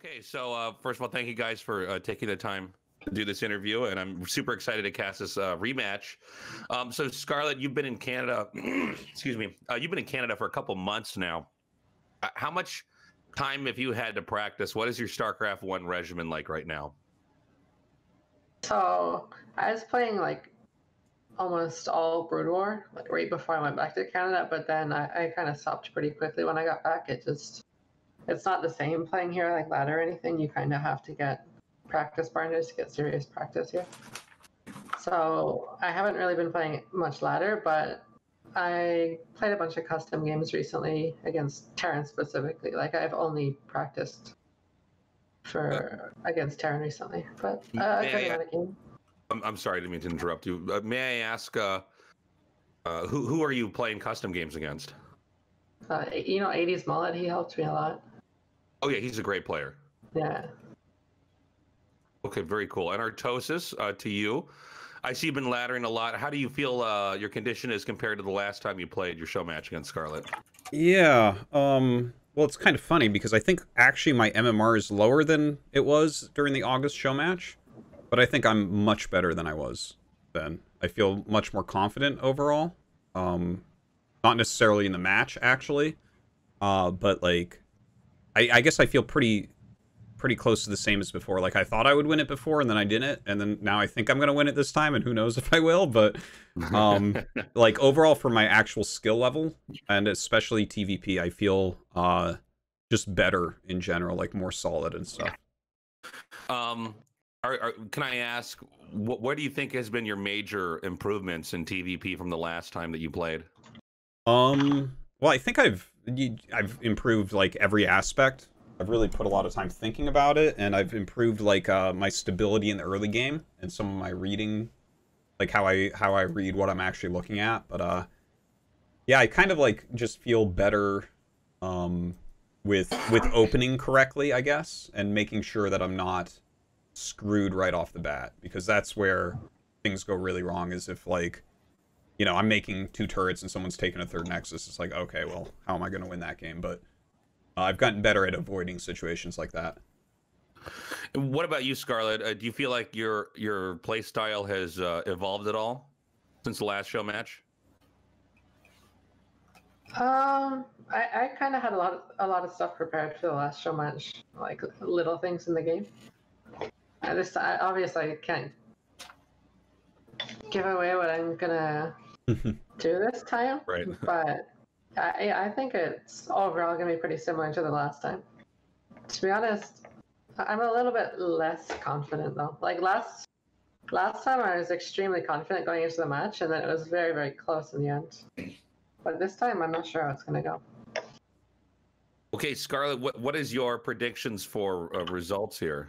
Okay, so first of all, thank you guys for taking the time to do this interview, and I'm super excited to cast this rematch. So Scarlett, you've been in Canada, excuse me, you've been in Canada for a couple months now. How much time have you had to practice? What is your StarCraft 1 regimen like right now? So I was playing like almost all Brood War, like right before I went back to Canada, but then I kind of stopped pretty quickly when I got back. It's not the same playing here like ladder or anything. You kind of have to get practice partners to get serious practice here. So I haven't really been playing much ladder, but I played a bunch of custom games recently against Terran specifically. Like I've only practiced against Terran recently, but a good amount of game. I'm sorry, I didn't mean to interrupt you. May I ask, who are you playing custom games against? 80s Mullet, he helped me a lot. Oh yeah, he's a great player. Yeah. Okay, very cool. And Artosis, to you, I see you've been laddering a lot. How do you feel your condition is compared to the last time you played your show match against Scarlett? Yeah, well, it's kind of funny because I think actually my MMR is lower than it was during the August show match, but I think I'm much better than I was then. I feel much more confident overall. Not necessarily in the match, actually, but like, I guess I feel pretty close to the same as before. Like, I thought I would win it before, and then I didn't, and then now I think I'm gonna win it this time, and who knows if I will, but, like, overall for my actual skill level, and especially TVP, I feel, just better in general, like, more solid and stuff. Can I ask, what do you think has been your major improvements in TVP from the last time that you played? Well, I think I've improved, like, every aspect. I've really put a lot of time thinking about it, and I've improved, like, my stability in the early game, and some of my reading, like, how I read what I'm actually looking at, but, yeah, I kind of, like, just feel better, with opening correctly, I guess, and making sure that I'm not screwed right off the bat, because that's where things go really wrong, is if, like, you know, I'm making 2 turrets and someone's taking a 3rd Nexus. It's like, okay, well, how am I going to win that game? But I've gotten better at avoiding situations like that. What about you, Scarlett? Do you feel like your play style has evolved at all since the last show match? I kind of had a lot of stuff prepared for the last show match, like little things in the game. Obviously I can't give away what I'm gonna do this time, right? But I think it's overall gonna be pretty similar to the last time. To be honest, I'm a little bit less confident though. Like last time I was extremely confident going into the match, and then it was very, very close in the end. But this time I'm not sure how it's gonna go. Okay, Scarlett, what is your predictions for results here?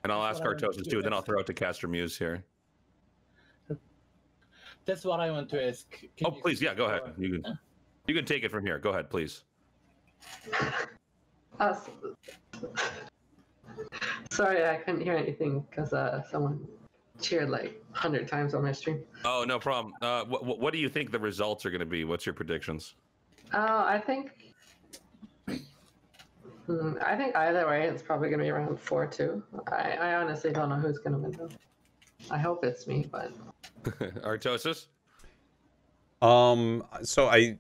And I'll ask Artosis too, then I'll throw it to Caster Muse here. That's what I want to ask. Oh, please, yeah, go ahead. You can take it from here. Go ahead, please. Sorry, I couldn't hear anything because someone cheered like 100 times on my stream. Oh, no problem. What do you think the results are going to be? What's your predictions? I think either way, it's probably going to be around 4-2. I honestly don't know who's going to win though. I hope it's me, but. Artosis? So I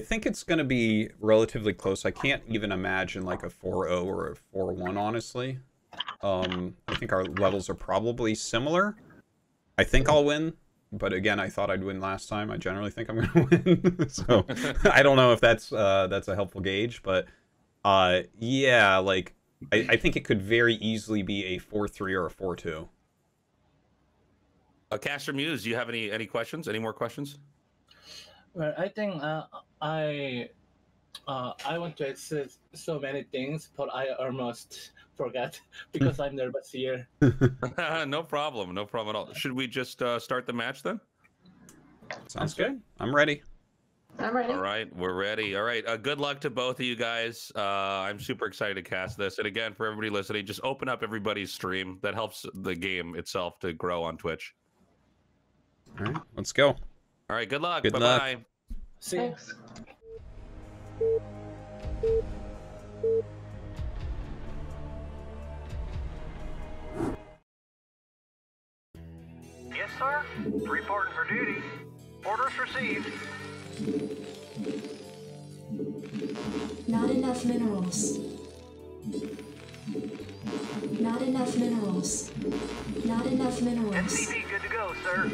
think it's going to be relatively close. I can't even imagine like a 4-0 or a 4-1, honestly. I think our levels are probably similar. I think I'll win, but again, I thought I'd win last time. I generally think I'm going to win. So I don't know if that's a helpful gauge, but yeah, like I think it could very easily be a 4-3 or a 4-2. Caster Muse, do you have any questions? Any more questions? Well, I think I want to ask so many things, but I almost forgot because I'm nervous here. No problem. No problem at all. Should we just start the match then? Sounds good. I'm ready. I'm ready. All right, we're ready. All right, good luck to both of you guys. I'm super excited to cast this. And again, for everybody listening, just open up everybody's stream. That helps the game itself to grow on Twitch. All right, let's go. All right, good luck. Good Bye-bye. luck. See you. Thanks. sir. Reporting for duty. Orders received. Not enough minerals. Not enough minerals. Not enough minerals. SCV good to go, sir.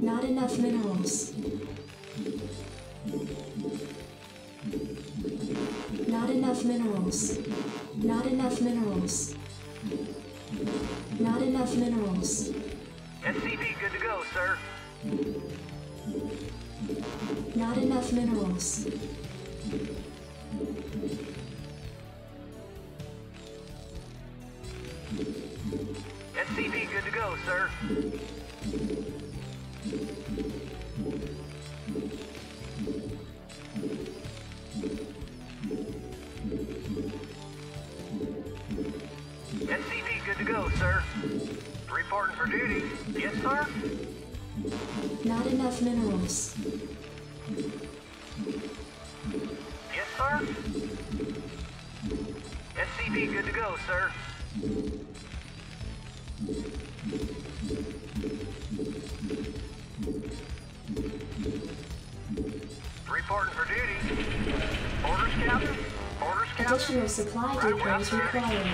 Not enough minerals. Not enough minerals. Not enough minerals. Not enough minerals. SCV good to go, sir. Not enough minerals. SCV good to go, sir. SCV good to go, sir. Reporting for duty. Yes, sir. Not enough minerals. Yes, sir. SCV good to go, sir. Reporting for duty. Orders, Captain. Orders, Captain. Additional supply depots required.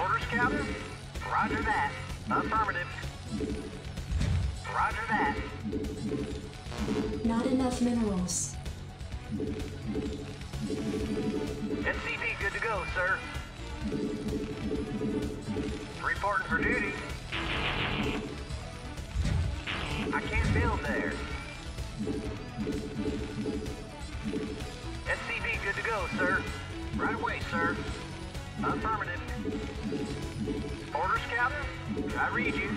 Orders, Captain. Roger that. Affirmative. Roger that. Not enough minerals. SCV good to go, sir. Reporting for duty. I can't build there. SCV good to go, sir. Right away, sir. Affirmative. Orders, Captain. I read you.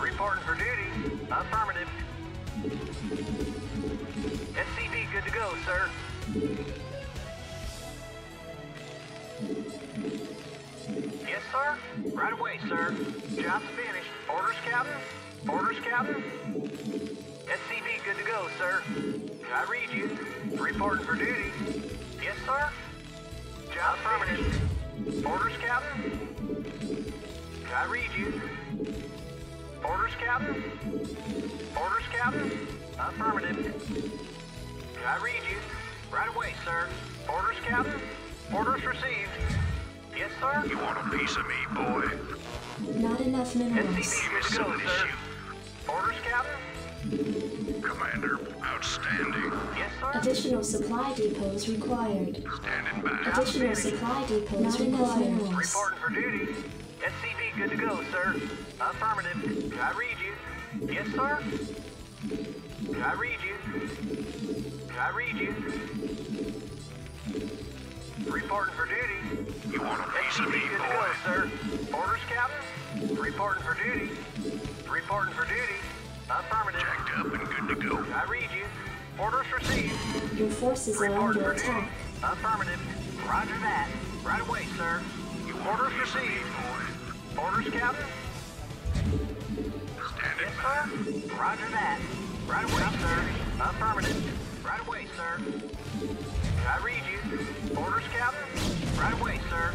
Reporting for duty. Affirmative. SCV good to go, sir. Yes, sir. Right away, sir. Job's finished. Orders, Captain. Orders, Captain. SCV good to go, sir. I read you. Reporting for duty. Yes, sir. Job affirmative. Orders, Captain. I read you. Orders, Captain. Orders, Captain. Affirmative. I read you. Right away, sir. Orders, Captain. Orders received. Yes, sir. You want a piece of me, boy? Not enough minerals. SCV good to go, sir. Orders, Captain. Commander, outstanding. Yes, sir. Additional supply depots required. Standing by. Additional supply depots required. Reporting for duty. SCV good to go, sir. Affirmative. I read you. Yes, sir. I read you. I read you. Reporting for duty. You want a piece of me, SCV good to boy? go, sir. Orders, Captain. Reporting for duty. Reporting for duty. Affirmative. Jacked up and good to go. I read you. Orders received. Your forces are Reporting under for duty. attack. Affirmative. Roger that. Right away, sir. You want a Orders piece of me, received. boy? Orders, Captain. Standing Yes, by. sir. Roger that. Right away, sir. Affirmative. Right away, sir. I read you. Orders, Captain. Right away, sir.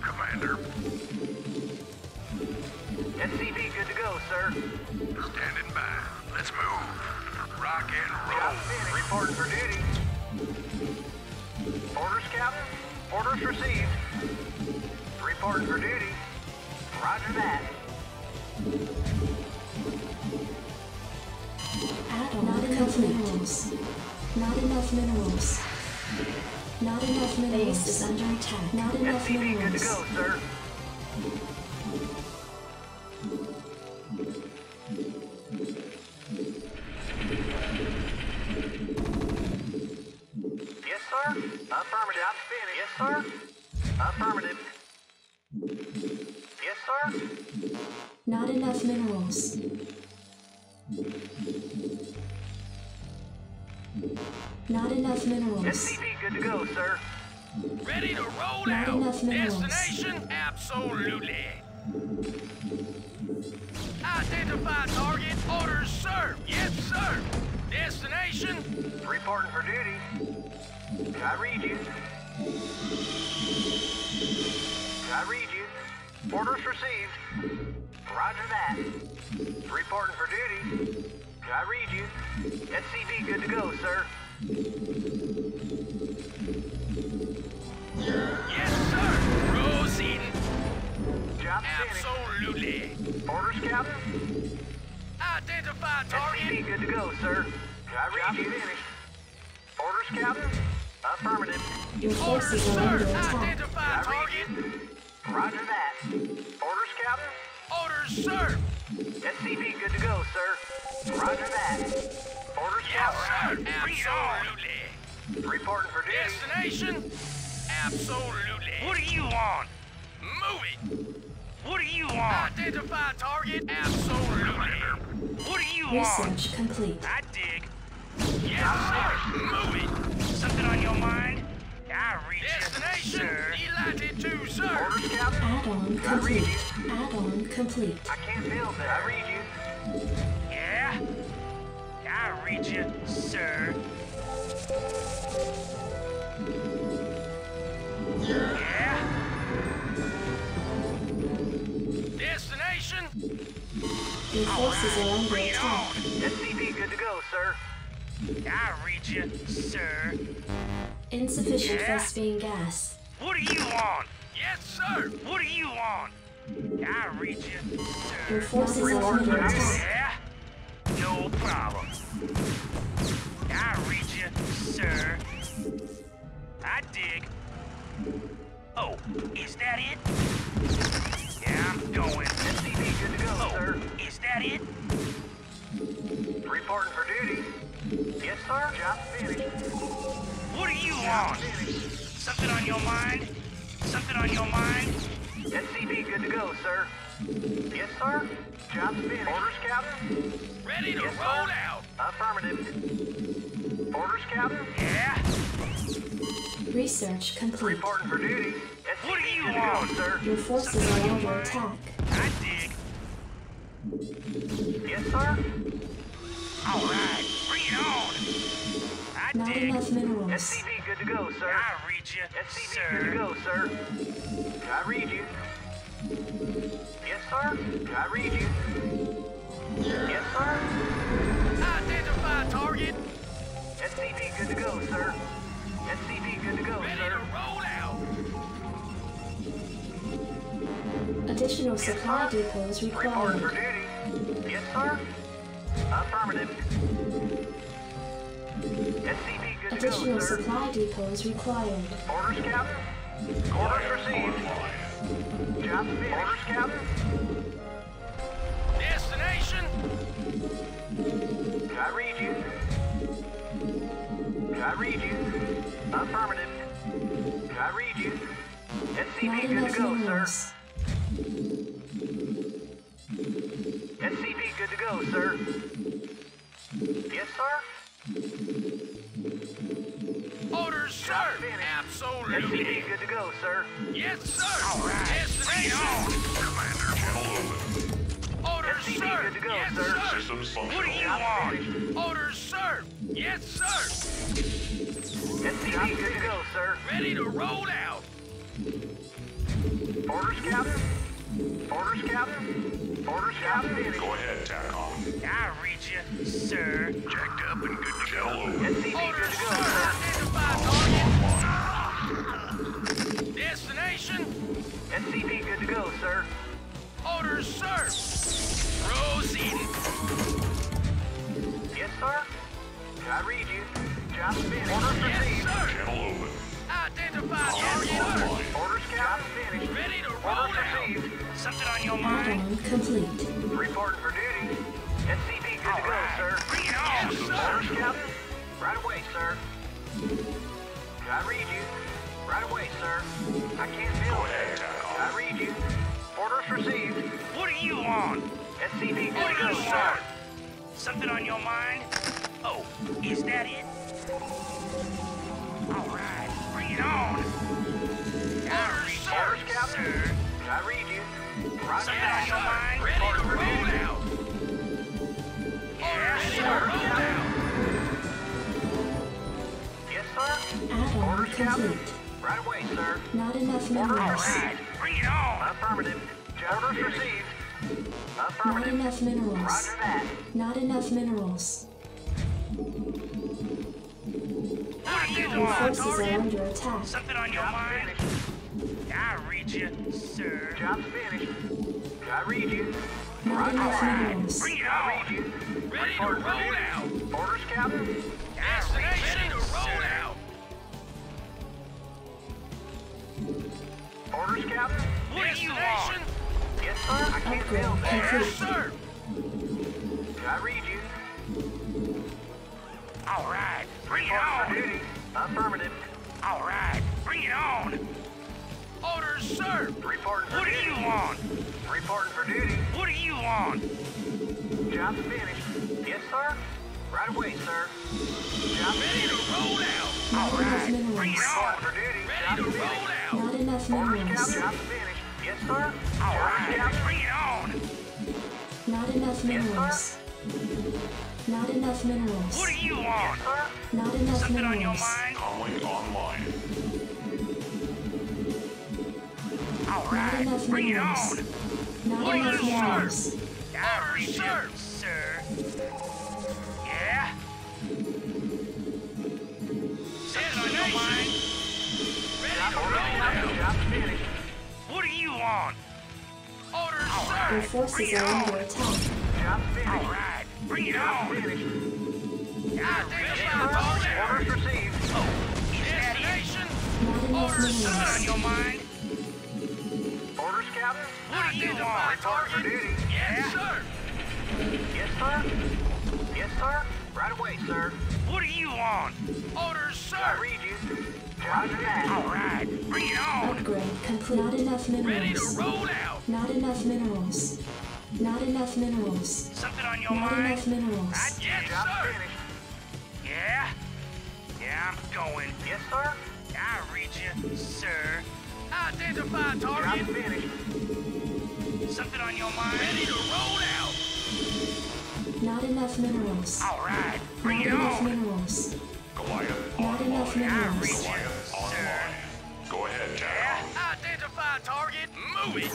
Commander, SCV good to go, sir. standing by. Let's move. Rock and Job roll. finished. Reporting for duty. Orders, Captain. Orders received. Reporting for duty. Roger that. Not enough minerals. Not enough minerals. Not enough minerals. Base is under attack. Not enough SCV good to minerals. go, sir. Yes, sir. Affirmative. I'm finished. Yes, sir. Affirmative. Yes, sir. Not enough minerals. Not enough minerals. SCV good to go, sir. Ready to roll Not out. enough minerals. Destination? Absolutely. Identify target. Orders served. Yes, sir. Destination? Reporting for duty. I read you. I read you. Orders received. Roger that. Reporting for duty. I read you. SCV good to go, sir. Yes, sir. Proceeding. Job finished. Absolutely. Orders, Captain. Identify target. SCV good to go, sir. I read you. Finished. Orders, Captain. Affirmative. Your Orders, forces are under sir. attack. Identify I target. read you. Roger that. Orders, Captain. Orders, sir. SCV good to go, sir. Roger that. Orders, Yes, Captain. sir. Absolutely. Reporting for duty. Destination? Absolutely. What do you want? Move it. What do you want? Identify target? Absolutely. What do you want? Research complete. I dig. Yes, sir. Move it. Something on your mind? I reach Destination? Sir. Latitude, sir. Orders, Captain. Add-on complete. Add-on complete. I can't build that. I read you. Yeah? I read you, sir. Yeah? Destination? Your forces are under Bring it attack. on. SCV good to go, sir. I read you, sir. Insufficient Yeah? Thespian gas. What do you want? Yes, sir. What do you want? I read you, Your sir. forces are under attack. Yeah? No problem. I read you, sir. I dig. Oh, is that it? Yeah, I'm going. SCV good to go, Oh, sir. is that it? Reporting for duty. Yes, sir. Job finished. What do you Job want? finished. Something on your mind? Something on your mind? SCV good to go, sir. Yes, sir. Job's finished. Orders, Captain. Ready to Yes, sir. roll out. Affirmative. Orders, Captain. Yeah? Research complete. Reporting for duty. What do SCV you good to want? go, sir. Your forces are under attack. I dig. Yes, sir. All right, bring it on. I Not dig. enough minerals. SCV good to go, sir. I read you, SCV good to sir. go, sir. I read you. Yes, sir. I read you. Yes, sir. Identify target. SCV good to go, sir. SCV good to go, Ready to sir. roll out. Additional supply depots Reporting for required. duty. Yes, sir. Affirmative. SCV good to go, Additional sir. supply depots required. Orders, Captain. Orders received. Job finished. Orders, Captain. Destination? I read you. I read you. Affirmative. I read you. Not SCV good enough to go, sir. minerals. SCV good to go, sir. Yes, sir. Orders, sir. Job finished. Absolutely. SCV good to go, sir. Yes, sir. All right. Destination. Commander, channel open. Orders, SCV sir. good to go, Yes, sir. sir. Systems What do functional. you want? Orders, sir. Yes, sir. SCV good to go, sir. Ready to roll out. Orders, Captain. Orders, Captain. Orders, Captain. Go ahead, TACOM. I read you, sir. Jacked up and good to channel open. SCV good Orders, to sir. go, sir. Identify target. Destination? SCV good to go, sir. Orders, sir. Proceeding. Yes, sir. I read you. Job finished. Orders Yes, received. sir. Channel open. Identify target. Orders, Captain. Finished. Ready to roll Orders out. received. Something on your mind? Add-on complete. Reporting for duty. SCV good to go, sir. Bring it on, Orders, sir. Captain. Right away, sir. I read you. Right away, sir. I can't Go build ahead, it. TACOM. I read you. Orders received. What do you want? SCV good What to do go, you sir. want? Something on your mind? Oh, is that it? All right, bring it on. Orders, sir. Orders, Captain. Sir. I read you. Roger Something that, on your sir. mind? Ready to Reporting for roll duty. out. Yes, Ready to sir. roll out. Yes, sir. Add-on Orders, Captain. complete. Right away, sir. Not enough Orders minerals. All right, bring it on. Affirmative. Orders received. Not Affirmative. enough minerals. Roger that. Not enough minerals. What do you Your want, forces are target? under attack. Something on your Job's mind? finished. I read you, sir. Job's finished. I read you. Not enough minerals. Bring it I on. read you. Ready to Report for roll duty. out. Orders, Captain. Destination, ready to roll out. Orders, Captain. What do you want? Yes, sir. I can't Upgrade build that. complete. Sir. I read you. All right, bring it Report for on. duty. Affirmative. All right, bring it on. Orders, sir. Reporting for What do duty. you want? Reporting for duty. What do you want? Job's finished. Yes, sir. Right away, sir. Job's Ready to finished. roll out. Not All enough right, bring it minerals. on. Reporting for duty. Ready Job's to roll finished. out. Not enough Orders, minerals. Captain. Job's finished. Yes, sir. All Orders, right, Captain. bring it on. Not enough minerals. Not enough minerals. What do you want? Sir. Not enough Something on your minerals. mind? Calling online. All Not right, enough bring it minerals. on. Not What do enough you want? minerals. I read you, sir. Yeah? Something on your mind? Ready to roll out. Job's finished. What do you want? Orders, Your sir. Bring forces it are on. under attack. Job's All finished. right, bring it Job's on. finished. I read you. Orders received. Destination. Not enough Orders, something on minerals. your mind? Orders, Captain. What do you want? Report for duty. Yes, sir. Yes, sir. Yes, sir. Right away, sir. What do you want? Orders, I sir. read you. Roger that. All right, bring it on. Upgrade complete. Not enough Ready to minerals. roll out. Not enough minerals. Not enough minerals. Something on your Not mind? enough minerals. Yes, Job's sir. finished. Yeah? Yeah, I'm going. Yes, sir. I read you, sir. Identify Job's target. finished. Something on your mind? Ready to roll out. Not enough minerals. All right, bring Not it enough on. minerals. Goliath Not enough I read minerals. you, Goliath sir. online. Go ahead, Yeah? Jack. Identify target. Move it.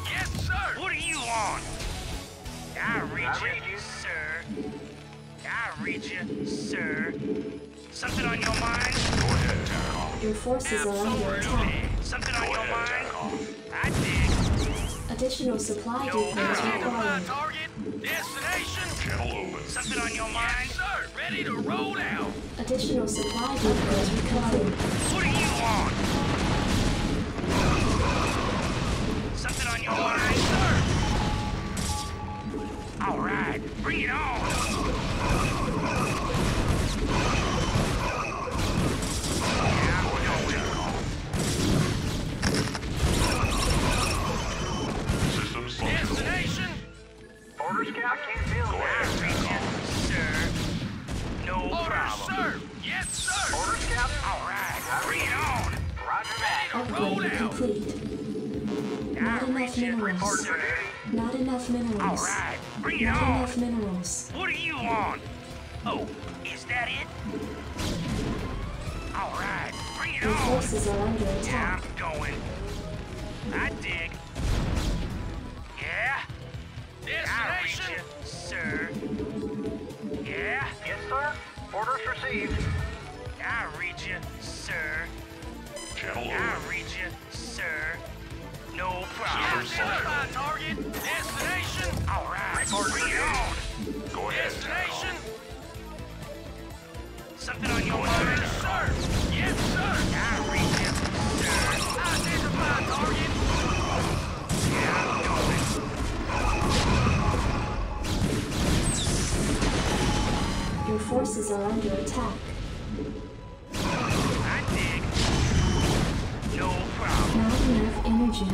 Yes, sir. What do you want? I read you, sir. I read you, sir. Something on your mind? Go ahead, Jack. Your forces are under attack. Absolutely. Something on Go your ahead, mind? Jack. I dig. Additional supply No, depots identify required. target. Destination. Channel open. Something on your mind? Yes, sir. Ready to roll out. Additional supply depots required. What do you want? Something on your mind, sir? All right, bring it on. Yeah, I'm going. Systems functional. Destination. Orders, Captain. I can't build I that. read you, sir. No problem. Sir. Yes, sir. Orders, Captain. All right, bring it on. Roger that. Upgrade complete. I Not read enough you, minerals. sir. Not enough All minerals. right, bring it Not on. enough minerals. What do you want? Oh, is that it? All right, bring it Your on. forces are under Yeah, attack. I'm going. I dig. Yeah? Destination, sir. Yeah? Yes, sir. Orders received. I read you, sir. Channel I open. read you, sir. No problem. Identify target. Destination. All right, bring it on. Go ahead, Jack. Destination. Something on your mind, sir? Yes, sir. I read you, sir. Identify target. Yeah, I'm going. Your forces are under attack. I dig. No problem. Not enough energy.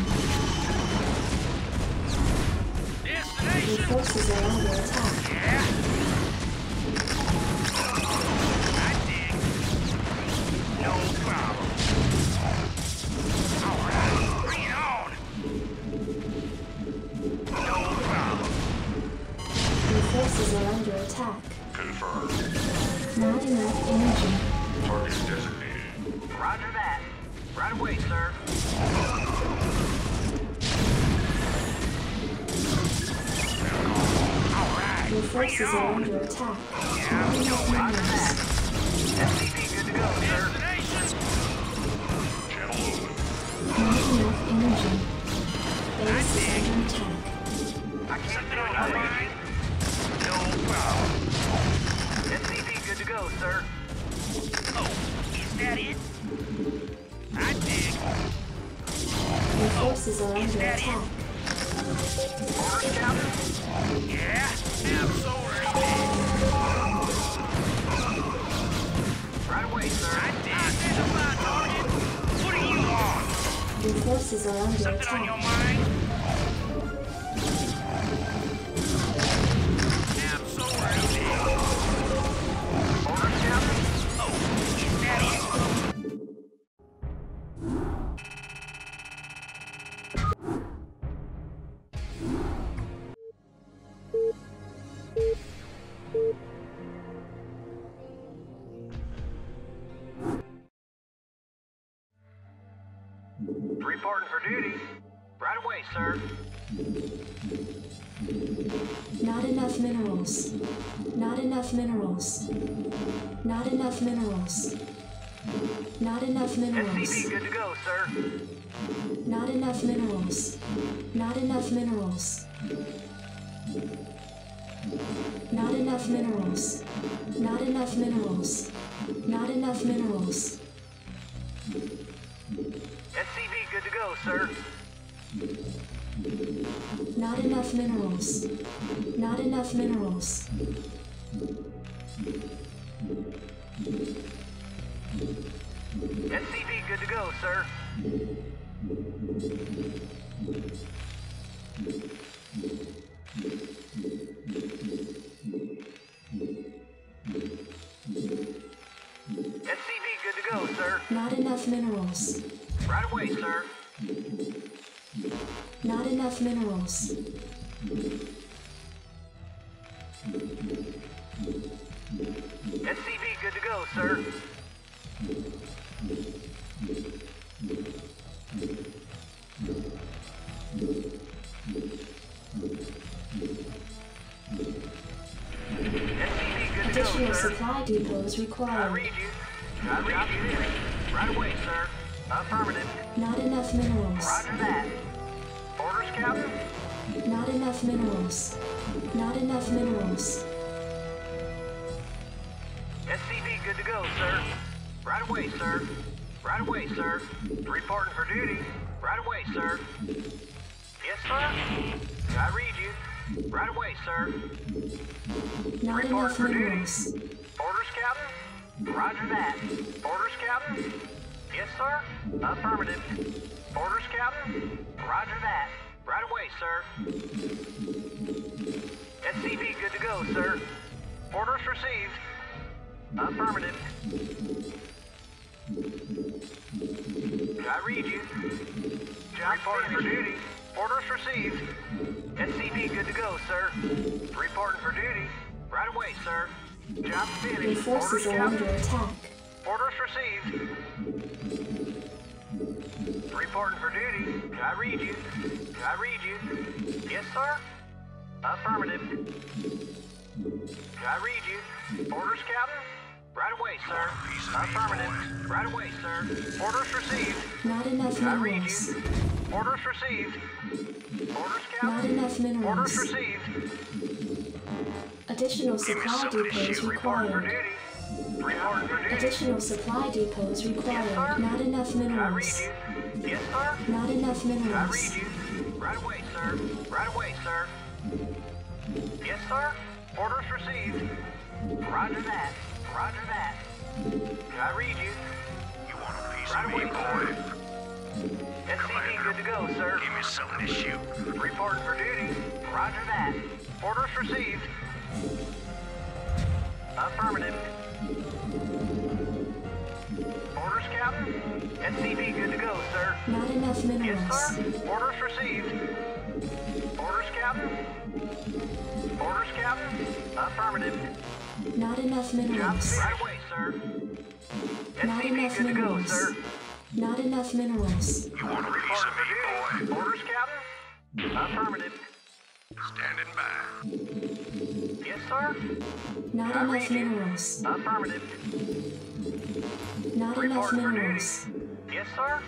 Your Destination. forces are under attack. Yeah. I dig. No problem. All right, bring it on. No problem. Your forces are under attack. Confirmed. Not enough energy. Target designated. Roger that. Right away, sir. forces are under attack. Not enough minerals. SCV good to go, sir. Not enough energy. Base is under attack. I can't Something do on it. your mind? No problem. SCV good to go, sir. Oh, is that it? I dig. Your forces are under that attack. Orders, Captain? Yeah, absolutely. Right away, sir. I dig. Identify target. What do you want? Your forces are under Something on your attack. mind? Absolutely. Orders, Captain? Oh, is that it? Reporting for duty. Right away, sir. Not enough minerals. Not enough minerals. Not enough minerals. Not enough minerals. SCV good to go, sir. Not enough minerals. Not enough minerals. Not enough minerals. Not enough minerals. Not enough minerals. SCV good to go, sir. Not enough minerals. Not enough minerals. SCV good to go, sir. SCV good to go, sir. Not enough minerals. Right away, sir. Not enough minerals. SCV good to go, sir. SCV good to Additional go, sir. supply depots I required. read you. I read you. Right away, sir. Affirmative. Not enough minerals. Roger that. Orders, Captain? Not enough minerals. Not enough minerals. SCV good to go, sir. Right away, sir. Right away, sir. Reporting for duty. Right away, sir. Yes, sir. I read you. Right away, sir. Not Reporting enough for duty. minerals. Orders, Captain? Roger that. Orders, Captain? Yes, sir. Affirmative. Orders, Captain? Roger that. Right away, sir. SCV good to go, sir. Orders received. Affirmative. I read you. Job reporting for duty. Orders received. SCV good to go, sir. Reporting for duty. Right away, sir. Job Your finished. forces Orders, are under Captain. attack. Orders received. Reporting for duty. I read you. I read you. Yes, sir. Affirmative. I read you. Orders, Captain? Right away, sir. Affirmative. Right away, sir. Orders received. Not enough I read minerals. you. Orders received. Orders, Not Captain? enough Orders minerals. received. Additional supply depots Reporting for required. duty. Reporting for duty. Additional supply depots Yes, required. sir. Not enough I read minerals. you. Yes, sir. Not enough I minerals. read you. Right away, sir. Right away, sir. Yes, sir. Orders received. Roger that. Roger that. I read you. You want a piece Right of me, away, boy? SCV good to go, sir. Give me something to shoot. Reporting for duty. Roger that. Orders received. Affirmative. Orders, Captain? SCV good to go, sir. Not enough Yes, minerals. sir. Orders received. Orders, Captain? Orders, Captain? Affirmative. Not enough Job minerals. right away, sir. Not SCV enough good to go, minerals. sir. Not enough minerals. You want a piece Reporting of me, for duty. boy? Orders, Captain? Affirmative. Standing by. Yes, sir. Not enough minerals. Affirmative. Not enough Reporting for duty. minerals. Yes, sir.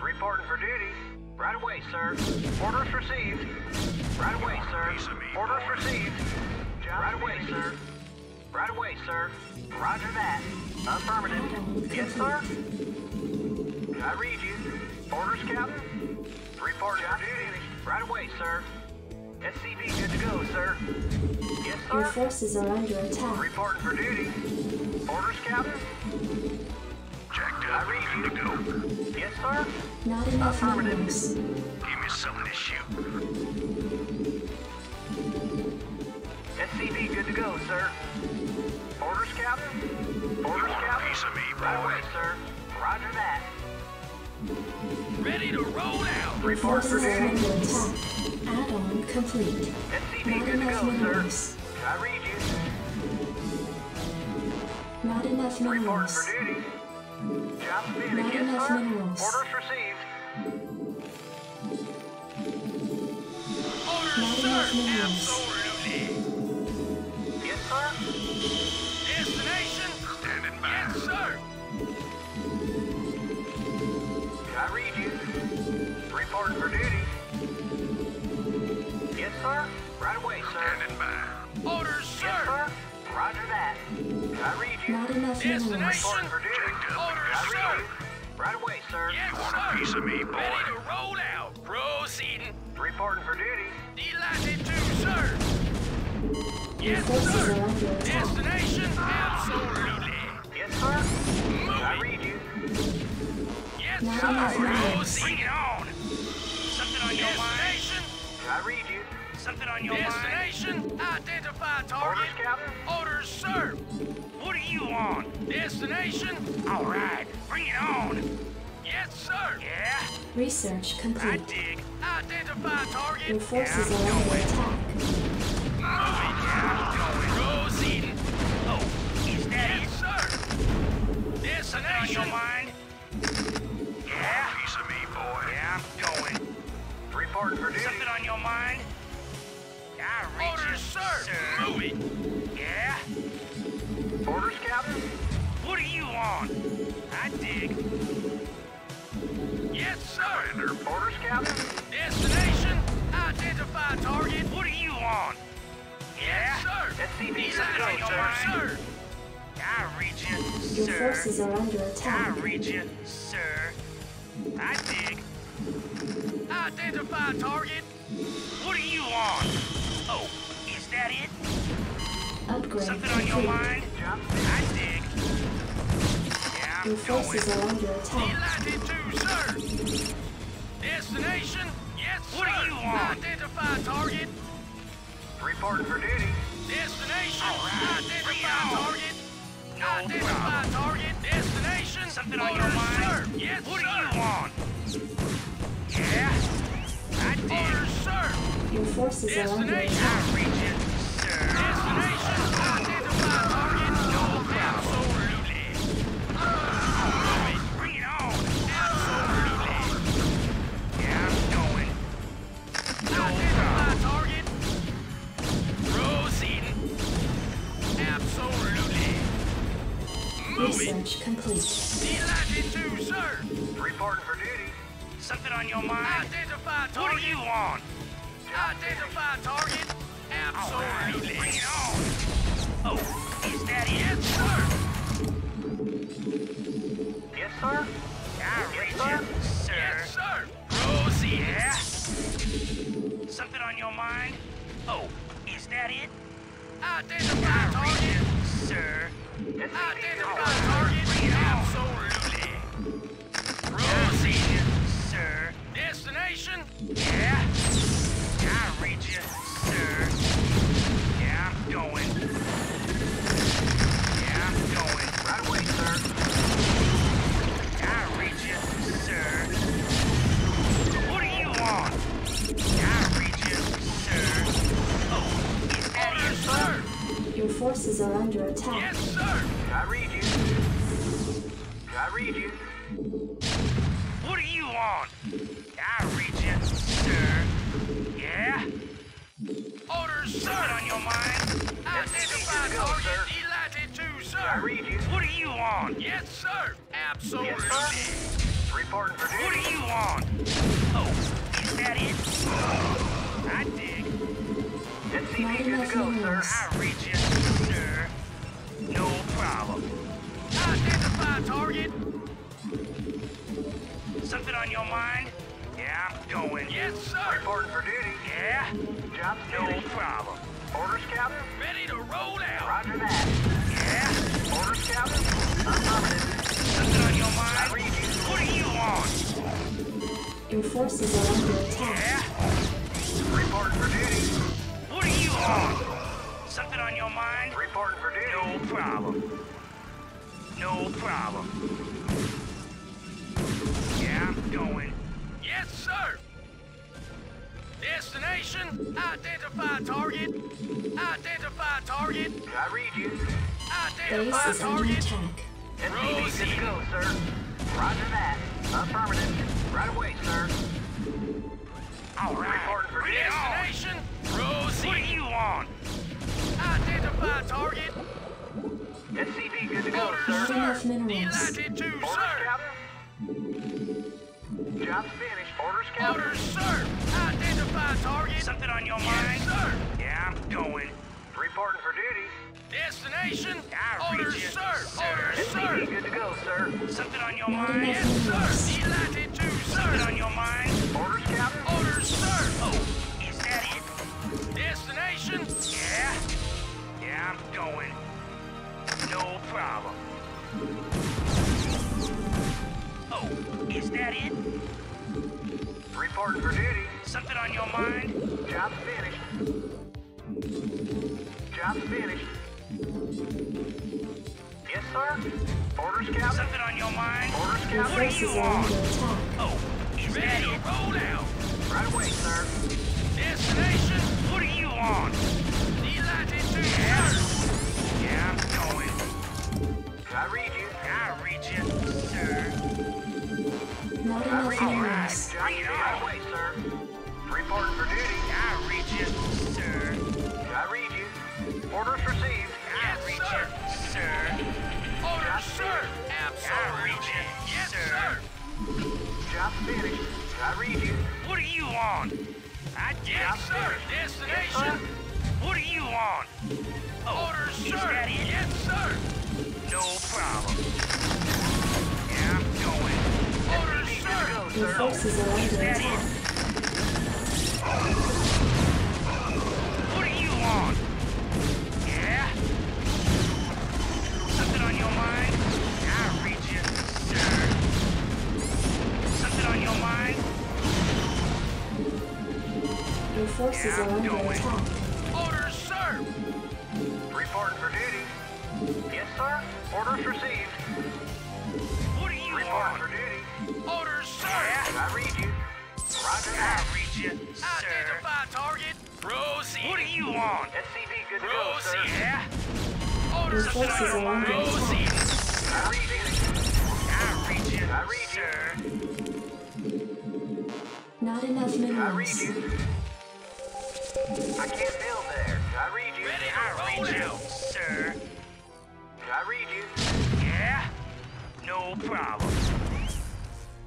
Reporting for duty. Right away, sir. Orders received. Right away, sir. Orders received. Right away, sir. Right away, sir. Roger that. Affirmative. Yes, sir. I read you. Orders, Captain. Reporting for duty. Right away, sir. SCV good to go, sir. Yes, Your sir. forces are under attack. Reporting for duty. Orders, Captain. Jacked I up. read Good to go. you. Yes, sir. Not enough Affirmative. minerals. Give me something to shoot. SCV good to go, sir. Orders, Captain. Orders, You want a Captain. piece of me, Right boy? away, sir. Roger that. Ready to roll out. Your Report for forces are duty. under attack. Add-on complete. SCV Not good to enough go, sir. minerals. I read you. Not enough Reporting minerals. for duty. Job finished. Not Yes, enough sir. minerals. Orders received. Orders, Not sir. enough minerals. Absolutely. Yes, sir. Destination. Standing by. Yes, sir. I read you. Reporting for duty. Yes, sir. Right away, sir. Standing by. Orders, Yes, sir. sir. Roger that. I read you. Not enough minerals. Destination. Reporting for duty. Orders, I sir. read you. Right away, sir. Yes, You want a sir. piece of me, boy? Ready to roll out. Proceeding. Reporting for duty. Delighted to, sir. Your Yes, forces sir. are under attack. Destination. Absolutely. Yes, sir. I Moving. read you. Yes, Not sir. enough minerals. Proceeding on. Something on your mind. I read you. Something on your Destination. Identify Orders, target. Captain. Orders, sir. What do you want? Destination. All right. Bring it on. Yes, sir. Yeah. Research I complete. dig. Identify target. Your forces Yeah, are I'm under going. attack. Moving. Yeah, I'm going. Proceeding. Oh, is that it? Yes, sir. Destination. Something on your mind? Yeah. Piece of me, boy. Yeah, I'm going. Reporting for duty. Something on your mind? I read Orders, sir. Moving. Yeah? Orders, Captain. What do you want? I dig. Yes, sir. Orders, Captain. Destination. Identify target. What do you want? Yeah? Yes, sir. SCV These good to on go, your sir. mind, sir. I read you, Your sir. forces are under I attack. read you, sir. I dig. Identify target. What do you want? Oh, is that it? Upgrade Something on your complete. mind? I dig. Yeah, I'm Your going. forces are under attack. Delighted to, sir. Destination? Yes, sir. What do you want? Identify target. Reporting for duty. Destination. Identify target. Identify target. Destination. Something on your mind? Sir. Yes, what do you want? Yeah. I did. Orders, sir. Your forces are under Destination. attack. I read you, sir. Destination. Identify target. No, absolutely. Alright, bring it on. Absolutely. Yeah, I'm going. Identify target. Proceeding. Absolutely. Moving. Research complete. Delighted to, sir. Reporting for duty. Something on your mind? Identify target. What do you want? Identify target. Absolutely. Bring it on. Oh, is that it, sir? Yes, sir. I read sir. you, sir. Yes, sir. Proceed. Yeah. Something on your mind? Oh, is that it? Identify target, sir. Identify target. Bring it on. Absolutely. Proceed, sir. Destination? Yeah. I read you, sir. Yeah, I'm going. Yeah, I'm going. Right away, sir. I read you, sir. What do you want? I read you, sir. Oh, is that it, sir? Your forces are under attack. Yes, sir. I read you. I read you. What do you want? I read you, sir. Yeah? Reporting for duty. What do you want? Oh, is that it? I dig. SCV good to go, sir. I read you, sir. No problem. Identify target. Something on your mind? Yeah, I'm going. Yes, sir. Reporting for duty. Yeah? Job's No finished. problem. Orders, Captain. Ready to roll out. Roger that. Yeah? Orders, Captain. Affirmative. Something on your I mind? read you. What do you want? Your forces are under attack. Yeah? Reporting for duty. What do you want? Something on your mind? Reporting for duty. No problem. No problem. Yeah, I'm going. Yes, sir. Destination, identify target. Identify target. I read you. Base Identify is under target. attack. SCV good to go, sir. Roger that. Affirmative. Right away, sir. All right. Reporting for duty. Destination, Rosie. What do you want? Identify target. SCV good to go, Orders, sir. Not enough minerals. Delighted to, Orders, sir. Captain. Job's finished. Orders, Captain. Orders, sir. Identify target. Something on your mind? Yes, sir. Yeah, I'm going. Reporting for duty. Destination. I read Orders, you, sir. sir. Orders, sir. SCV good to go, sir. Something on your Not mind? enough minerals. Delighted to, Something sir. on your mind? Orders, Captain. Orders, sir. Oh, is that it? Destination. Yeah? Yeah, I'm going. No problem. Oh, is that it? Reporting for duty. Something on your mind? Job's finished. Job's finished. Yes, sir. Orders, Captain. Something on your mind? Orders, Your Captain. forces are under attack. Oh, is that Ready to it? roll out. Right away, sir. Destination. What do you want? Delighted to, Yeah? sir. Yeah, I'm going. I read you. I read you, sir. Not I enough read you. minerals. Job's right away, sir. Reporting for duty. I read you, sir. I read you. Orders received. I read you, sir. Orders, sir. I Absolutely. read you, Yes, sir. sir. Job's finished. I read you. What do you want? I Yes, sir. Destination. What do you want? Oh, Orders, is sir. that it? Yes, sir. No problem. Yeah, I'm going. Orders, SCV good to sir. go, Your sir. forces are under that attack. What do you want? Yeah? Something on your mind? I read you, sir. Something on your mind? Your forces Yeah, are I'm under going. attack. Orders, sir. Reporting for duty. Yes, sir. Orders received. What do you Reporting want? for duty. Orders, sir. Yeah? I read you. Roger I that. read you, sir. Identify target. Proceed. What do you want? SCV good to go, sir. Proceed. Yeah? Orders, Your Something on forces your are under mind? attack. Proceed. I read you. I read you, I read you. sir. Not enough I read minerals. you. I can't build there. I read you. Ready I to read roll you, out. sir. I read you. Yeah? No problem.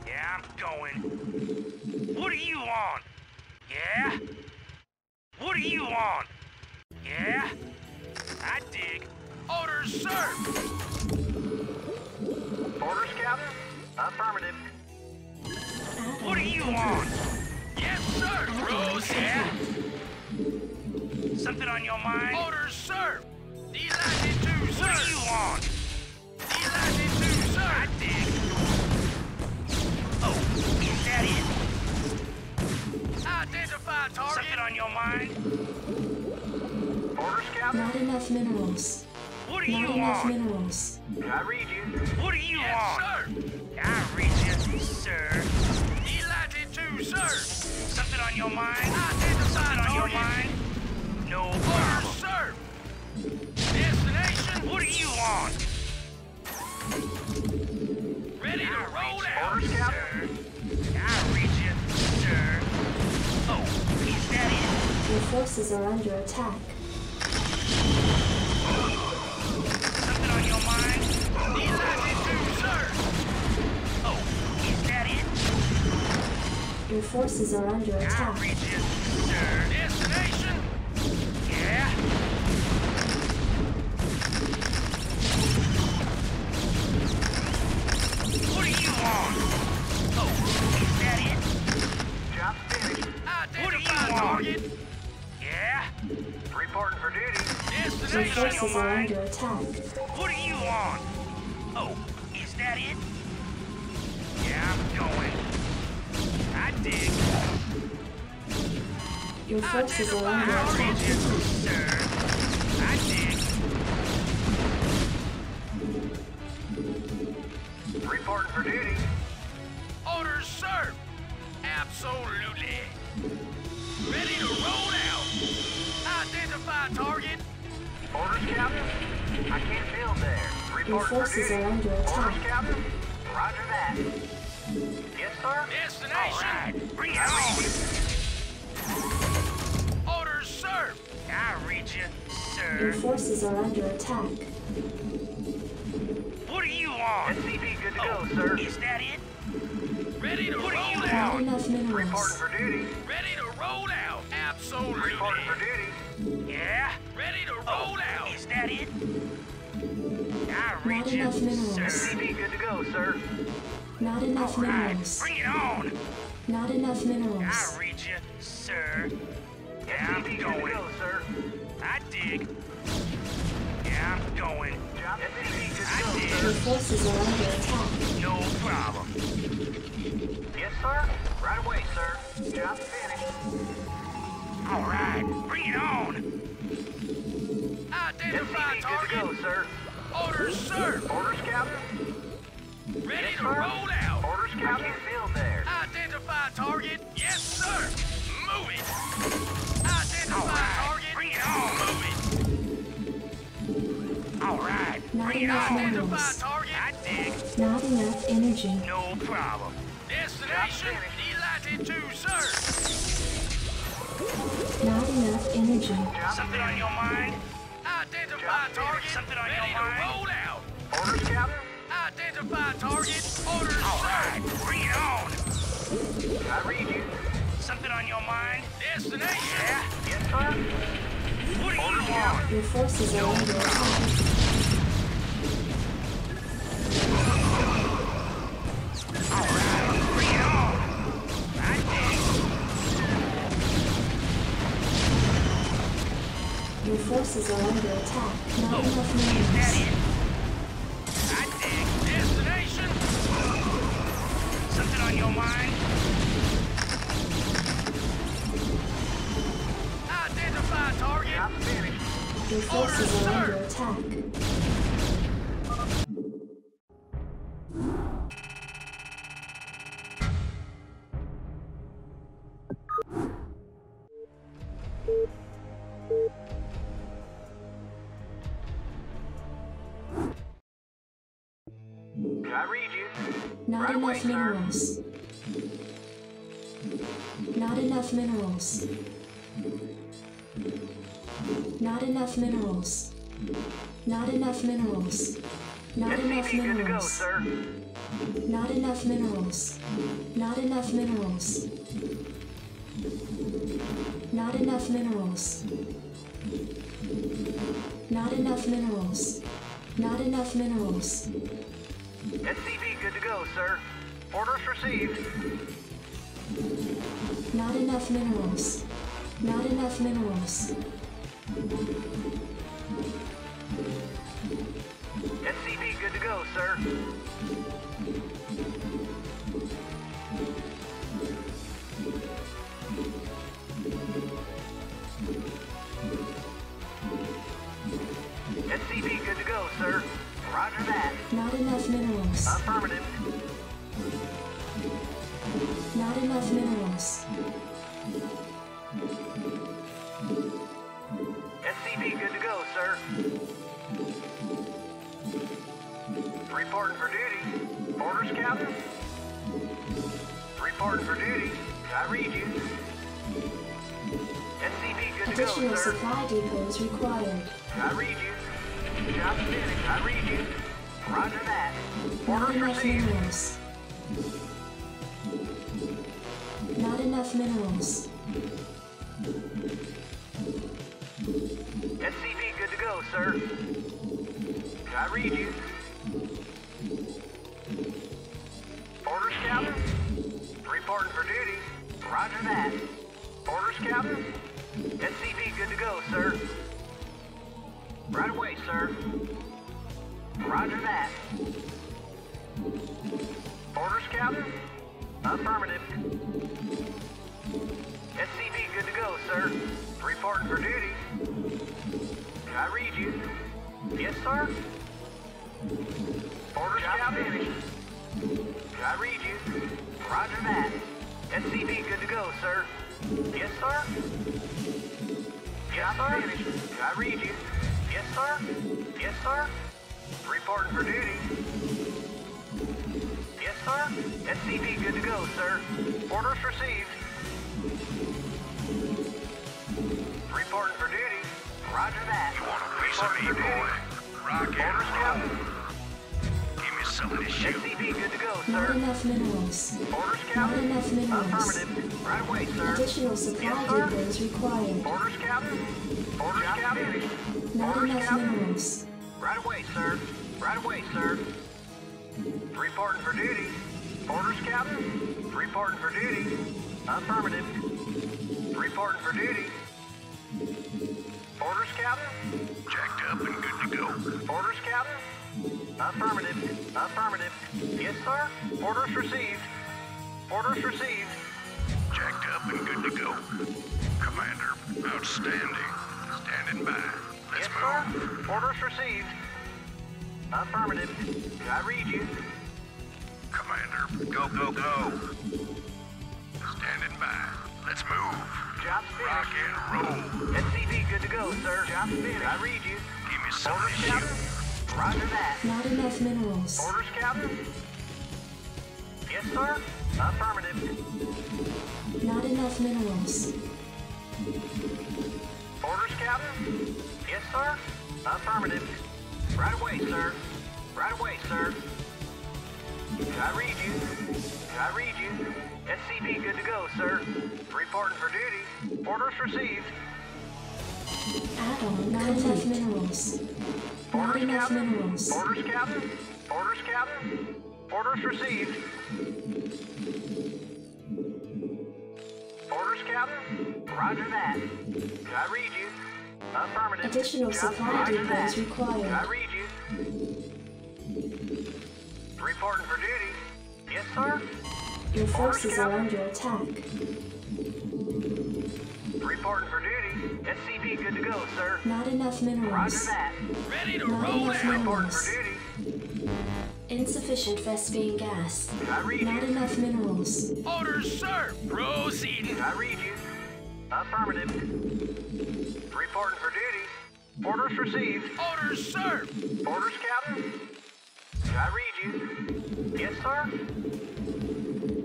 Yeah, I'm going. What do you want? Yeah? What do you want? Yeah? I dig. Orders, sir. Orders, Captain. Affirmative. What do you want? Yes, sir. Proceed. Something on your mind? Orders, sir. Delighted to, sir. What do you want? Delighted to, sir. I dig. Oh, is that it? Identify target. Something on your mind? Orders, Captain. Not enough minerals. What do you Not enough want? minerals. I read you. What do you Yes, want? sir. I read you, sir. Delighted to, sir. Something on your mind? Identify Something on your target. mind? No Orders, problem. sir. Destination. What do you want? Ready to roll out. Orders, Captain. Sir. I read you, sir. Oh, is that it? Your forces are under attack. Something on your mind? Delighted to, sir. Oh, is that it? Your forces are under I'll attack. reach you, sir. Destination? Yeah? What do you want? Oh, is that it? Job finished. Identify target. Yeah? Reporting for duty. Your Destination on your forces are mind? under attack. What do you want? Oh, is that it? Yeah, I'm going. I dig. Your forces are under I'll attack. reach you, sir. I dig. Reporting for duty. Orders, sir. Absolutely. Ready to roll out. Identify target. Orders, Captain. I can't build there. Your Reporting for forces duty. are under Orders, attack. Captain. Roger that. Yes, sir. Destination. All right. Bring it on. Orders, sir. I'll reach you, Your sir. forces are under attack. What do you want? SCV good to Oh, go, sir. is that it? Ready to roll Not out. enough Reporting minerals. for duty. Ready to roll out. Absolutely. Reporting for duty. Yeah? Ready to roll out. Is that it? I'll Not reach you, enough minerals. sir. SCV good to go, sir. Not enough All right, minerals. bring it on. Not enough minerals. I'll reach you, sir. Yeah, I'm SCV good to going. go, sir. I dig. Yeah, I'm going. Job SCV good to I go, did. Your sir. forces are under attack. No problem. Yes, sir. Right away, sir. Job finished. All right, bring it on. Identify SCV good to go, target. sir. Orders, sir. Orders, Captain. Ready Yes, to sir. roll out. Orders, Captain. I can't build there. Identify target. Yes, sir. Move it. Identify target. Bring it on. Move it. All right. Not Bring it enough on. minerals. Identify target. I dig. Not enough energy. No problem. Destination. Delighted to, sir. Not enough energy. Job Something on your mind? Identify Job target. Something on your mind? Ready to roll out. Orders, Captain. Identify target. Orders, all right. Bring it on. I read you. Something on your mind? Destination. Yeah. Yes, sir. What do you want? Your forces are under attack. All right. Bring it on. I dig. Your forces are under attack. Not enough Is that minerals. it? I dig. Destination. Something on your mind? Identify target. Job finished. Your forces are under attack. I read you. Not Right away, enough sir. minerals. Not enough minerals. Not enough minerals. Not enough minerals. Not enough SCV good to go, minerals. sir. Not enough minerals. Not enough minerals. Not enough minerals. Not enough minerals. Not enough minerals. SCV good to go, sir. Orders received. Not enough minerals. Not enough minerals. SCV good to go, sir. SCV good to go, sir. Roger that. Not enough minerals. Affirmative. Not enough minerals. SCV good to go, sir. Reporting for duty. Orders, Captain. Reporting for duty. I read you. SCV good to go, Additional sir. supply depots required. I read you. Job finished. I read you. Roger that. Not Orders enough received. minerals. Not enough minerals. SCV good to go, sir. Can I read you? Orders, Captain. Reporting for duty. Roger that. Orders, Captain. SCV good to go, sir. Right away, sir. Roger that. Orders, Captain. Affirmative. SCV good to go, sir. Reporting for duty. Can I read you? Yes, sir. Orders, Captain. Can I read you? Roger that. SCV good to go, sir. Yes, sir. Yes, sir. Can I read you? Yes, sir. Yes, sir. Reporting for duty. Yes, sir. SCV good to go, sir. Orders received. Reporting for duty. Roger that. You want a piece of me, boy? Rock Orders, and Captain. roll. Give me some of this shit. SCV good to go, Not sir. enough minerals. Orders, Not Captain. enough minerals. Affirmative. Right away, sir. Additional supply Yes, sir. depots required. Orders, Captain. Orders, Captain. Not Orders, enough Captain. minerals. Right away, sir. Right away, sir. Reporting for duty. Orders, Captain. Reporting for duty. Affirmative. Reporting for duty. Orders, Captain. Jacked up and good to go. Orders, Captain. Affirmative. Affirmative. Yes, sir. Orders received. Orders received. Jacked up and good to go. Commander, outstanding. Standing by. Let's Yes, sir. move. Orders received. Affirmative. Can I read you? Commander, go, go, go. Standing by. Let's move. Job's Rock finished. and roll. SCV good to go, sir. Job's finished. Can I read you? Give me some of Orders, this Captain. shit. Roger that. Not enough minerals. Orders, Captain. Yes, sir. Affirmative. Not enough minerals. Orders, Captain. Yes, sir. Affirmative. Right away, sir. Right away, sir. Can I read you? Can I read you? SCV good to go, sir. Reporting for duty. Orders received. Add-on. Not enough minerals. Not Orders, enough Captain. minerals. Orders, Captain. Orders, Captain. Orders received. Orders, Captain. Roger that. Can I read you? Affirmative. Additional Captain, supply roger depots that. Can required. I read you? Reporting for duty. Yes, sir. Your forces are Captain. under attack. Reporting for duty. SCV good to go, sir. Not enough Roger minerals. that. Ready to Not roll enough out. Reporting for minerals. duty. Insufficient Vespine gas. Can I read Not you? enough minerals. Orders, sir. Proceeding. Can I read you? Affirmative. Reporting for duty. Orders received. Orders, sir. Orders, Captain. Can I read you? Yes, sir.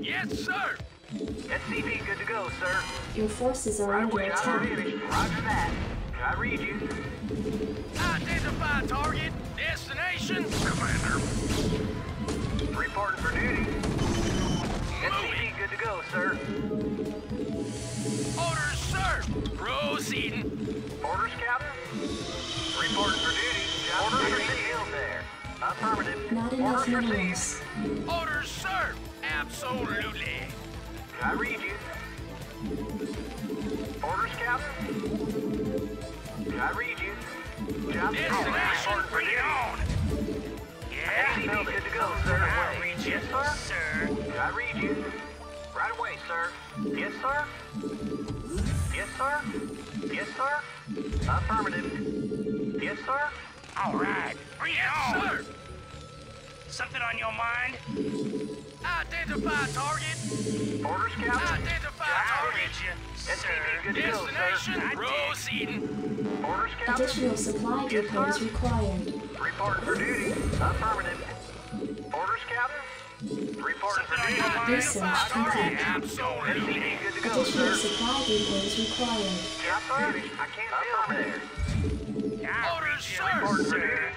Yes, sir. SCV good to go, sir. Your forces are Right under away, attack. finished. Roger that. Can I read you? Identify target. Destination. Commander, Reporting for duty. SCV good to go, sir. Orders, sir. Proceeding. Orders, Captain. Reporting for duty. Orders received there. Affirmative. Not enough Orders minerals. received. Orders, sir. Absolutely. Can I read you? Orders, Captain. Can I read you? Job Destination. Bring it on. Yeah. SCV good to go, sir. I'll read you, Yes, sir. sir. Can I read you? Right away, sir. Yes, sir. Yes, sir. Yes, sir. Affirmative. Yes, sir. All right. Bring it on. Sir. Something on your mind? Identify target. Orders, Captain. Identify I'll target. read you, Sir. SCV good to go, sir. Destination. Proceeding. Orders, Captain. Additional supply Yes, depots sir. required. Reporting for duty. Affirmative. Orders, Captain. Reporting for Something on duty. your mind? Research Identify target. complete. Absolutely. SCV good to go, Additional sir. supply depots required. Yes, sir. I can't build there. Orders, sir. Reporting for Sir. duty.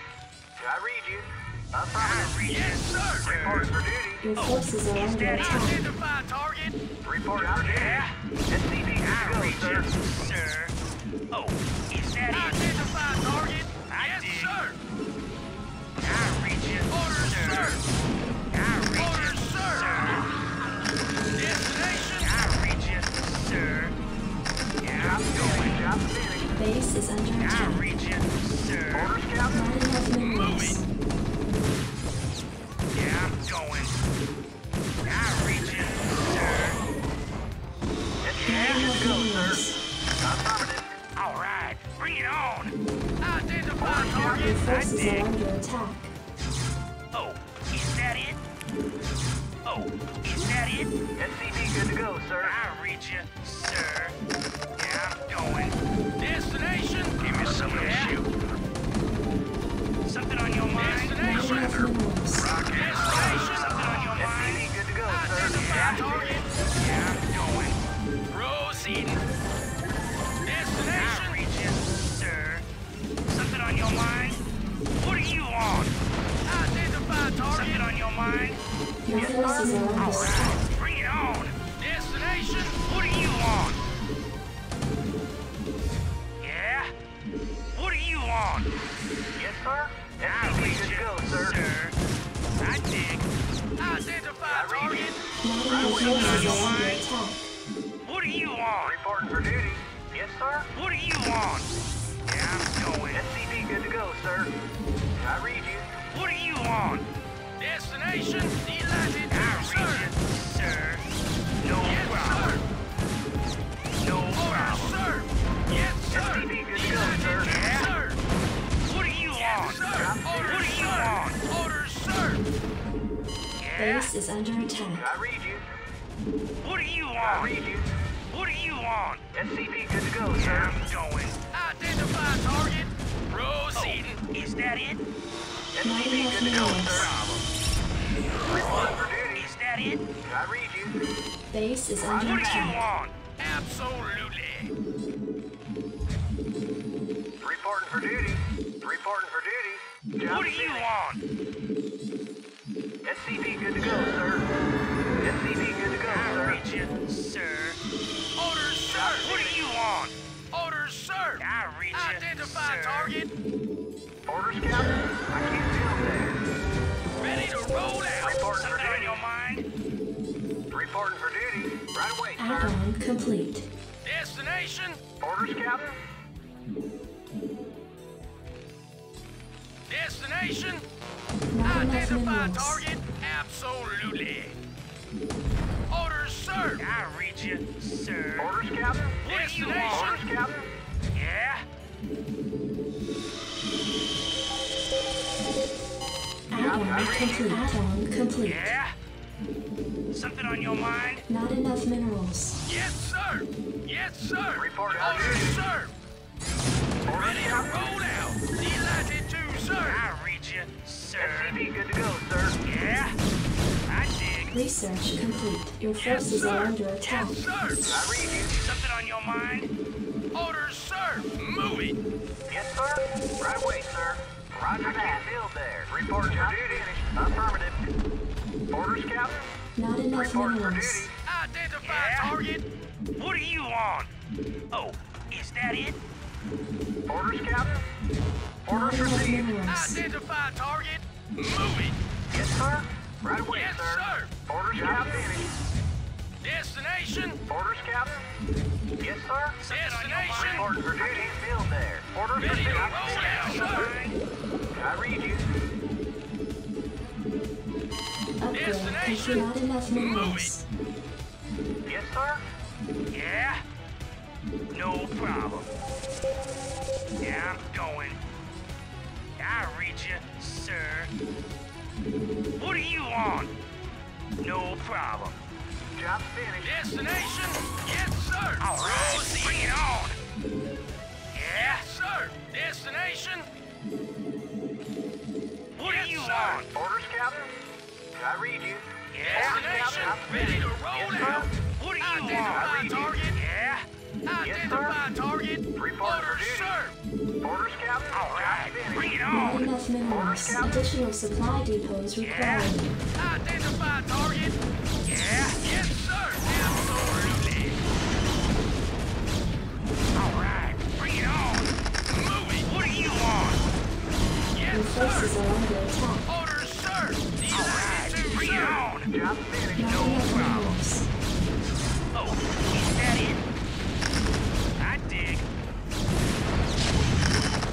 Can I read you? Affirmative. Yes, sir. Report for duty. Your forces are under attack. Identify target. Report for duty. SCV, go, sir. Sir. Oh, is that it? Identify target. Yes, sir. I read you. Orders, sir. I read Orders, sir. Destination. I read you, sir. Yeah, I'm going. Job finished. Base is under I attack. read you, sir. Orders, Captain. Not enough minerals. Yeah, I'm going. I read you, sir. Not enough minerals. Affirmative. All right, bring it on. Identify Your target. forces are under attack. Oh, is that it? Oh, is that it? SCV, good to go, sir. I read you, sir. Yeah, I'm going. Destination. Give me something to shoot. Something on your mind? Not enough minerals. Something on your mind? SCV, good to go, sir. Identify target. Yeah, I'm going. Proceeding. I Destination. read you, sir. Something on your mind? What are you on? Identify Something target. on your mind? Your forces are under All attack. right, bring it on. Destination. What are you on? Yeah? What are you on? Yes, sir. I SCV, read good to you, go, sir. I dig. Identify target. Not enough minerals are under attack. What are you on? Reporting for duty. Yes, sir. What are you on? Yeah, I'm going. SCV, good to go, sir. I read you. What are you on? Destination. Delighted, I read you, sir. No Yes, problem. No problem. sir. Yes, sir. SCV, good to go, sir. Yeah? Sir. What are you on? Sir. What are you on? Orders, sir. Yeah? Base is under attack. I read you. What are you I on? read you. What are you on? SCV, good to go, Yeah, sir. I'm going. Identify target. Proceeding. Oh, is that it? Not SCV, enough good to go, minerals. sir. Reporting for duty. Is that it? I read you. Base is under What are you attack. on? Absolutely. Reporting for duty. Reporting for duty. Job What are you on? SCV, good to go, sir. SCV, good to go, I sir. read you, sir. Orders, sir. What are you on? Orders, sir. I read you, Identify sir. target. Orders, Captain. I can't feel there. Ready to roll out. Reporting for Something on duty. your mind? Reporting for duty. Right away, sir. Add-on complete. Destination. Orders, Captain. Destination. Not enough Identify minerals. target. Absolutely. Orders, sir. I read you, sir. Orders, Captain. What are you Destination. on? Orders, Captain. Yeah? Add-on complete. Add-on complete. Yeah? Something on your mind? Not enough minerals. Yes, sir. Yes, sir. Report Orders, sir. Ready to roll out. Delighted to, sir. I read you, sir. SCV, good to go, sir. Yeah? I dig. Research complete. Your Yes, forces sir. are under attack. Yes, sir. I read you. Something on your mind? Orders, sir. Move it. Yes, sir. Right away, sir. Roger that. Field there. Report for duty. Affirmative. Orders, Captain. Not enough Report for minerals. duty. Identify Yeah? target. What are you on? Oh, is that it? Orders, Captain. Not Orders enough received. minerals. Identify target. Move it. Yes, sir. Right away, Yes, sir. sir. Orders, Captain. Destination. Orders, Captain. Yes, sir. Destination. Reporting for duty. Field there. Orders Ready to received. roll out, sir. I read you. Upgrade Destination. complete. Not enough minerals. Yes, sir. Yeah? No problem. Yeah, I'm going. I read you, sir. What are you on? No problem. Job finished. Destination. Yes, sir. All right, Proceed. bring it on. Yeah? Yes, sir. Destination. What Yes, are you sir. on? Orders, Captain. I read you. Yeah? Destination. Ready to roll Yes, out. sir. What are you Identify on? target. Yeah? Identify target. Report for Orders, duty. sir. Orders, Captain. All right, Job finished. Bring it Not on. enough minerals. Additional supply depots required. Identify target. Yeah. Yes, sir. Absolutely. All right. Bring it on. Move it. What do you want? Your Yes, forces sir. are under attack. Orders, sir. All right. Bring it on. Job finished. Not No enough problem. minerals. Oh, is that it? I dig.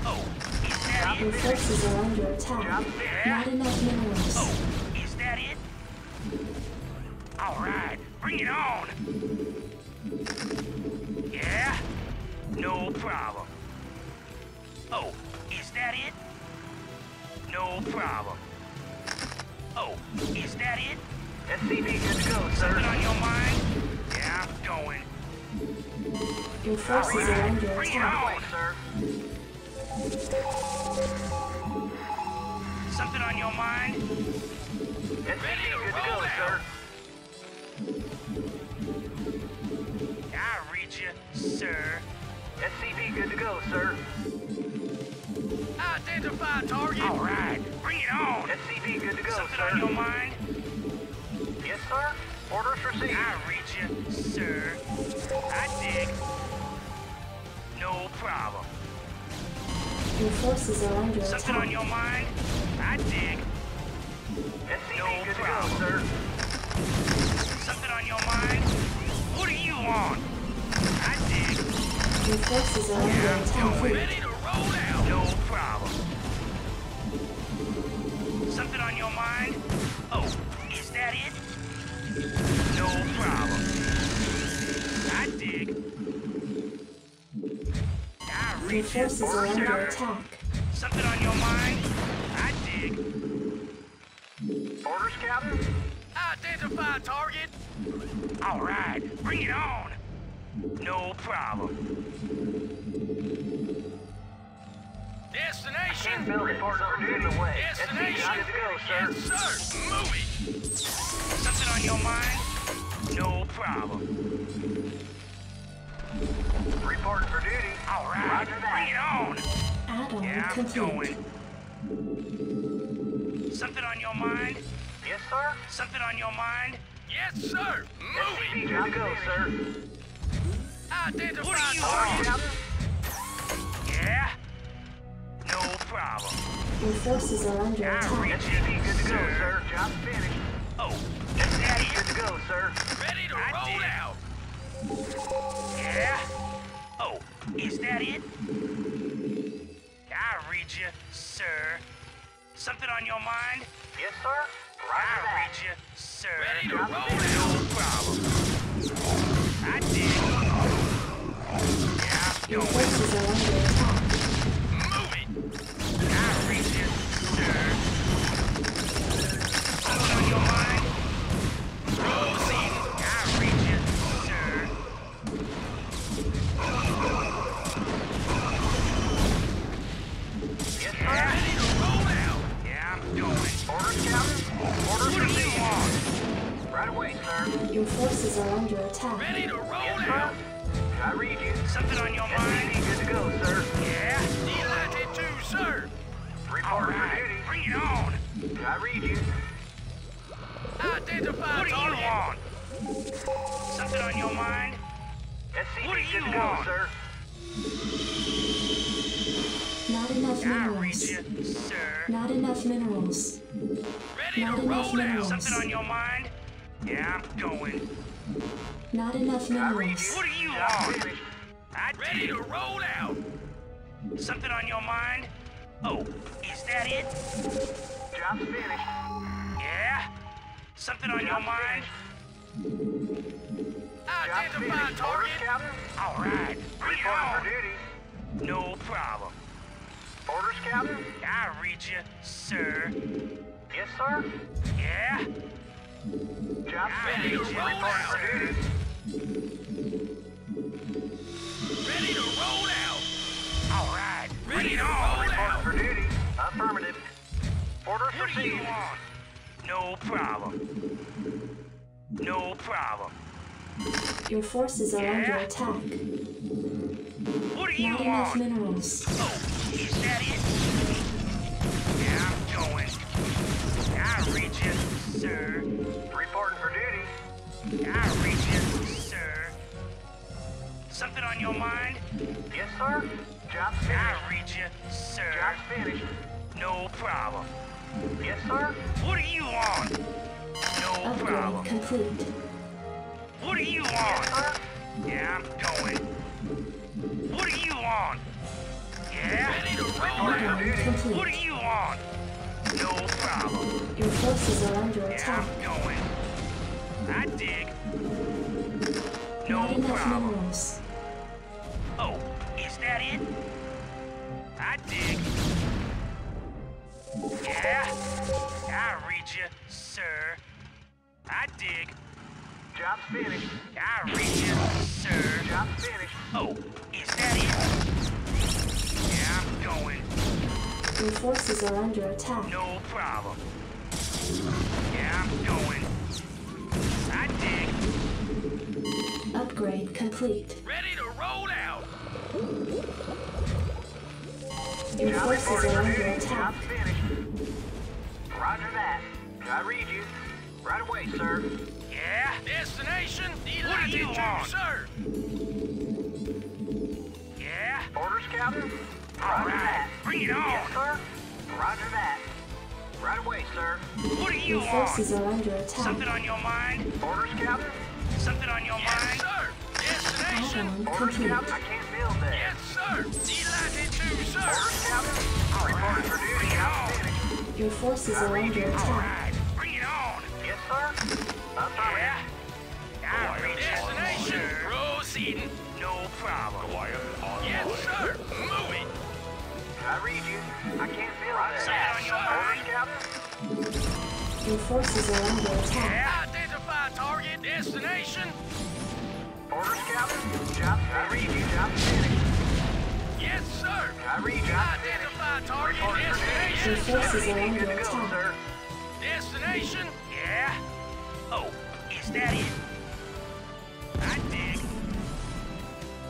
Oh, is that Your it? forces are under attack. Yeah. Not enough minerals. Oh, is that it? All right, bring it on. Yeah, no problem. Oh, is that it? No problem. Oh, is that it? SCV good to go, Something sir. on your mind? Yeah, I'm going. Your forces are under Bring it attack. on. Sir. Something on your mind? SCV good to go, sir. I read you, sir. SCV good to go, sir. Identify target. All right, bring it on. SCV good to go, Something sir. on your mind? Yes, sir. Orders received. I read you, sir. I dig. No problem. Your forces are under Something on attack. your mind? I dig. SCV No good problem. to go, sir. Something on your mind? What do you want? I dig. Your forces are under attack. Ready to roll out. No problem. Something on your mind? Oh, is that it? No problem. I dig. I Your read you, forces are under sir. attack. Something on your mind? I dig. Orders, Captain. Identify target. All right, bring it on. No problem. Destination. Bill report for duty. Destination. SCV good to go, sir. Yes, sir. Move it. Something on your mind? No problem. Reporting for duty. All right, Roger that. bring it on. Add-on Yeah, I'm complete. going. Something on your mind? Yes, sir. Something on your mind? Yes, sir. Move SCV it. good to go, sir. Identify Orders, target. Captain. Yeah. No problem. Your forces are under I attack. read SCV you, good to go, sir. sir. Job finished. Oh, is SCV that good it? to go, sir. Ready to roll out. Yeah. Oh, is that it? I read you, sir. Something on your mind? Yes, sir. Roger I that. read you, sir. Ready to roll roll out. No problem. I did. Yeah, Your I'm going. forces are under attack. Move it. I read you, sir. Something on your mind? Proceed. I read you, sir. Yes, sir. Ready to roll out. Yeah, I'm going. Orders, Captain. Orders What do you received. want? Right away, sir. Your forces are under attack. Ready to roll Yes, sir. out. I read you. Something on your mind? SCV good to go, sir. Yeah. Delighted to, sir. All Reporting for right, duty. bring it on. I read you. Identify what do you want? Something on your mind? SCV What do good you to go, want? sir. Not enough I read minerals. you, sir. Not enough minerals. Ready Not to enough roll out. minerals. Something on your mind? Yeah, I'm going. Not enough I read minerals. you. What do you Job want? finished. I ready to roll out. Something on your mind? Oh, is that it? Job's finished. Yeah? Something on your Job's mind? Job's Identify finished. Orders, target. Captain. All right, bring it Reporting for on. duty. No problem. Orders, Captain. I read you, sir. Yes, sir. Yeah? Job's Ready to finished. roll Reporting out. for duty. Ready to roll out. All right, ready to roll Reporting out. for duty. Affirmative. Orders What do you received. want? No problem. No problem. Your forces are under Yeah? attack. What do you Not enough want? minerals. Oh, is that it? Yeah, I'm going. I read you, sir. Reporting for duty. I read you, sir. Something on your mind? Yes, sir. Job's I finished. read you, sir. Job's finished. No problem. Yes, sir. What do you want? No problem. Upgrade complete. What do you Yes, want? sir. Yeah, I'm going. What do you want? Yeah? Ready to roll Upgrade out. complete. What do you want? No problem. Your forces are under Yeah, attack. I'm going. I dig. No Not enough problem. minerals. Oh, is that it? I dig. Yeah? I read you, sir. I dig. Job's finished. I read you, sir. Job's finished. Oh, is that it? Yeah, I'm going. Your forces are under attack. No problem. Yeah, I'm going. I dig. Upgrade complete. Ready to roll out. Your Job forces reporting are for under duty. attack. Job's finished. Roger that. I read you. Right away, sir. Yeah? Destination? What do you want? Sir? Yeah? Orders, Captain? All Roger right. that. Bring it Yes, on. sir. Roger that. Right away, sir. What do you Your forces want? are under attack. Something on your mind? Orders, Captain? Something on your mind? Sir. Destination? Add-on Orders, complete. Captain? I can't build there. Yes, sir. Delighted to, sir. Orders, Captain? Reporting for duty. Bring it Job's on. finished. Your forces are under All attack. right. Bring it on. Yes, sir. Affirmative. Yeah? I read destination. Proceeding. No problem. Yes, sir. Move it. I read you. I can't build there. Something on your Orders, mind? Captain? Your forces are under attack. Yeah? Identify target. Destination? Orders, Captain? Job, I read you. Job's finished. Yes, sir. I read you. Identify target. Reporting for duty. Your Destination? forces are Good under to go, attack. sir. Destination? Yeah? Oh, is that it? I dig.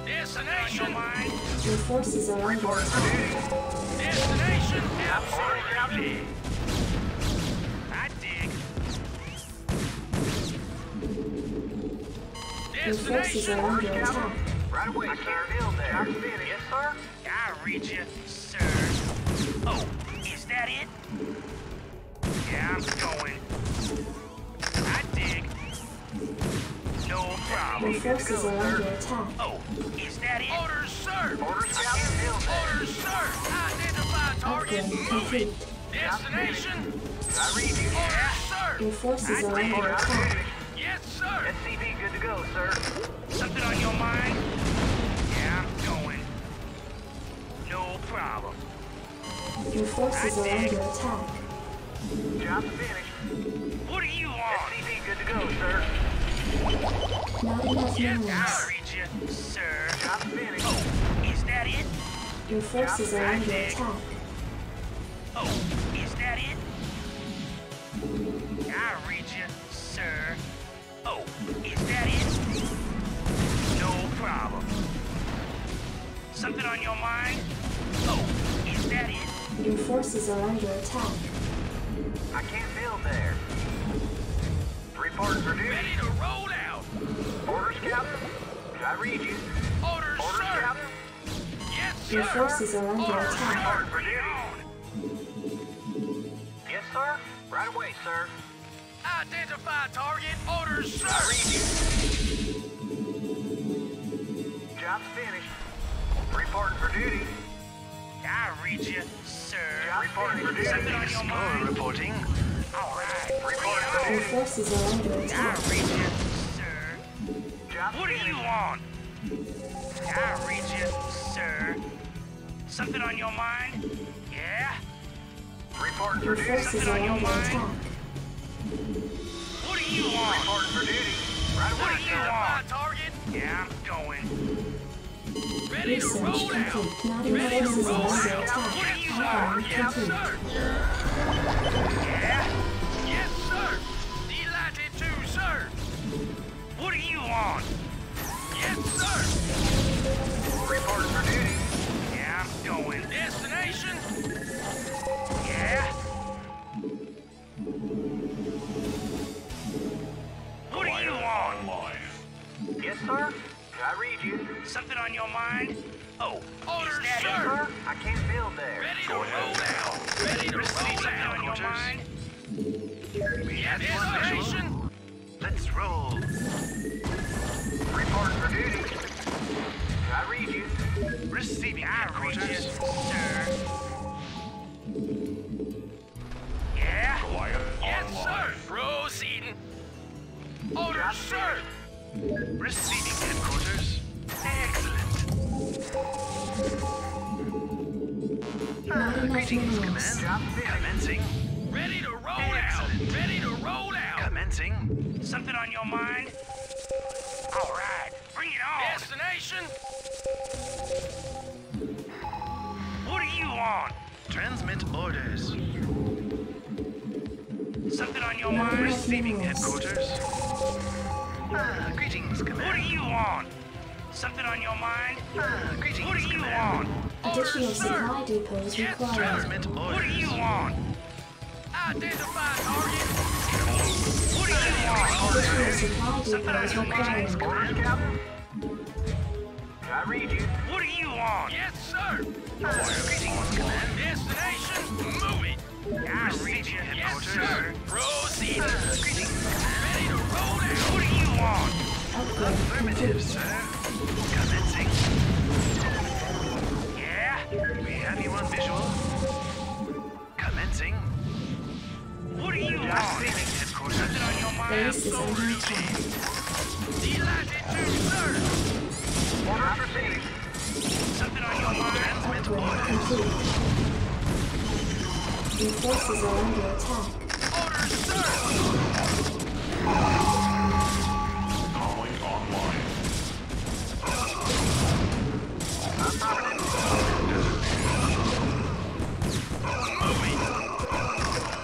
Destination? Mind? Your forces are under Reporting for attack. duty. Destination? Orders, Captain? I dig. Your forces Destination? are under attack. Right away, I can't build there. Job's finished. Yes, sir. I read you, sir. Oh, is that it? Yeah, I'm going. I dig. No Your problem. forces are under attack. Oh, is that it? Orders, sir. Orders, Captain? Orders, sir. Identify target. Upgrade Move complete. it. Destination? I read you. Yes, sir. Your forces are I under dig. attack. Yes, sir. SCV, good to go, sir. Something on your mind? Yeah, I'm going. No problem. Your forces are under attack. Job's finished. What do you want? SCV, good to go, sir. Not enough Yes, minerals. I'll read you, sir. Job's finished. Oh, is that it? Your forces are under attack. Oh, is that it? I'll read you, sir. Oh, is that it? No problem. Something on your mind? Oh, is that it? Your forces are under attack. I can't build there. Reporting for duty. Ready to roll out. Orders, Captain? I read you. Orders, Orders, sir. Captain? Yes, sir. Your forces are under Orders, attack. sir. Bring it on. Yes, sir. Right away, sir. Identify target. Orders, sir. I read you. Job's finished. Reporting for duty. I read you, sir. Reporting for duty. Something on your mind? Reporting. All right. Reporting for Your duty. forces are under I attack. read you, sir. Job's What do you finished. want? I read you, sir. Something on your mind? Yeah? Reporting for Your duty. forces Something are on your under mind? attack. What do you want? Reporting for duty. Right What away, do you sir. want? Target? Yeah, I'm going. Ready to Research roll out. complete. Not Ready enough to forces are roll under out. attack. What do you Add-on want? Yes, complete. sir. Yeah? Yes, sir. Delighted to, sir. What do you want? Yes, sir. Reporting for duty. Yeah, I'm going. Destination? read you. Something on your mind? Oh, Orders, is that it? sir. I can't build there. Ready to roll out. Ready to roll out on your mind? We have you on visual. Destination? Let's roll. Report for duty. I read you. I Receiving read you, headquarters. sir. Yeah? Yes, sir. Proceeding. Orders, sir. Receiving headquarters. Excellent. Not enough Greetings, minerals. Command. Job finished. Commencing. Ready to roll Excellent. out. Ready to roll out. Commencing. Something on your mind? All right, bring it on. Destination? What do you want? Transmit orders. Something on your Not mind? enough Receiving minerals. headquarters. Greetings, What do Command. you want? Something on your mind? Greetings, What do you Command. want? Additional Orders, sir. supply depots Yes, required. Transmit What do orders. you want? Identify target. What do you want? Additional supply Something on depots your mind? required. Orders, Captain. I read you. What do you want? Yes, sir. Greetings, Command. Destination? Move it. I read you. Yes, sir. Proceed. Greetings, Command. Ready to roll out. What do you want? Upgrade Affirmative, complete. sir. Commencing. Yeah? We have you on visual. Commencing. What do you Job want? saving headquarters. Something on your mind? Base is under attack. Delighted to, sir. Orders received. Something on your mind? Transmit Upgrade orders. complete. Your forces are under attack. Orders, sir. Calling online.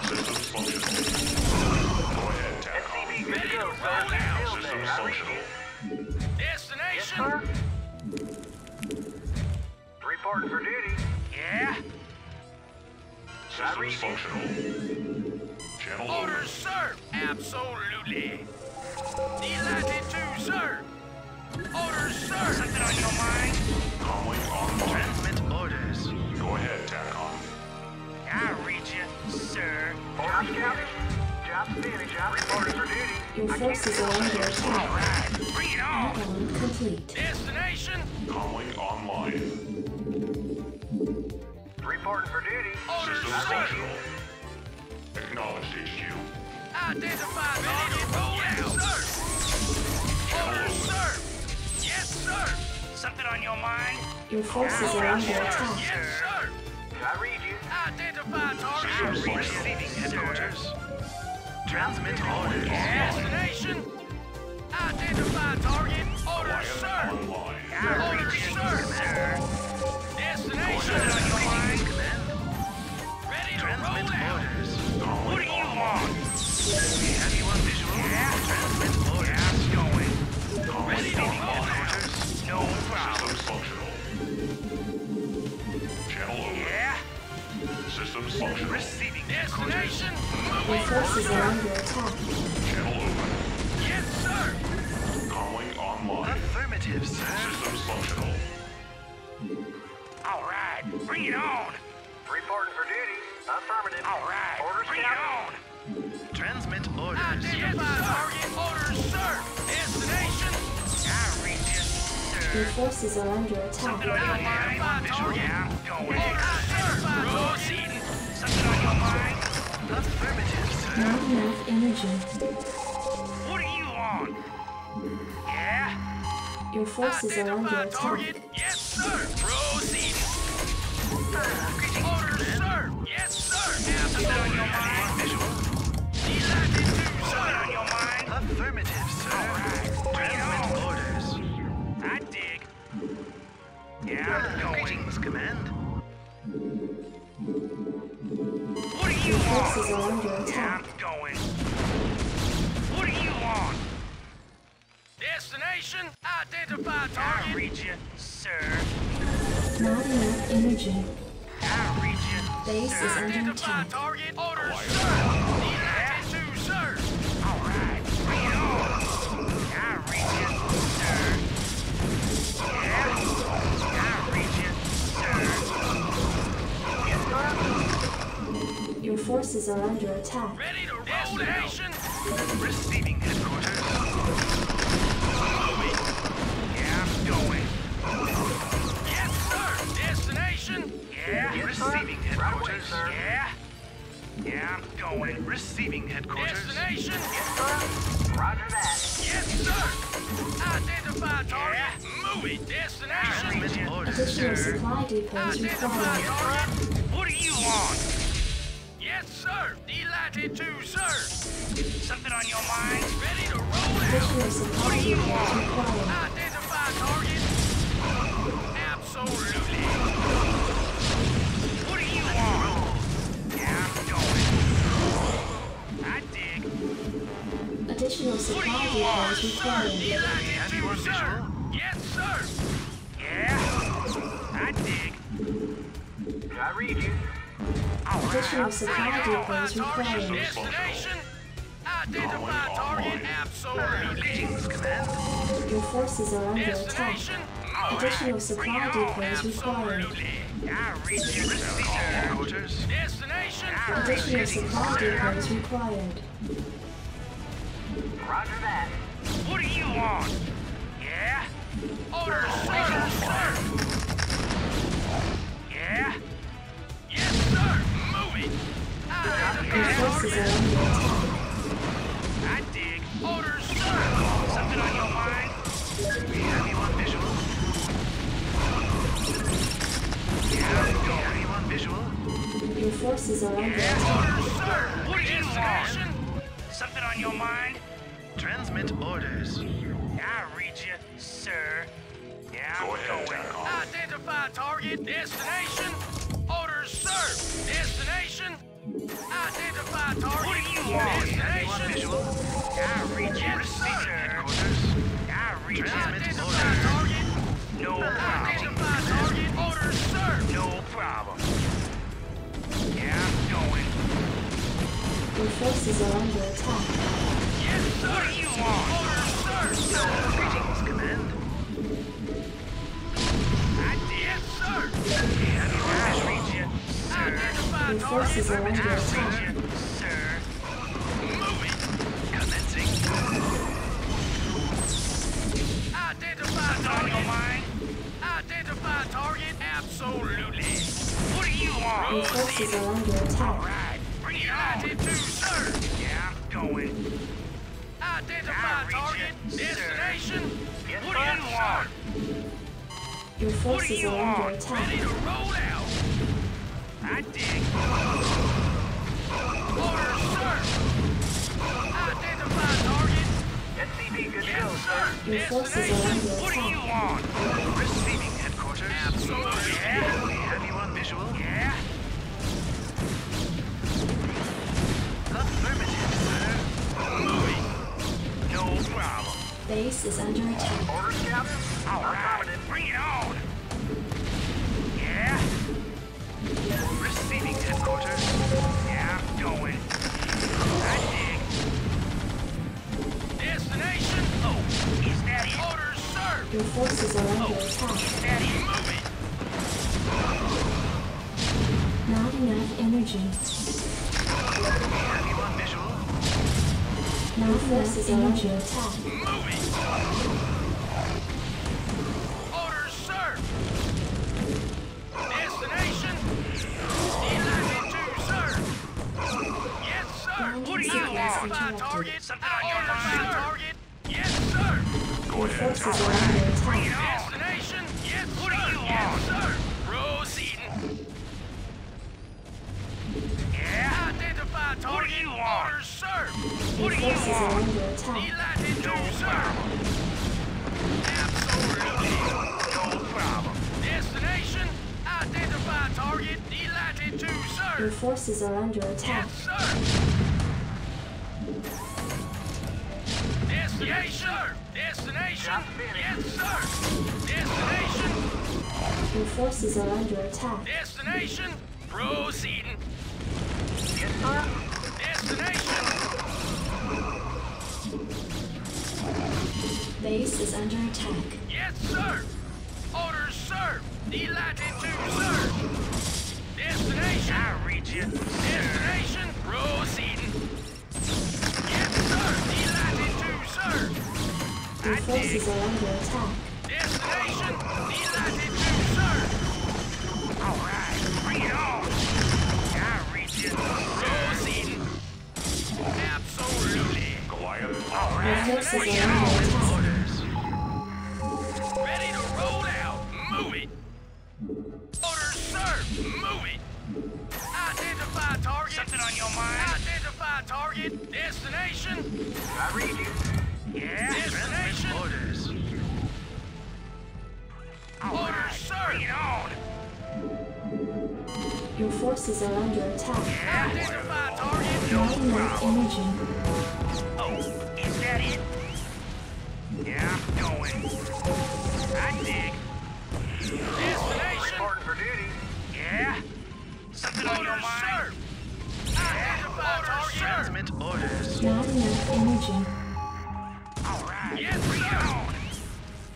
Systems functional. Go ahead, TACOM. SCV good Ready to to go, roll sir. out. Build Systems there. I read functional. you. Yes, Destination? sir. Reporting for duty. Yeah? Systems functional. Channel Orders, open. sir. Absolutely. Delighted to, sir. Orders, sir. Something on your mind? Calling online. Transmit orders. Go ahead, TACOM. I read you, sir. Job scouting. Job finished. Reporting for duty. Your forces are under All attack. right, bring it on. Add-on complete. Destination? Calling online. Reporting for duty. Orders, Systems sir. functional. Acknowledged, HQ. Identify target. Roll out, sir. Orders, sir. Yes, sir. Something on your mind? Your forces are under attack. Yes, sir. I read you. Identify target. Systems Receiving headquarters. Transmit orders. Destination? Identify target. Orders, sir. Online. Orders, sir. Destination on your mind. Ready to Transmit roll out. orders. What do you want? We have you on visual. Yeah? Transmit orders. Yeah, I'm going. Ready to Receiving roll out. headquarters. No problem. Systems functional. Channel open. Yeah? Systems functional. Receiving headquarters. Destination? Your forces are under attack. Channel open. Yes, sir. Calling online. Affirmative, sir. Systems functional. All right, bring it on. Reporting for duty. Affirmative. All right, Orders, bring it Captain. on. Transmit orders. Identify target. Orders, sir. Destination? I read you, Your sir. forces are under Something on attack. your mind? Yeah, I'm going. Proceeding. Something on your mind? Affirmative, sir. Not enough energy. What do you want? Yeah? Your forces are under Identify attack. target. Yes, sir. Proceeding. Orders, sir. Yes, sir. Something on your mind? Visual. Delighted to. Something on your mind? Affirmative, sir. Bring it Transmit on. orders. I dig. Yeah, I'm going. Greetings, Command. What do you Your want? forces are under Yeah, attack. I'm going. What do you want? Destination? Identify target. I read you, sir. Not enough energy. I read you, Base sir. is under Identify attack. target. Orders, sir. Delighted to, sir. All right, bring it on. I read you, sir. forces are under attack. Ready to roll. Destination. Receiving headquarters. Moving. Yeah, I'm going. Yes, sir. Destination. Yeah. Yes, Receiving sir. Right away, headquarters. sir. Yeah. Yeah, I'm going. Receiving headquarters. Destination. Yes, sir. Roger that. Yes, sir. Identify target. Moving. Destination. Orders, Additional sir. supply depots Identify required. target. What do you want? Yes, sir. Delighted to, sir. Something on your mind? Ready to roll out. Additional What supply do you depots want? required. Identify target. Absolutely. What do you want? Yeah, I'm going. I dig. Additional What do supply you want, depots sir? required. Delighted to, sir. Yes, sir. Yeah, I dig. I read you. Additional supply depots required. Destination. Identify target. Absolutely. Your forces are under attack. Destination. Additional supply depots required. Absolutely. I read you, sir. Destination. Additional supply depots required. Roger that. What do you want? Yeah? Order, sir. Yeah? Yes, sir. Moving. Your forces are under attack. I dig. Orders, sir. Something on your mind? Anyone visual? Yeah, anyone visual? Your forces are under Yeah, attack. orders, sir. What do you want? Something on your mind? Transmit orders. I read you, sir. Yeah, I'm Go ahead, going. General. Identify target. Destination. Orders, sir. Destination. Identify target. What do you want? Destination. I read you, sir. I read you. Identify target. No problem. Identify target. Orders, sir. No problem. Yeah, I'm going. Your forces are under attack. Yes, sir. What do you want? Orders, sir. Greetings, command. I did, yes, sir. Yeah, I read you, sir. Identify Your forces are under target. I attack. read you, sir. Moving. Commencing. Identify target. On your mind? Identify target. Absolutely. What do you want? Your forces are under attack. Right. Bring it on. Too, sir. Yeah, I'm going. Identify target. Destination. Yes, What do you want? Your What do forces you are under want? attack. Ready to roll out. I dig. Orders, sir. Identify target. SCP good to Yes, go, sir. sir. Your forces are Destination. under What do you attack. want? Receiving headquarters. Absolutely. Yeah. Have you on visual? Yeah. Affirmative, sir. Moving. No problem. Base is under attack. Orders, Captain. All right. Bring it on. Yeah. Receiving headquarters. Yeah, I'm going. I dig. Destination. Oh, is that it? Orders, sir. Your forces are under attack. Is that it? Moving. Not enough energy. Have you on visual? Your forces are under attack. Moving. Orders, sir. Destination. Delighted to, sir. Yes, sir. Ground What do you signals want? interrupted. Target. Something on your mind. Target. Yes, sir. Go Your ahead, forces General. are under attack. Destination. Yes, what do you want? Yes, sir. Proceeding. Yeah. Identify target. What do you want? Orders, sir. Your What do you forces are want? under attack. Delighted to, sir. Absolutely. No problem. Destination. Identify target. Delighted to, sir. Your forces are under attack. Yes, sir. Destination. Destination. Yes, sir. Destination. Your forces are under attack. Destination. Proceeding. Yes, sir. Destination. Base is under attack. Yes, sir. Orders, sir. Delighted to, sir. Destination. I read you. Destination. forces are under attack. Destination, delighted to serve. Alright, bring it on. I reach you. Proceeding. Absolutely. Goliath. Your Alright, forces bring are it under on. attack. Orders. Ready to roll out. Move it. Orders, sir. Move it. Identify target. Something on your mind? Identify target. Destination. I read you. Yeah. Destination. Orders. Orders, sir. Bring it on. Your forces are under attack. Identify target. Not enough energy. Oh, is that it? Yeah, I'm going. I dig. Destination. Reporting for duty. Yeah. Something on your mind? Sir. Identify target. Adjustment orders. Not enough energy. All right. Yes, bring it on.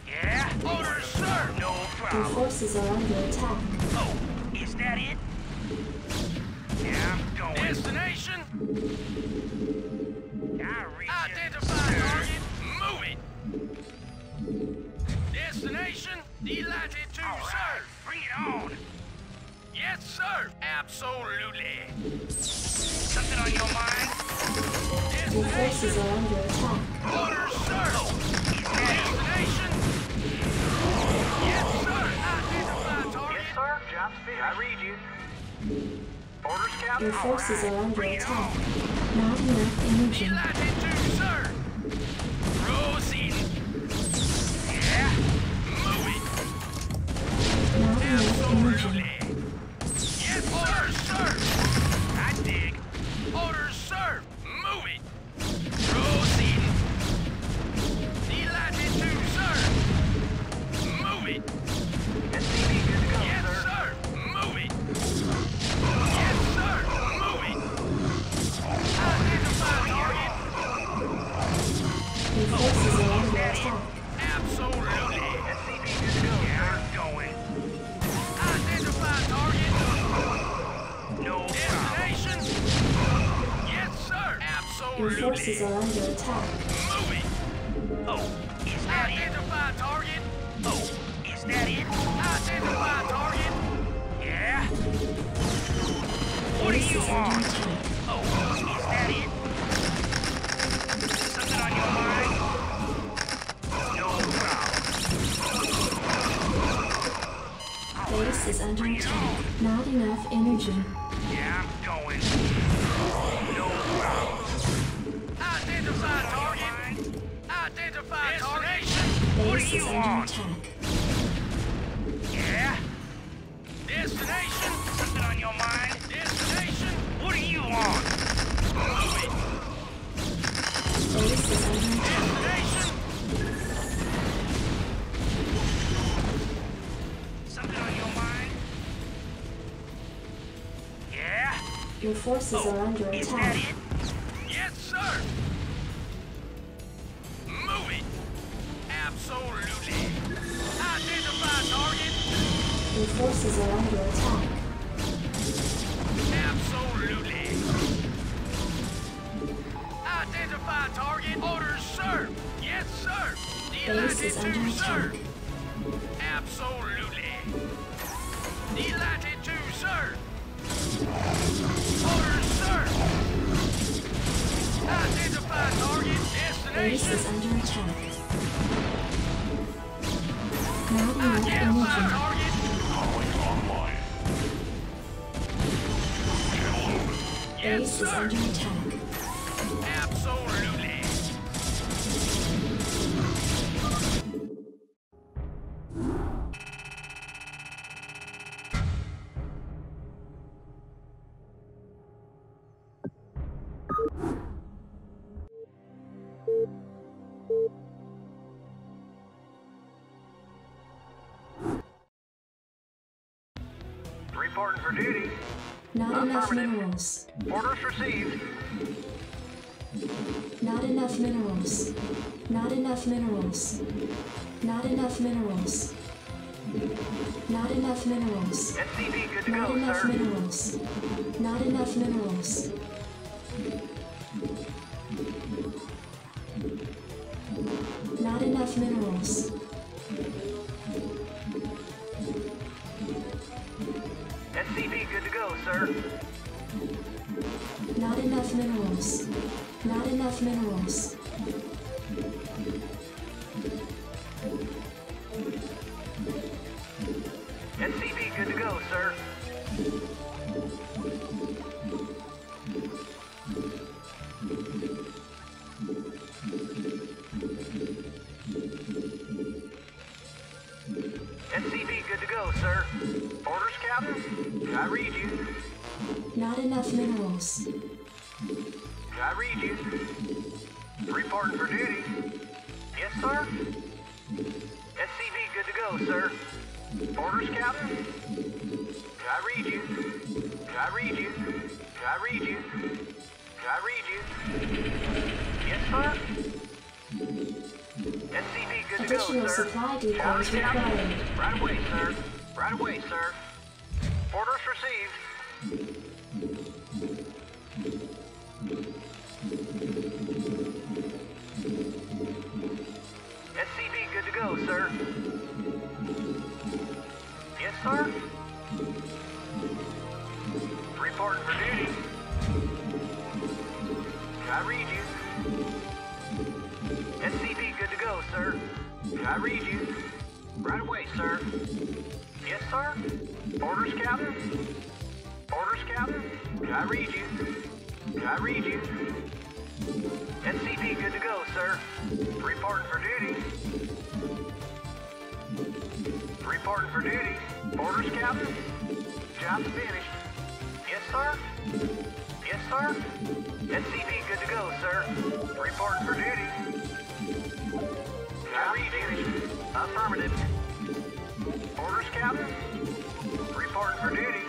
Yeah. Orders, sir. No Your problem. forces are under attack. Oh, is that it? Yeah, I'm going. Destination. Identify target. Move it. Destination. Delighted to serve. Bring it on. Yes, sir. Absolutely. Something on your mind? Your forces are under attack. Orders, sir. Destination. Yes, sir. Identify target. Yes, sir. Job's finished. I read you. Orders, Captain. Your forces are under attack. Not enough energy. Delighted to serve. Proceeding. Yeah. Move it. Not enough energy. Absolutely. Yes, orders, sir. I dig. Orders, sir. Move it. Proceeding. Delighted to serve. Move it. SCV good to go, Yes, sir. sir. Move it. Yes, sir. Move it. Identify target. Your forces are under attack. Absolutely. SCV good to go, Yeah, sir. I'm going. Identify target. No destination. Yes, sir. Your Absolutely. forces are under attack. Move it. Oh, is that identify target? Oh, is that it? Identify target. Yeah. What do Base you is under want? attack. Oh, is that it? Something on your mind? No problem. Base is under attack. Not enough energy. Yeah, I'm going. No problem. Identify target. Identify target. What Base do is you under want? attack. Yeah. Destination. Something on your mind? Destination. What do you want? Move it. Base is under attack. Destination. Something on your mind? Yeah. Your forces are under Is that attack. it? Yes, sir. Move it. Absolutely. Identify target. Your forces are under attack. Absolutely. Identify target. Orders, sir. Yes, sir. Base is Delighted under to attack. serve. Absolutely. Delighted to serve. Orders, sir. Identify target. Base Destination. is under attack. Not enough Identify energy. target. Calling online. Channel open. Yes, Base is sir. under attack. Absolutely. Reporting for duty. Not enough minerals. Orders received. Not enough minerals. Not enough minerals. Not enough minerals. Not enough minerals. SCV good to Not go, enough sir. minerals. Not enough minerals. Not enough minerals. Not enough minerals. SCV good to go, sir. SCV good to go, sir. Orders, Captain? I read you. Not enough minerals. I read you. Reporting for duty. Yes, sir. SCV good to go, sir. Orders, Captain? I read you. I read you. I read you. I read you. Yes, sir. SCV good to go, Additional sir. supply depots required. Right away, sir. Right away, sir. Orders received. SCV good to go, sir. Yes, sir. Reporting for duty. I read you. SCV good to go, sir. I read you. Right away, sir. Yes, sir. Orders, Captain? Orders, Captain? I read you. I read you. SCV good to go, sir. Reporting for duty. Reporting for duty. Orders, Captain? Job's finished. Yes, sir. Yes, sir. SCV good to go, sir. Reporting for duty. Job finished. Affirmative. Orders, Captain? Reporting for duty.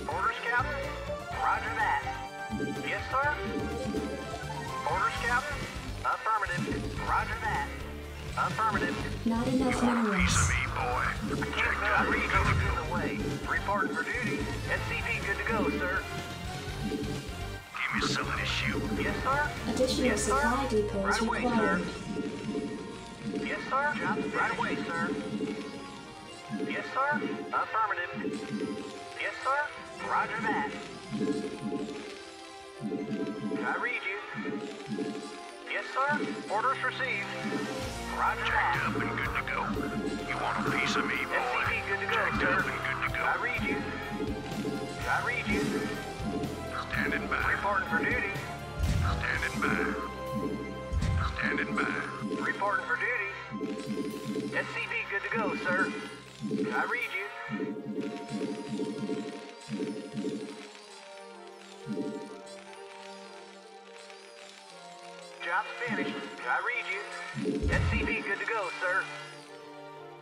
Orders, Captain? Roger that. Yes, sir. Orders, Captain? Affirmative. Roger that. Affirmative. Not enough Piece of minerals. me, boy. Check I that read read you in the way. Reporting for duty. SCV good to go, sir. Give me some of this shoe. Yes, sir. Additional Yes, sir. supply depots Right away, required. sir. Yes, sir. Right away, sir. Yes, sir. Affirmative. Yes, sir. Roger that. I read you. Yes, sir. Orders received. Roger Checked that. up and good to go. You want a piece of me, boy? SCV good to go, Checked sir. up and good to go. I read you. I read you. Standing by. Reporting for duty. Standing by. Standing by. Reporting for duty. SCV good to go, sir. I read you. Job's finished. I read you. SCV good to go, sir.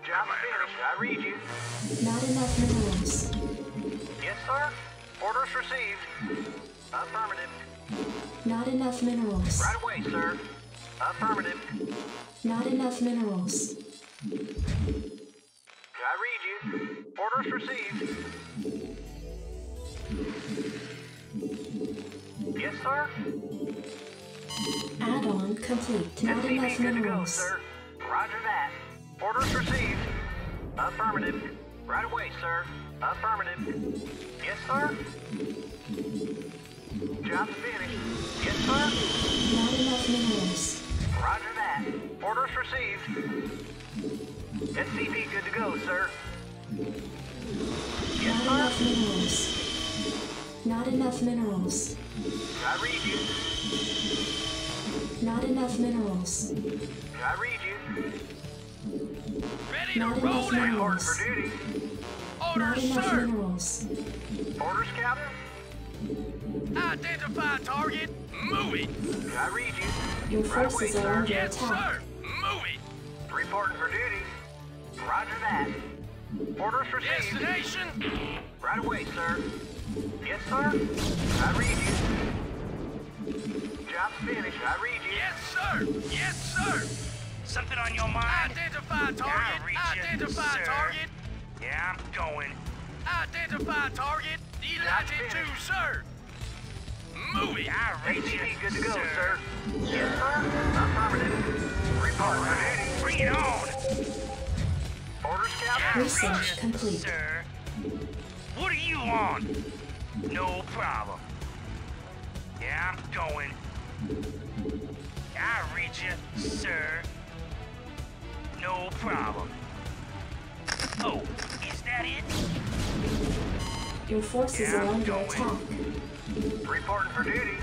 Job's finished. I read you. Not enough minerals. Yes, sir. Orders received. Affirmative. Not enough minerals. Right away, sir. Affirmative. Not enough minerals. I read you. Orders received. Yes, sir. Add-on complete. Not SCV enough good to go, minerals. sir. Roger that. Orders received. Affirmative. Right away, sir. Affirmative. Yes, sir. Job's finished. Yes, sir. Not enough minerals. Roger that. Orders received. SCV good to go, sir. Yes, Not sir. enough minerals. Not enough minerals. I read you. Not enough minerals. I read you. Ready to Not roll enough out. Reporting minerals. for duty. Not Orders, enough sir. minerals. Orders, Captain. Identify target. Move it. I read you. Your Right away, forces are sir. under Yes, attack. sir. Move it. Reporting for duty. Roger that. Orders received. Destination. Right away, sir. Yes, sir. I read you. Job's finished. I read you. Yes, sir. Yes, sir. Something on your mind? Identify target. Identify target. Yeah, I'm going. Identify target. Delighted to, sir. Move it. I reach you, ATV good to go, sir. Yes, sir. Affirmative. Report for duty. Bring it on. Orders, Captain. Research complete. Sir. What do you want? No problem. Yeah, I'm going. I read you, sir. No problem. Oh, is that it? Your forces are under attack. Reporting for duty.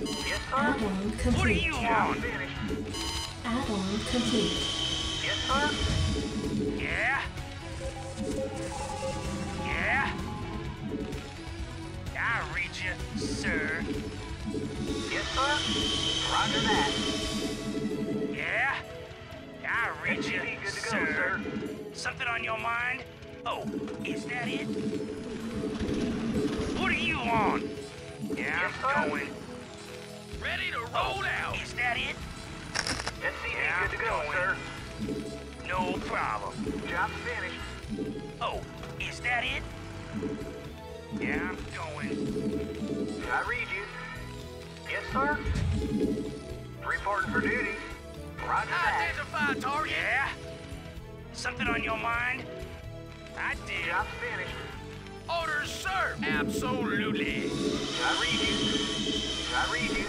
Yes, sir. Add-on What do complete. you Job want? finished. Add-on complete. Yes, sir. Yeah? Yeah? I read you, sir. Yes, sir. Roger that. Yeah? I read you, SCV good to go, sir. sir. Something on your mind? Oh, is that it? What do you want? Yeah, Yes, I'm sir. going. Ready to roll out. Is that it? SCV Yeah, good to go, I'm sir. No problem. Job finished. Oh, is that it? Yeah, I'm going. I read you. Yes, sir. Reporting for duty. Roger that. Identify target. Yeah? Something on your mind? I did. Job finished. Orders, sir. Absolutely. I read you. I read you.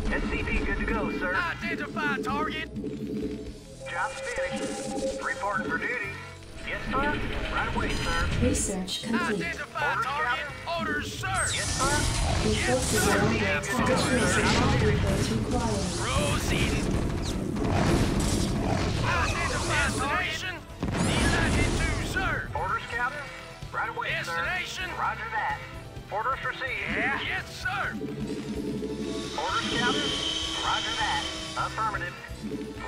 SCV good to go, sir. Identify target. Job finished. Reporting for duty. Yes, sir. Right away, sir. Research complete. Identify Orders, target. Captain. Orders, sir. Yes, sir. Your forces are under attack. Additional supply depots required. Proceeding. Identify destination. United 2, sir. Orders, Captain. Right away, Destination. sir. Roger that. Orders received. Yeah? Yes, sir. Orders, Captain. Roger that. Affirmative.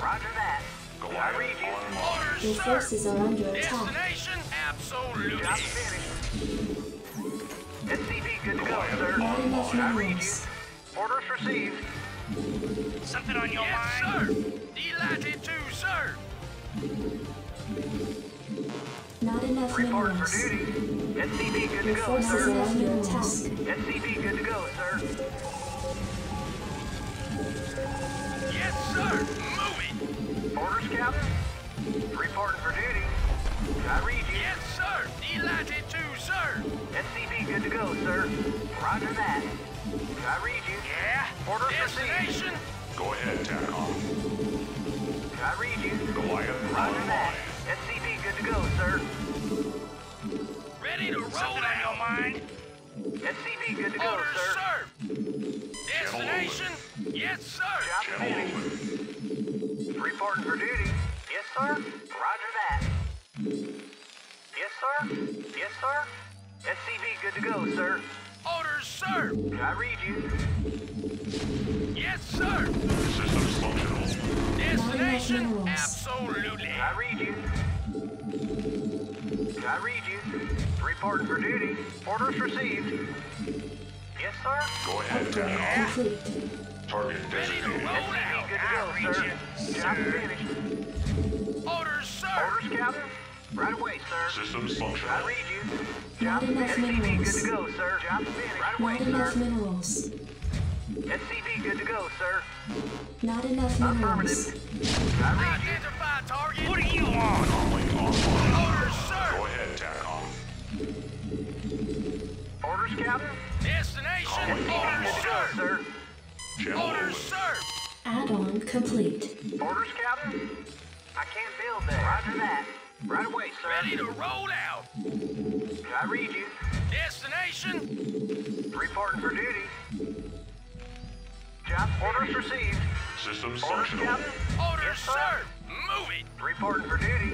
Roger that. I read you. Orders, Your sir. forces are under attack. Destination. Absolutely. Job finished. SCV good to go, sir. Not enough I read minerals. you. Orders received. Something on your mind? Yes, sir. Delighted to, sir. Not enough Reporting minerals. for duty. SCV good to Your go, forces sir. are under attack. SCV good to go, sir. Yes, sir. Moving. Orders, Captain. Reporting for duty. I read you. Yes, sir. Delighted to, sir. SCV good to go, sir. Roger that. I read you. Yeah? Orders received. Destination? Go ahead, TACOM. I read you. Goliath Roger that. online. SCV good to go, sir. Ready to roll. Something on your mind? SCV good to go, Orders, sir. sir. Destination? Yes, sir. Job Channel finished. open. Reporting for duty. Yes, sir. Roger that. Yes, sir. Yes, sir. SCV good to go, sir. Orders, sir. I read you. Yes, sir. Systems functional. Destination? minerals. Absolutely. I read you. I read you. Reporting for duty. Orders received. Yes, sir. Go ahead, Upgrade TACOM. complete. Target Ready to designated. roll out. Good to I go, read sir. you, Job sir. finished. Orders, sir. Orders, Captain. Right away, sir. Systems I functional. read you. Not Job enough SCV good minerals. to go, sir. Job finished. Right away, Not enough sir. minerals. SCV good to go, sir. Not enough minerals. Affirmative. I read you. Identify target. What do you want? Comlink online. Orders, sir. Go ahead, TACOM. Orders, Captain. Destination? Calling Orders, Good to go, sir. sir. Channel Orders, open. sir. Add-on complete. Orders, Captain. I can't build there. Roger that. Right away, sir. Ready to roll out. I read you. Destination? Reporting for duty. Job orders received. Systems Orders, functional. Captain. Orders, Yes, sir. Move it. Reporting for duty.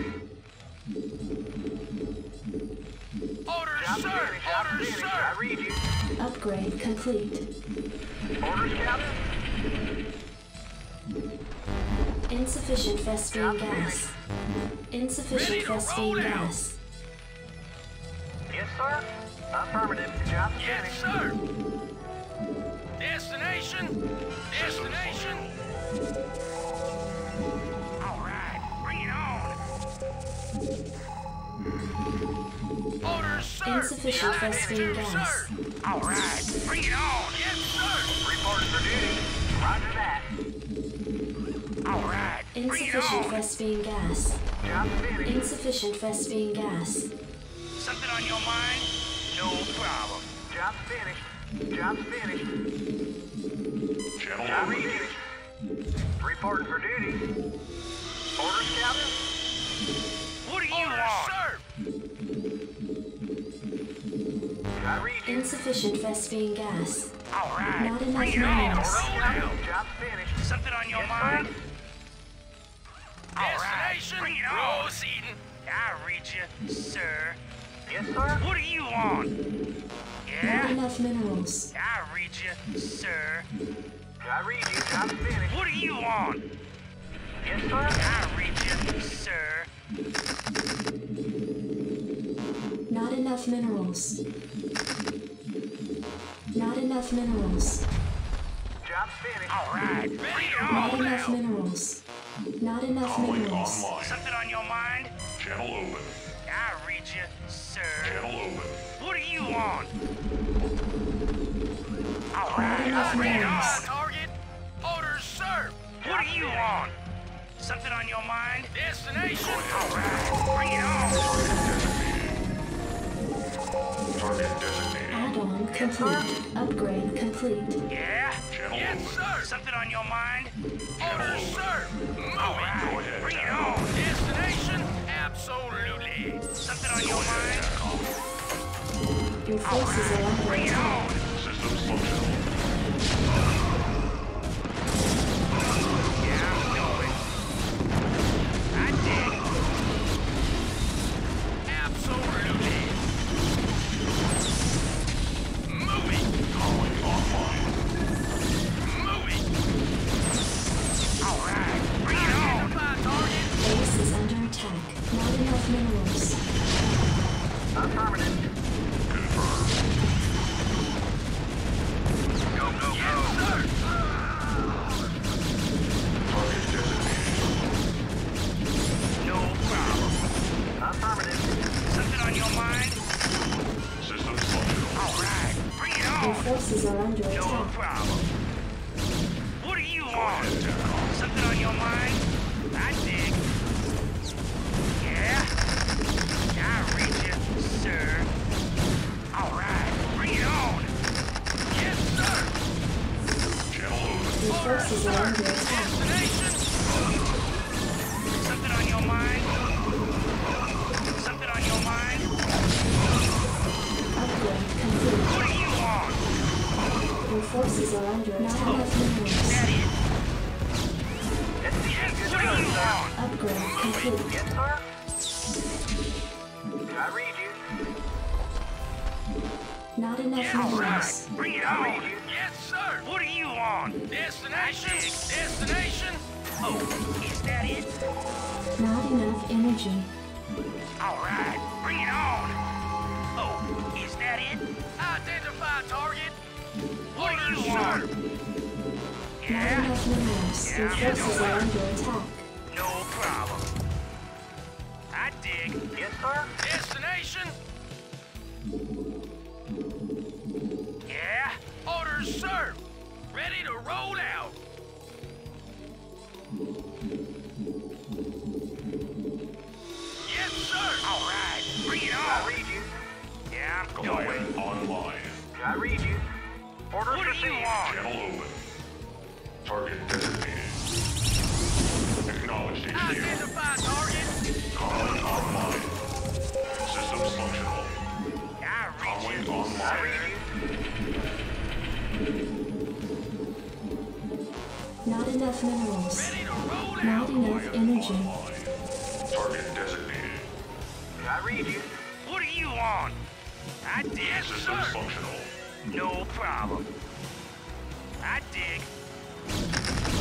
Orders, Job sir. finished. Job Orders, finished. sir. I read you. Upgrade complete. Orders, Captain. Insufficient Vespene gas. Insufficient Ready to roll Vespene out. gas. Yes, sir. Affirmative. Job Yes, finished. sir. Destination? Destination? All right, bring it on. Orders, sir. Insufficient United Vespene two, gas. sir. All right, bring it on. Yes, sir. Reporting for duty. Roger that. All right, bring it Insufficient on. Vespene gas. Job finished. Insufficient Vespene gas. Something on your mind? No problem. Job finished. Job finished. Channel I open. read you. Reporting for duty. Orders, Captain? What do you want? I read you. Insufficient Vespine gas. All right. Not enough Bring it on. minerals. Roll out. Job's finished. Something on your Yes, mind? sir. All right. Destination Bring it on. proceeding. I read you, sir. Yes, sir. What do you want? Not Yeah? enough minerals. I read you, sir. I read you. Job's finished. What do you want? Yes, sir. I read you, sir. Not enough minerals. Not enough minerals. Job's finished. All right. Bring it Not on. enough minerals. Not enough Calling minerals. online. Something on your mind? Channel open. I read you, sir. Channel open. What do you want? All Not right. enough Bring it minerals. on. Target. Orders served. What do you want? Something on your mind? Destination. All right. Bring it on. Target designated. Add-on complete. Upgrade complete. Yeah? Channel Yes, open. sir. Something on your mind? Orders served. All Moving. right. Go ahead, Bring it Taco. on. Destination. Absolutely. Something on your mind? Your forces are under Bring it attack. on. Systems functional. Yeah, I'm going. I dig. Absolutely. Moving. Calling online. Moving. All right. Bring it on. Identify target. Base is under attack. Not enough minerals. Affirmative. Confirmed. Go, go, go. Yes, sir. Target designated. No problem. Affirmative. Something on your mind? Systems functional. All right. Bring it Your on. forces are under No attack. problem. What do you Go want? ahead, Taco. Something on your mind? I dig. Yeah? I read you, sir. All right. Bring it on. Yes, sir. Channel open. Your forces are under attack. Destination. Something on your mind? Something on your mind? Upgrade complete. What do you want? Your forces are under attack. Not enough minerals. That it? SCV good to What go, do you sir. want? Upgrade complete. Yes, sir. I read you. Not enough All minerals. right. Bring it I read on. you. Yes, sir. What do you want? Destination. Destination. Oh, is that it? Not enough energy. All right. Bring it on. Oh, is that it? Identify target. What do Orders you want? served. Not Yeah? enough minerals. Your Yeah, forces are under attack. No problem. I dig. Yes, sir. Destination. Yeah? Orders served. Ready to roll out. Yes, sir. All right. Bring it I on. read you. Yeah, I'm Calling going. online. I read you. Orders What do you received. want? Channel open. Target designated. Acknowledged HQ. Identify target. Calling online. Systems functional. I read Calling you, online. I read you. Not enough minerals. Ready to roll Not out. enough energy. Online. Target designated. I read you. What do you want? I dig. Systems functional. No problem. I dig.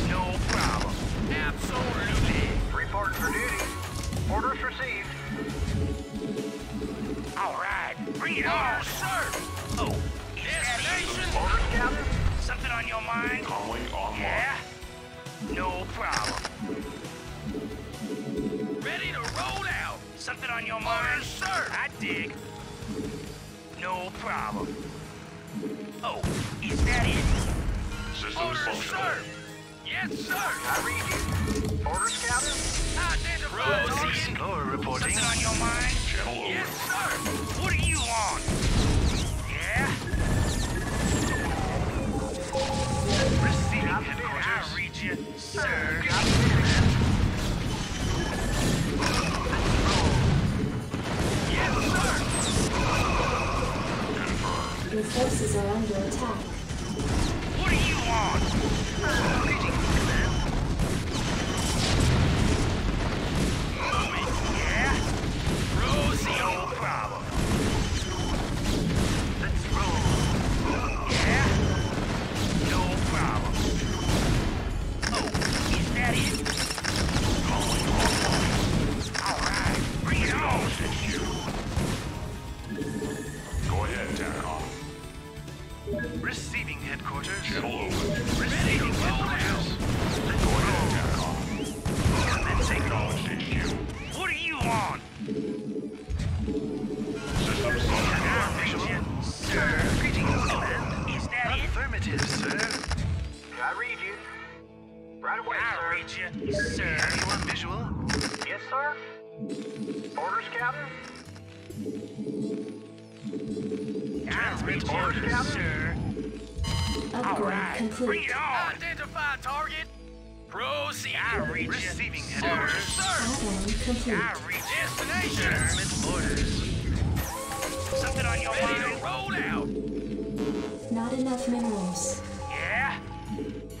No problem. Absolutely. Reporting for duty. Orders received. All right. Bring it on. Orders served. Oh, is that Destination. it? Orders, Captain. Something on your mind? Calling online. Yeah? No problem. Ready to roll out. Something on your mind? Orders served. I dig. No problem. Oh, is that it? Systems Orders functional. served. Yes, sir. I read you. Orders, Captain. Identify target. Explorer reporting. Something on your mind? Channel open. Yes, sir. What do you want? Yeah? Receiving sir. Yes, sir. Your forces are under attack. What do you want? Greetings, Command. Moving, yeah? Rosie, no problem. Let's roll. Yeah? No problem. Oh, is that it? Alright, bring it on. Go ahead, Tanner. Receiving headquarters. Channel open. Receiving headquarters. Let's Go ahead, roll. Tanner. Commencing. Acknowledged HQ. What do you want? System functional. Visual, sir. Greetings, Command. Is that it? Affirmative, sir. I read you. Right away, I sir. read you, sir. Anyone visual? Yes, sir. Orders, Captain. I read you, sir. Upgrade Bring complete. it on. Identify target. Proceed. I read you. Receiving headquarters, sir. Add-on complete. I read destination. Orders. Something on your mind? Roll out. Not enough minerals. Yeah.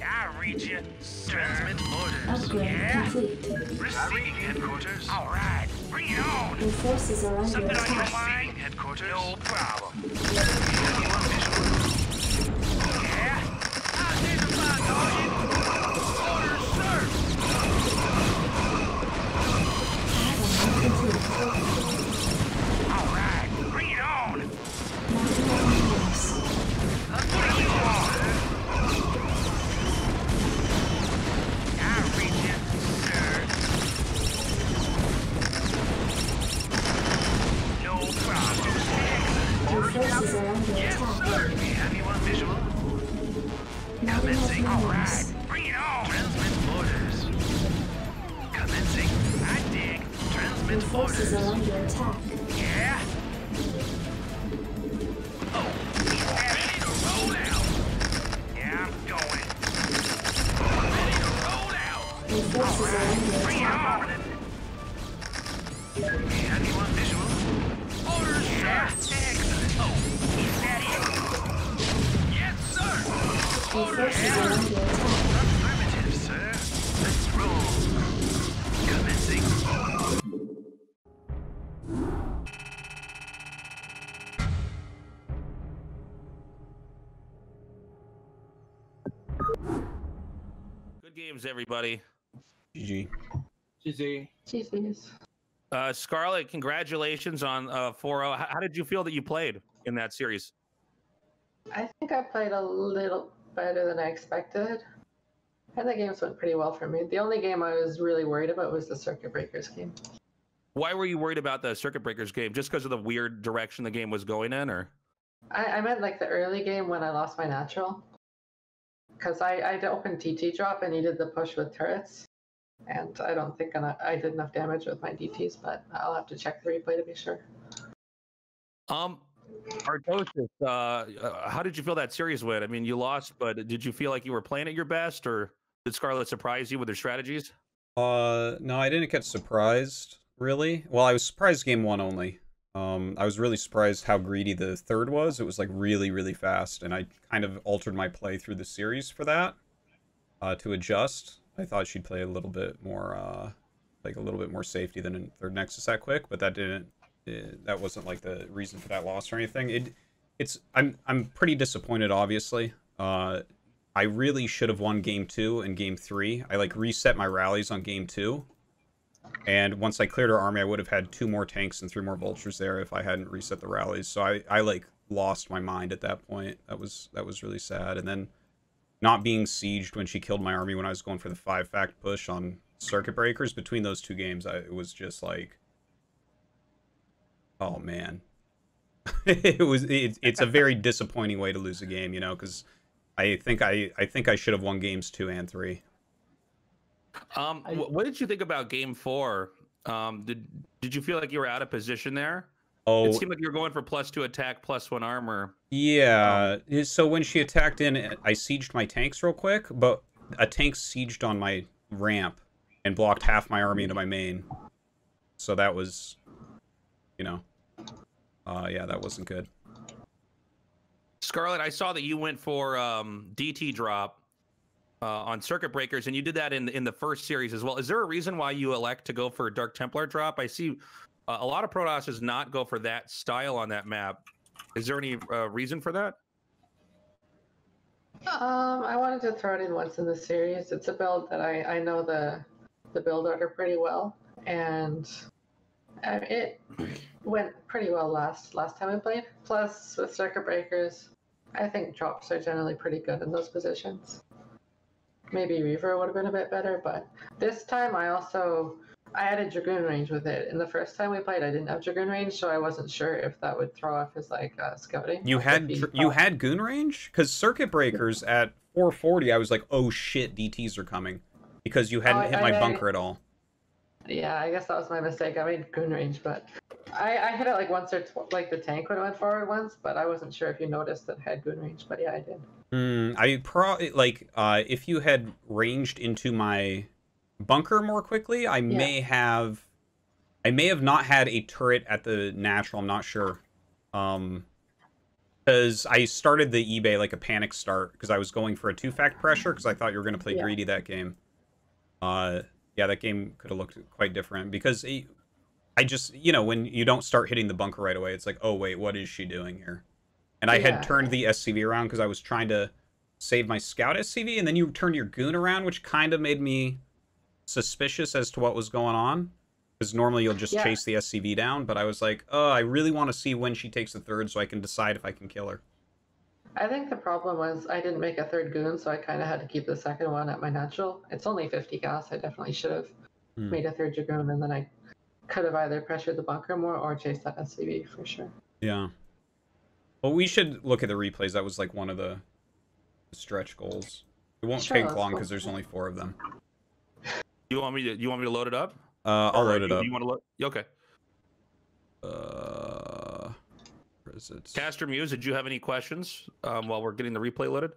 I read you, sir. Transmit orders. Upgrade Yeah. complete. Receiving headquarters. All right. Bring it on. Your forces are under Something on your attack. mind? Headquarters. No problem. Yeah. Identify target. Orders, sir. Add-on complete. All right. Bring it on. Not enough minerals. What do you want? I read you, sir. No problem. Your forces are under Yes, attack. sir. Anyone visual? Not enough Commencing. All minerals. right. Bring it on. Transmit orders. Commencing. I dig. Your Transmit forces orders. are under attack. Yeah. Oh, ready to roll out. Yeah, I'm going. Ready to roll out. Your forces are under Bring it attack. on. Anyone visual? Orders, sir. Excellent. Oh, is that it? Yes, sir. Your Orders, forces are sir. under attack. Affirmative, sir. Let's roll. Commencing. Good games, everybody. GG. GG. GG's. Scarlett, congratulations on 4-0. How did you feel that you played in that series? I think I played a little better than I expected. And the games went pretty well for me. The only game I was really worried about was the Circuit Breakers game. Why were you worried about the Circuit Breakers game? Just because of the weird direction the game was going in, or? I meant like the early game when I lost my natural. Because I opened TT drop and he did the push with turrets. And I don't think I did enough damage with my DTs, but I'll have to check the replay to be sure. Artosis, how did you feel that series went? I mean, you lost, but did you feel like you were playing at your best, or did Scarlett surprise you with her strategies? No, I didn't get surprised, really. Well, I was surprised game one only. I was really surprised how greedy the third was. It was like really, really fast, and I kind of altered my play through the series for that, to adjust. I thought she'd play a little bit more, like a little bit more safety than in third Nexus that quick, but that didn't. That wasn't like the reason for that loss or anything. I'm pretty disappointed, obviously. I really should have won game 2 and game 3. I like reset my rallies on game 2. And once I cleared her army, I would have had 2 more tanks and 3 more vultures there if I hadn't reset the rallies. So I like lost my mind at that point. That was really sad. And then not being sieged when she killed my army when I was going for the 5-fact push on Circuit Breakers, between those 2 games, it was just like, oh man. It's a very disappointing way to lose a game, you know, because I think I should have won games 2 and 3. What did you think about game 4? Did you feel like you were out of position there? Oh, It seemed like you were going for +2 attack, +1 armor. yeah. So when she attacked in, I sieged my tanks real quick, but a tank sieged on my ramp and blocked half my army into my main. So that was, you know, yeah, that wasn't good. Scarlett, I saw that you went for DT drop on circuit breakers, and you did that in the first series as well. Is there a reason why you elect to go for Dark Templar drop? I see a lot of Protosses not go for that style on that map. Is there any reason for that? I wanted to throw it in once in the series. It's a build that I know the build order pretty well, and it went pretty well last time I played. Plus, with circuit breakers, I think drops are generally pretty good in those positions. Maybe Reaver would have been a bit better, but this time I added Dragoon range with it. And the first time we played, I didn't have Dragoon range, so I wasn't sure if that would throw off his like scouting. You had Goon range? Because circuit breakers at 440, I was like, oh shit, DTs are coming, because you hadn't hit my bunker at all. Yeah, I guess that was my mistake. I made Goon range, but I hit it like once or like the tank would have went forward once, but I wasn't sure if you noticed that it had Goon range. But yeah, I did. If you had ranged into my bunker more quickly, I may have not had a turret at the natural. I'm not sure. Because I started the eBay like a panic start because I was going for a 2-fact pressure because I thought you were going to play greedy that game. Yeah, that game could have looked quite different because I just, you know, when you don't start hitting the bunker right away, it's like, oh wait, what is she doing here? And I had turned the SCV around because I was trying to save my scout SCV, and then you turned your goon around, which kind of made me suspicious as to what was going on. Because normally you'll just chase the SCV down, but I was like, oh, I really want to see when she takes the third so I can decide if I can kill her. I think the problem was I didn't make a third goon, so I kind of had to keep the second one at my natural. It's only 50 gas. I definitely should have made a third Dragoon, and then I could have either pressured the bunker more or chased that SCV for sure. Yeah. Well, we should look at the replays. That was like one of the stretch goals. It won't take long because there's only 4 of them. You want me to load it up? I'll load it up. You want to load? Okay. Where is it? Caster Muse, did you have any questions while we're getting the replay loaded?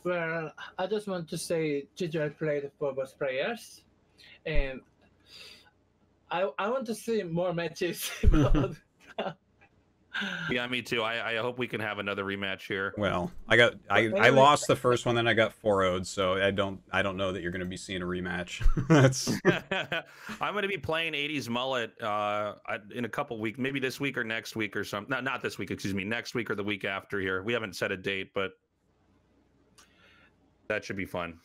Well, I just want to say GG I played for both players, and I want to see more matches. Yeah, me too. I hope we can have another rematch here. Well, I lost the first one, then I got 4-0'd, so I don't know that you're going to be seeing a rematch. That's I'm going to be playing 80s Mullet in a couple weeks, maybe this week or next week or something. No, not this week, excuse me, next week or the week after here. We haven't set a date, but that should be fun.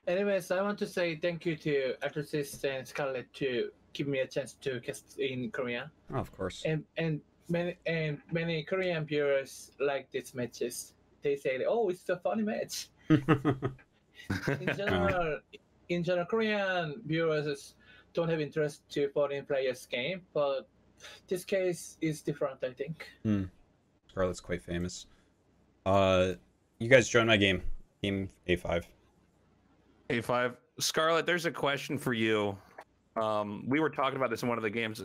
Anyways, I want to say thank you to Artosis and Scarlett to give me a chance to cast in Korea. Oh, of course. And many Korean viewers like these matches. They say, "Oh, it's a funny match." In general, Korean viewers don't have interest to foreign players' game, but this case is different, I think. Scarlett's quite famous. You guys join my game. Game A5. A5. Scarlett, there's a question for you. We were talking about this in one of the games.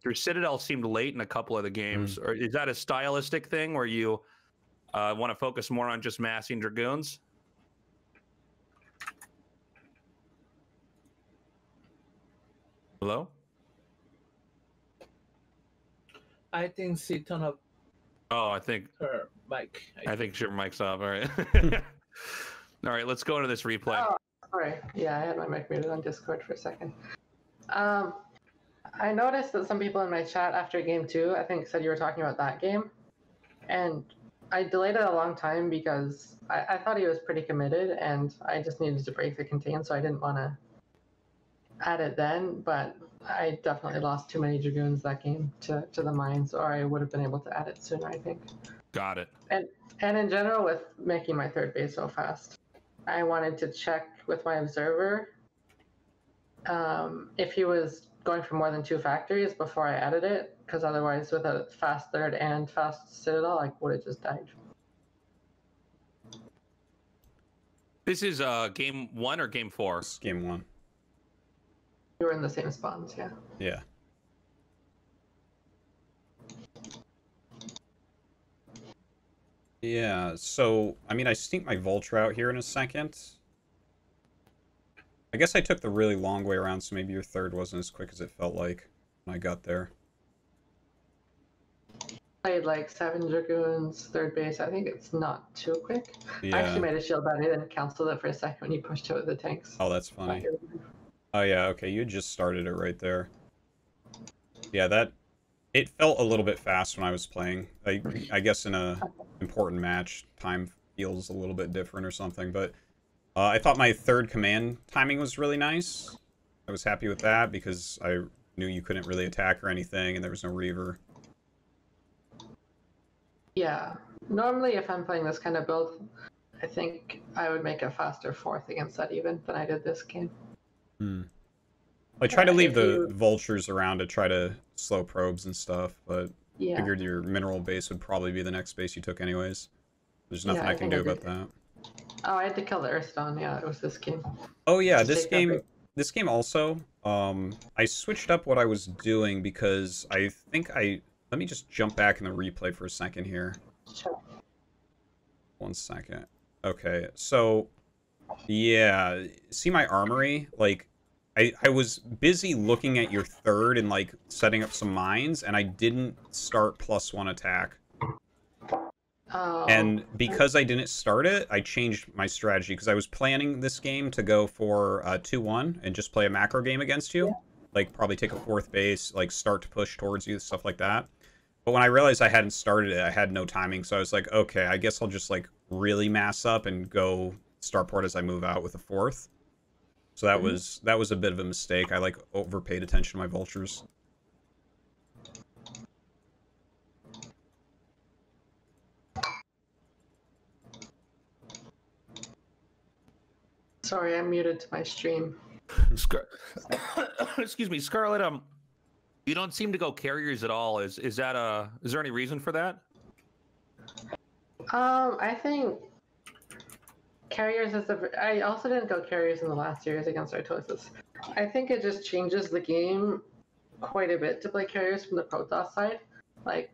Your Citadel seemed late in a couple of the games. Or is that a stylistic thing where you want to focus more on just massing Dragoons? Hello? I think she turned up. Oh, I think her mic. I think your mic's off. All right. All right, let's go into this replay. Oh, sorry. Yeah, I had my mic muted on Discord for a second. I noticed that some people in my chat after game 2, I think, said you were talking about that game. And I delayed it a long time because I thought he was pretty committed and I just needed to break the contain, so I didn't want to add it then. But I definitely lost too many Dragoons that game to the mines, or I would have been able to add it sooner, I think. Got it. And in general, with making my third base so fast, I wanted to check with my observer if he was going for more than 2 factories before I added it, because otherwise with a fast third and fast Citadel, I would have just died. This is game 1 or game 4? It's game 1. You were in the same spawns, yeah. Yeah. Yeah, so, I mean, I sneak my Vulture out here in a second. I guess I took the really long way around, so maybe your third wasn't as quick as it felt like when I got there. Played like 7 Dragoons, third base. I think it's not too quick. Yeah. I actually made a shield battery, then canceled it for a second when you pushed it with the tanks. Oh, that's funny. Oh, yeah, okay, you just started it right there. Yeah, it felt a little bit fast when I was playing. I guess in a important match, time feels a little bit different or something, but I thought my third command timing was really nice. I was happy with that because I knew you couldn't really attack or anything, and there was no Reaver. Yeah. Normally, if I'm playing this kind of build, I think I would make a faster fourth against that even than I did this game. I try to leave the vultures around to try to slow probes and stuff, but figured your mineral base would probably be the next base you took anyways. There's nothing I can do about that. Oh, I had to kill the Earthstone. Yeah, it was this game. Oh yeah, this game also, I switched up what I was doing because I think let me just jump back in the replay for a second here. Sure. 1 second. Okay, so, yeah, see my armory? Like, I was busy looking at your third and, like, setting up some mines, and I didn't start +1 attack. Oh. And because I didn't start it, I changed my strategy, because I was planning this game to go for 2-1 and just play a macro game against you. Yeah. Like, probably take a fourth base, like, start to push towards you, stuff like that. But when I realized I hadn't started it, I had no timing, so I was like, okay, I guess I'll just, like, really mass up and go starport as I move out with a fourth. So that was a bit of a mistake. I, like, overpaid attention to my vultures. Sorry, I'm muted to my stream. Excuse me, Scarlett. You don't seem to go carriers at all. Is there any reason for that? I think carriers is I also didn't go carriers in the last series against Artosis. I think it just changes the game quite a bit to play carriers from the Protoss side. Like,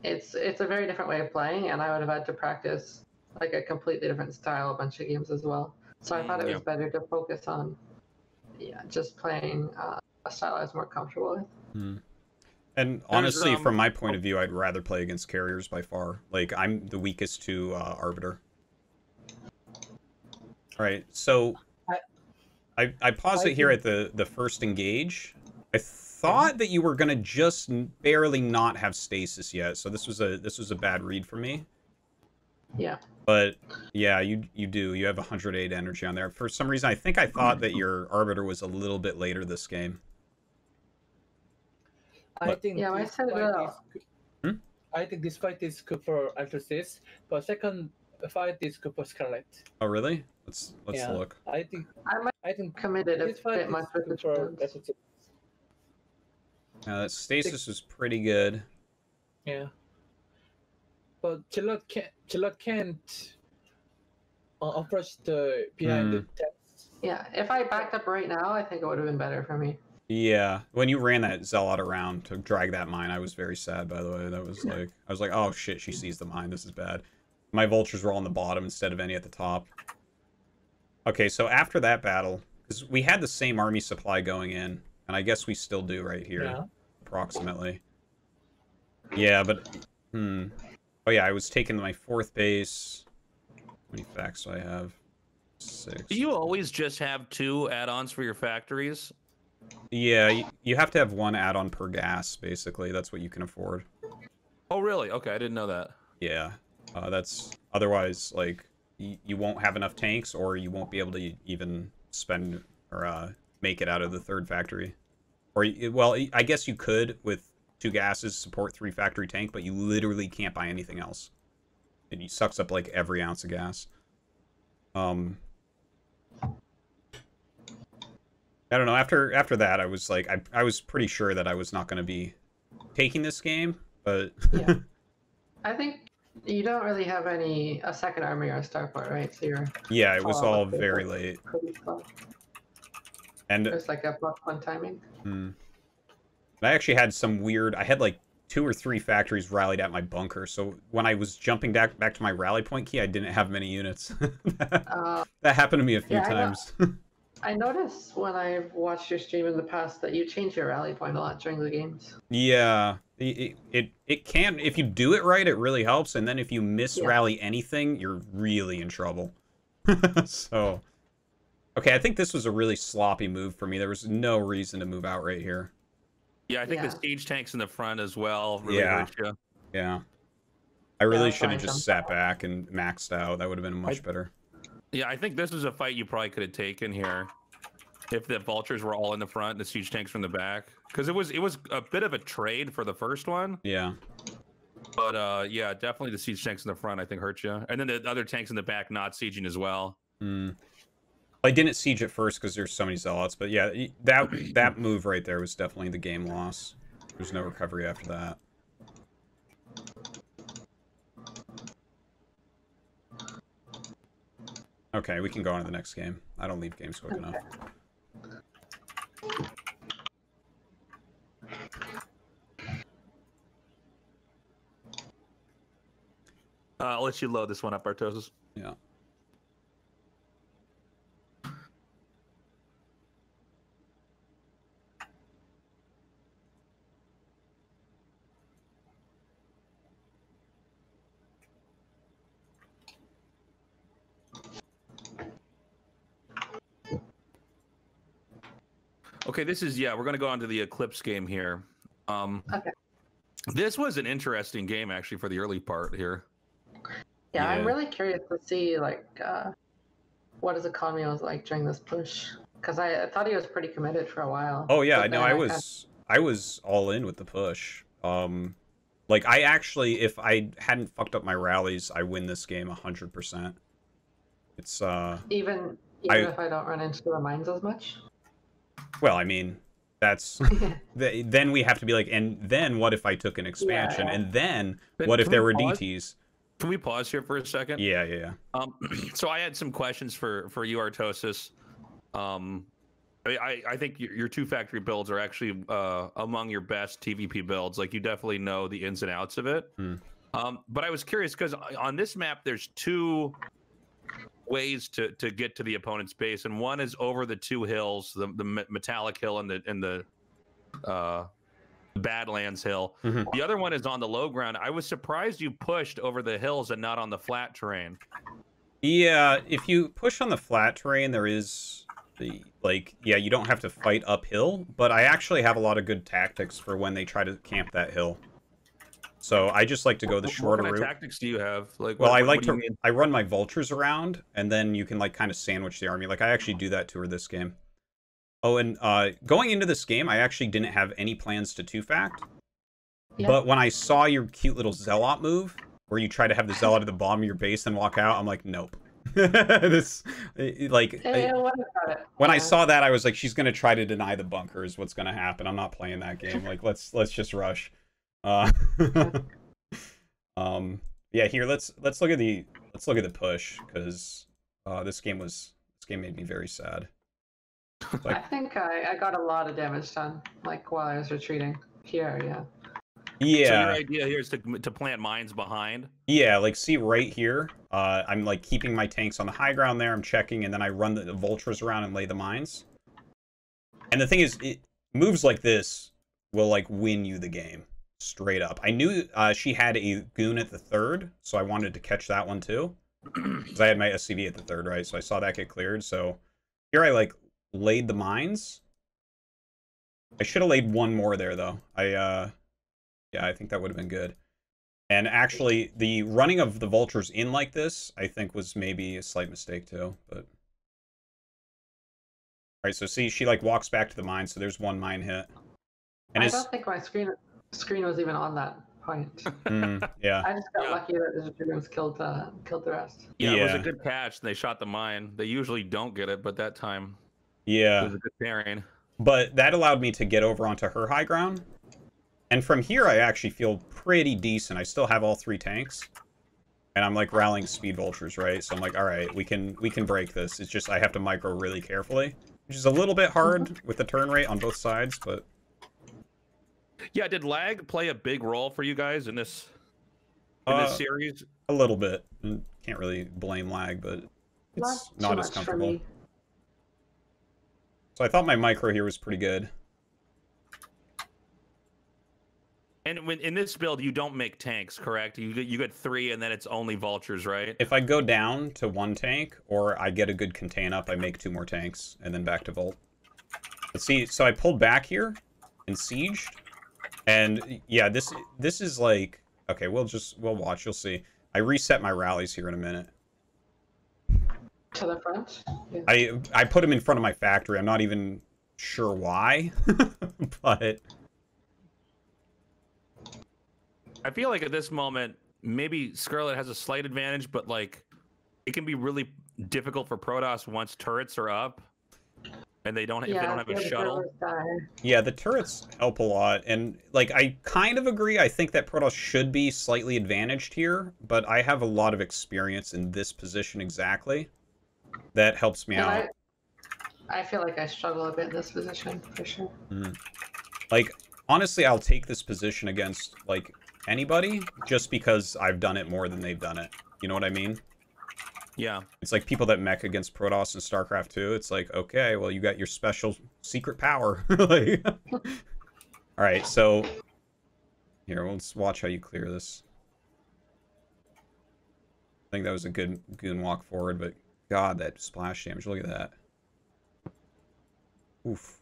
it's a very different way of playing, and I would have had to practice like a completely different style a bunch of games as well. So I thought it was better to focus on, just playing a style I was more comfortable with. And honestly, from my point of view, I'd rather play against carriers by far. Like, I'm the weakest to Arbiter. All right, so I paused it here at the first engage. I thought that you were gonna just barely not have stasis yet, so this was a bad read for me. Yeah. But yeah, you do. You have 108 energy on there. For some reason, I think I thought that your Arbiter was a little bit later this game. I think I said it. I think this fight is good for Artosis, but second fight is good for Scarlett. Oh really? Let's look. I think committed a this fight bit much is for Artosis. That stasis was pretty good. Yeah. But Charlotte can't approach the behind the text. Yeah, if I backed up right now, I think it would have been better for me. Yeah, when you ran that Zealot around to drag that mine, I was very sad, by the way. That was like, I was like, oh shit, she sees the mine, this is bad. My vultures were on the bottom instead of any at the top. Okay, so after that battle, because we had the same army supply going in, and I guess we still do right here, approximately. Yeah, but, oh yeah, I was taking my fourth base. How many facts do I have? 6. Do you always just have 2 add-ons for your factories? Yeah, you have to have 1 add-on per gas, basically. That's what you can afford. Oh, really? Okay, I didn't know that. Yeah, that's... Otherwise, like, you won't have enough tanks, or you won't be able to even spend or make it out of the third factory. Or, well, I guess you could, with 2 gases, support 3 factory tank, but you literally can't buy anything else. It sucks up, like, every ounce of gas. I don't know, after that, I was like, I was pretty sure that I was not going to be taking this game, but... Yeah. I think you don't really have a second army or a starport, right? So you're... Yeah, it was all very late. And there's like a +1 timing. I actually had some weird... I had like 2 or 3 factories rallied at my bunker. So when I was jumping back to my rally point key, I didn't have many units. That happened to me a few times. I noticed when I've watched your stream in the past that you change your rally point a lot during the games. Yeah, it can, if you do it right, it really helps, and then if you miss rally anything, you're really in trouble. So, okay, I think this was a really sloppy move for me. There was no reason to move out right here. Yeah, I think the siege tanks in the front as well really hurt you. Yeah. I really should have just sat back and maxed out. That would have been much better. Yeah, I think this was a fight you probably could have taken here if the vultures were all in the front and the siege tanks from the back, because it was a bit of a trade for the first one. Yeah. But yeah, definitely the siege tanks in the front I think hurt you, and then the other tanks in the back not sieging as well. I didn't siege at first because there's so many zealots, but yeah, that move right there was definitely the game loss. There's no recovery after that. Okay, we can go on to the next game. I don't leave games quick enough. I'll let you load this one up, Artosis. Yeah. Okay, this is, we're going to go on to the Eclipse game here. Okay. This was an interesting game, actually, for the early part here. Yeah, I'm really curious to see, like, what his economy was like during this push. Because I thought he was pretty committed for a while. Oh, yeah, no, I was all in with the push. Like, I actually, if I hadn't fucked up my rallies, I win this game 100%. It's, Even if I don't run into the mines as much? Well, I mean, that's then we have to be like, and then what if I took an expansion, and then what if there were DTs? Can we pause here for a second? Yeah. So I had some questions for you, Artosis. I think your 2 factory builds are actually among your best TVP builds. Like, you definitely know the ins and outs of it. But I was curious because on this map there's 2 ways to get to the opponent's base, and one is over the 2 hills, the Metallic Hill and the Badlands Hill. The other one is on the low ground. I was surprised you pushed over the hills and not on the flat terrain. Yeah, if you push on the flat terrain, there is the, like, you don't have to fight uphill, but I actually have a lot of good tactics for when they try to camp that hill. So I just like to go the shorter route. What kind of tactics do you have? Like, well, I run my vultures around, and then you can, like, kind of sandwich the army. Like, I actually do that to her this game. Oh, and going into this game, I actually didn't have any plans to 2-fact. But when I saw your cute little zealot move, where you try to have the zealot at the bottom of your base and walk out, I'm like, nope. This, like, when I saw that, I was like, she's gonna try to deny the bunker is what's gonna happen. I'm not playing that game. Like, let's just rush. Yeah, here let's look at the push, because this game made me very sad. Like, I think I got a lot of damage done, like, while I was retreating here. So your idea here is to plant mines behind? Yeah, like, see right here, I'm, like, keeping my tanks on the high ground there, I'm checking, and then I run the vultures around and lay the mines. And the thing is, moves like this will, like, win you the game. Straight up. I knew she had a goon at the 3rd, so I wanted to catch that one too. Because I had my SCV at the 3rd, right? So I saw that get cleared. So here I, like, laid the mines. I should have laid one more there, though. Yeah, I think that would have been good. And actually, the running of the vultures in like this, I think, was maybe a slight mistake too. But alright, so see, she, like, walks back to the mine, so there's one mine hit. And I don't think my screen was even on that point. Yeah. I just got lucky that the dragoons killed the rest. Yeah, it was a good catch. They shot the mine. They usually don't get it, but that time, it was a good pairing. But that allowed me to get over onto her high ground, and from here I actually feel pretty decent. I still have all 3 tanks, and I'm, like, rallying speed vultures, right? So I'm like, all right, we can break this. It's just I have to micro really carefully, which is a little bit hard with the turn rate on both sides, but. Yeah, did lag play a big role for you guys in this series? A little bit. Can't really blame lag, but it's not as comfortable. So I thought my micro here was pretty good. And when in this build, you don't make tanks, correct? You get 3, and then it's only vultures, right? If I go down to 1 tank, or I get a good contain up, I make 2 more tanks, and then back to Volt. Let's see, so I pulled back here, and sieged, and yeah, this is like, okay, we'll watch, you'll see. I reset my rallies here in a minute. To the front? Yeah. I put them in front of my factory, I'm not even sure why, but... I feel like at this moment, maybe Scarlett has a slight advantage, but like it can be really difficult for Protoss once turrets are up, and they don't have a shuttle. Yeah, the turrets help a lot, and like I kind of agree. I think that Protoss should be slightly advantaged here, but I have a lot of experience in this position exactly. That helps me out. I feel like I struggle a bit in this position for sure. Like honestly, I'll take this position against like anybody just because I've done it more than they've done it. You know what I mean? Yeah. It's like people that mech against Protoss in StarCraft 2. It's like, okay, well, you got your special secret power. Like, all right, so here, let's watch how you clear this. I think that was a good goon walk forward, but God, that splash damage. Look at that. Oof.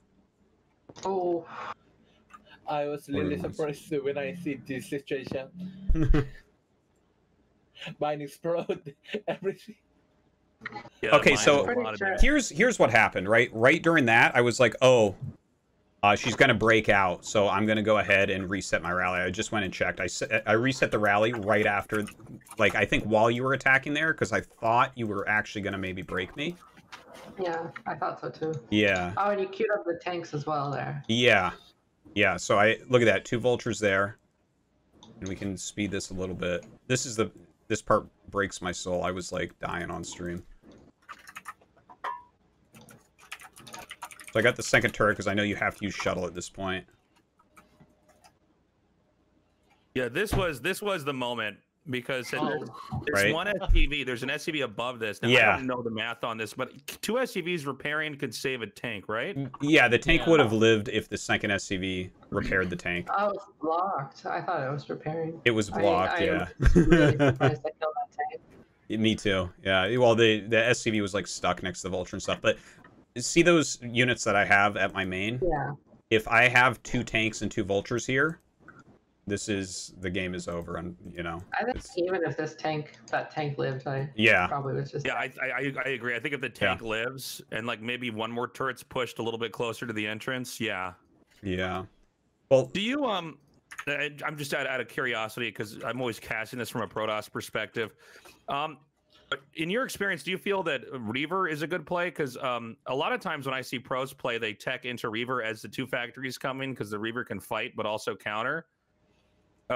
Oh. I was really surprised when I see this situation. Mine explode everything. Yeah, okay, so here's what happened. Right during that, I was like, oh, she's gonna break out, so I'm gonna go ahead and reset my rally. I just went and checked. I reset the rally right after, like I think while you were attacking there, because I thought you were actually gonna maybe break me. Yeah, I thought so too. Yeah. Oh, and you queued up the tanks as well there. Yeah. Yeah, so look at that, 2 vultures there. And we can speed this a little bit. This part breaks my soul. I was like dying on stream. So I got the second turret because I know you have to use shuttle at this point. Yeah, this was the moment because there's right? one SCV, there's an SCV above this. Now, yeah. I don't know the math on this, but 2 SCVs repairing could save a tank, right? Yeah, the tank would have lived if the second SCV repaired the tank. Oh, it's blocked. I thought it was repairing. It was blocked, yeah. I'm really surprised I killed that tank. Me too. Yeah, well, the SCV was like stuck next to the vulture and stuff, but see those units that I have at my main? Yeah. If I have 2 tanks and 2 vultures here, the game is over, and you know. I think even if that tank lived, probably was just. Yeah, I agree. I think if the tank lives and like maybe one more turret's pushed a little bit closer to the entrance, yeah. Yeah. Well, do you I'm just out of curiosity because I'm always casting this from a Protoss perspective. In your experience, do you feel that Reaver is a good play? Because a lot of times when I see pros play, they tech into Reaver as the 2 factories come in because the Reaver can fight but also counter.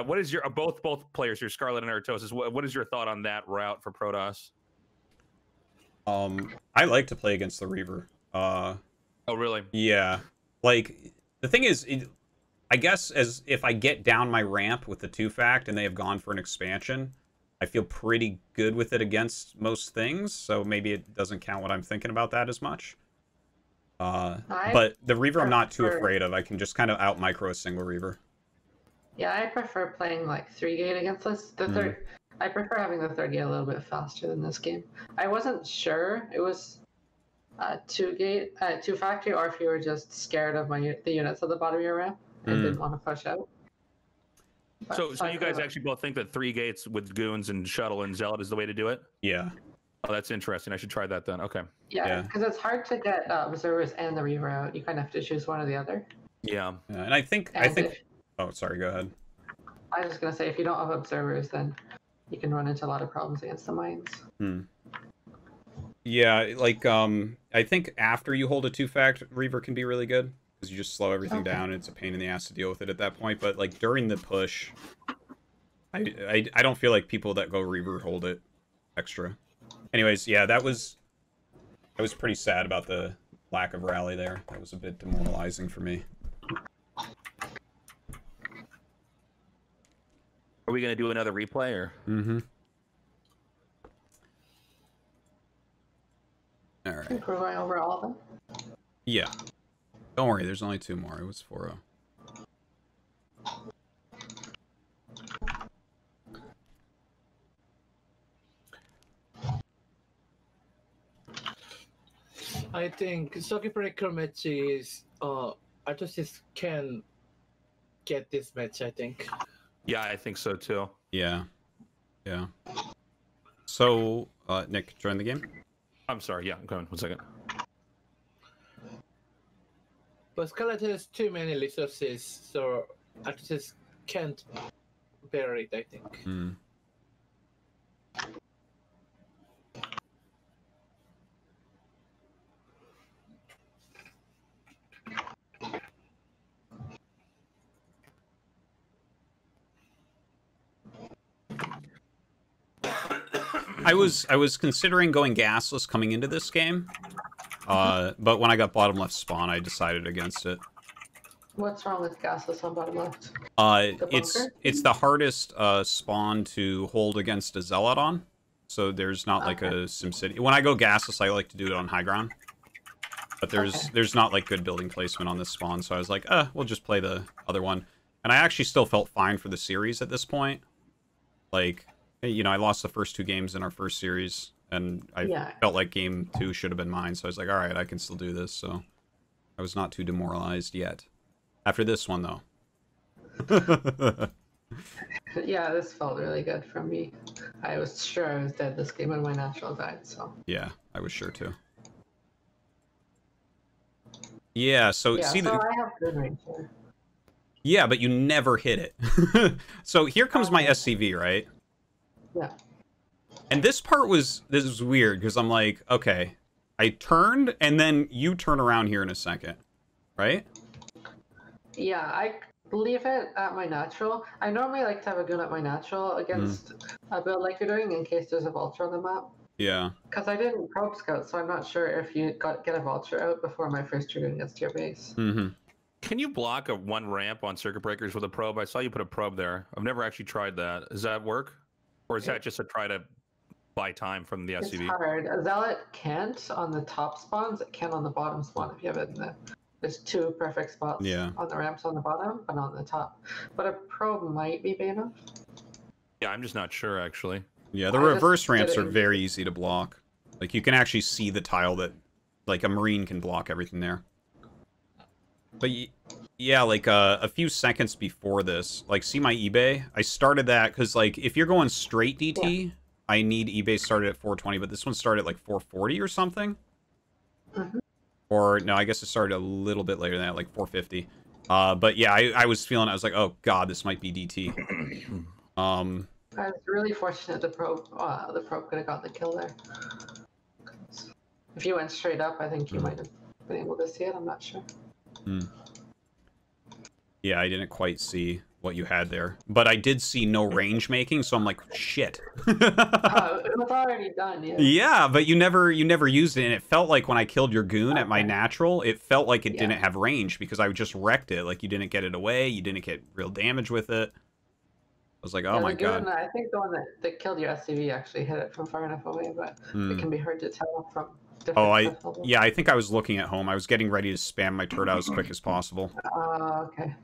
What is your both players, your Scarlett and Artosis? What is your thought on that route for Protoss? I like to play against the Reaver. Oh, really? Yeah. Like the thing is, I guess as if I get down my ramp with the 2 fact and they have gone for an expansion, I feel pretty good with it against most things. So maybe it doesn't count what I'm thinking about that as much. But the Reaver I'm not too afraid of. I can just kind of out micro a single Reaver. Yeah, I prefer playing like 3 gate against this. I prefer having the 3rd gate a little bit faster than this game. I wasn't sure it was 2 gate, 2 factory, or if you were just scared of the units at the bottom of your ramp and didn't want to push out. But, so you guys actually both think that 3 gates with goons and shuttle and zealot is the way to do it? Yeah. Oh, that's interesting. I should try that then. Okay. Yeah, because it's hard to get observers and the Reaver out. You kind of have to choose one or the other. Yeah. And I think. Oh, sorry. Go ahead. I was just gonna say, if you don't have observers, then you can run into a lot of problems against the mines. Yeah, like I think after you hold a 2 fact, Reaver can be really good because you just slow everything down. And it's a pain in the ass to deal with it at that point. But like during the push, I don't feel like people that go Reaver hold it extra. Anyways, yeah, I was pretty sad about the lack of rally there. That was a bit demoralizing for me. Are we gonna do another replay or? Mm-hmm. All I right. think we're going over all of them. Yeah. Don't worry, there's only 2 more. It was 4-0. I think circuit breaker matches. Artosis can get this match. I think. Yeah, I think so too. Yeah. Yeah. So, Nick, join the game? I'm sorry. Yeah, go on. 1 second. But Scarlett has too many resources, so Artosis can't bear it. I think. Hmm. I was considering going gasless coming into this game, but when I got bottom left spawn, I decided against it. What's wrong with gasless on bottom left? It's the hardest spawn to hold against a zealot on, so there's not like a SimCity. When I go gasless, I like to do it on high ground, but there's not like good building placement on this spawn, so I was like, we'll just play the other one. And I actually still felt fine for the series at this point. Like, you know, I lost the first 2 games in our first series, and I felt like game 2 should have been mine, so I was like, all right, I can still do this, so I was not too demoralized yet. After this one, though. Yeah, this felt really good for me. I was sure I was dead this game when my natural died, so... Yeah, I was sure, too. Yeah, so... Yeah, see so I have good range here. Yeah, but you never hit it. So here comes my SCV, right? Yeah. And this was weird, because I'm like, okay, I turned, and then you turn around here in a second, right? Yeah, I leave it at my natural. I normally like to have a gun at my natural against a build like you're doing in case there's a vulture on the map. Yeah. Because I didn't probe scout, so I'm not sure if you get a vulture out before my first trigger gets to your base. Mm-hmm. Can you block a 1 ramp on circuit breakers with a probe? I saw you put a probe there. I've never actually tried that. Does that work? Or is that just a try to buy time from the SCV? It's hard. A zealot can't on the top spawns. It can on the bottom spawn if you have it in the... There's 2 perfect spots on the ramps on the bottom, but on the top. But a probe might be big enough. Yeah, I'm just not sure, actually. Yeah, the reverse ramps are very easy to block. Like, you can actually see the tile that... Like, a Marine can block everything there. But, yeah, like, a few seconds before this, like, see my eBay? I started that, because, like, if you're going straight DT, I need eBay started at 420, but this one started at, like, 440 or something? Mm-hmm. Or, no, I guess it started a little bit later than that, like 450. But, yeah, I was feeling, I was like, oh, God, this might be DT. I was really fortunate the probe could have gotten the kill there. If you went straight up, I think you might have been able to see it. I'm not sure. Yeah, I didn't quite see what you had there. But I did see no range making, so I'm like, shit. It was already done, yeah. Yeah, but you never used it, and it felt like when I killed your goon at my natural, it felt like it didn't have range, because I just wrecked it. Like, you didn't get it away, you didn't get real damage with it. I was like, oh my god. I think the one that killed your SCV actually hit it from far enough away, but it can be hard to tell from different stuff. Yeah, I think I was looking at home. I was getting ready to spam my turret out as quick as possible. Okay.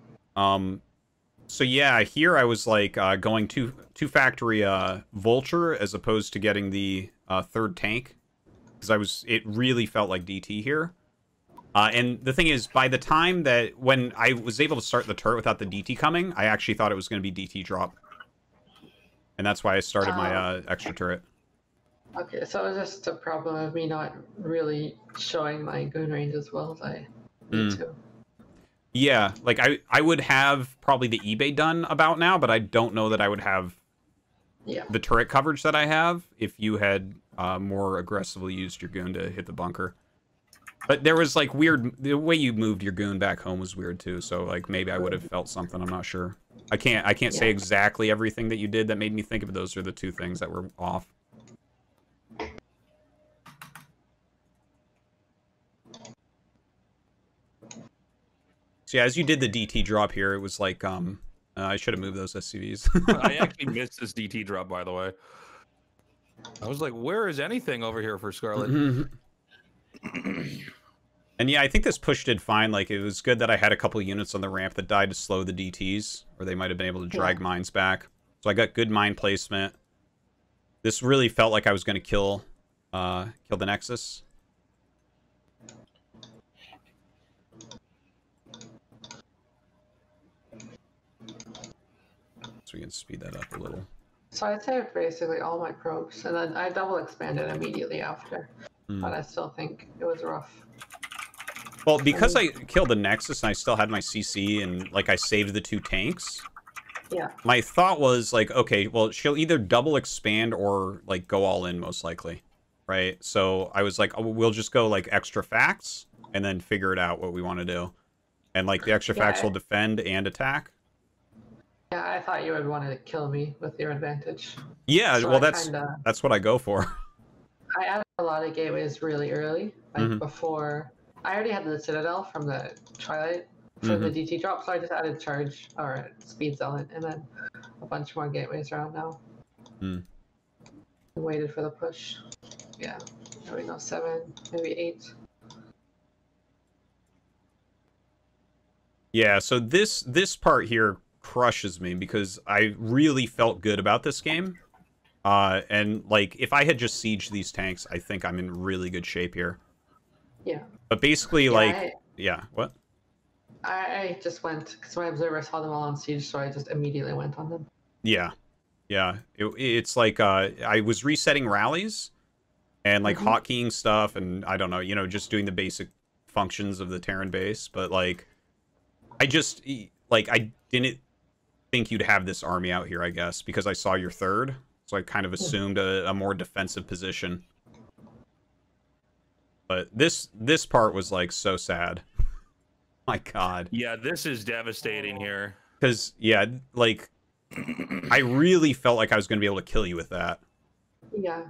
So yeah, here I was like going two factory vulture as opposed to getting the 3rd tank, because it really felt like DT here. And the thing is, by the time that when I was able to start the turret without the DT coming, I actually thought it was going to be DT drop, and that's why I started my extra turret. Okay, so it was just a problem of me not really showing my goon range as well as I need to. Yeah, like I would have probably the eBay done about now, but I don't know that I would have the turret coverage that I have if you had more aggressively used your goon to hit the bunker. But there was like the way you moved your goon back home was weird too, so like maybe I would have felt something, I'm not sure. I can't say exactly everything that you did that made me think of it. Those are the 2 things that were off. So yeah, as you did the DT drop here, it was like, I should have moved those SCVs. I actually missed this DT drop, by the way. I was like, where is anything over here for Scarlett? And yeah, I think this push did fine. Like, it was good that I had a couple units on the ramp that died to slow the DTs, or they might have been able to drag mines back. So I got good mine placement. This really felt like I was going to kill the Nexus. So we can speed that up a little. So I saved basically all my probes, and then I double expanded immediately after. But I still think it was rough. Well, because I killed the Nexus and I still had my CC and, like, I saved the 2 tanks. Yeah. My thought was, like, okay, well, she'll either double expand or, like, go all in, most likely. Right? So I was like, oh, we'll just go, like, extra facts and then figure it out what we want to do. And, like, the extra facts will defend and attack. Yeah, I thought you would want to kill me with your advantage. Yeah, So well, that's what I go for. I added a lot of gateways really early, like before. I already had the Citadel from the Twilight for the DT drop, so I just added Charge or Speed Zealot and then a bunch more gateways around now. And waited for the push. Yeah, there we go, 7, maybe 8. Yeah, so this part here crushes me because I really felt good about this game. And, like, if I had just sieged these tanks, I think I'm in really good shape here. Yeah. But basically, what? I just went, because my observer saw them all on siege, so I just immediately went on them. Yeah. Yeah. It's like, I was resetting rallies and, like, hotkeying stuff and, I don't know, you know, just doing the basic functions of the Terran base. But, like, I just, like, I didn't think you'd have this army out here, I guess, because I saw your third. So I kind of assumed a more defensive position. But this part was, like, so sad. My God. Yeah, this is devastating here. Because, yeah, like, I really felt like I was going to be able to kill you with that. Yeah.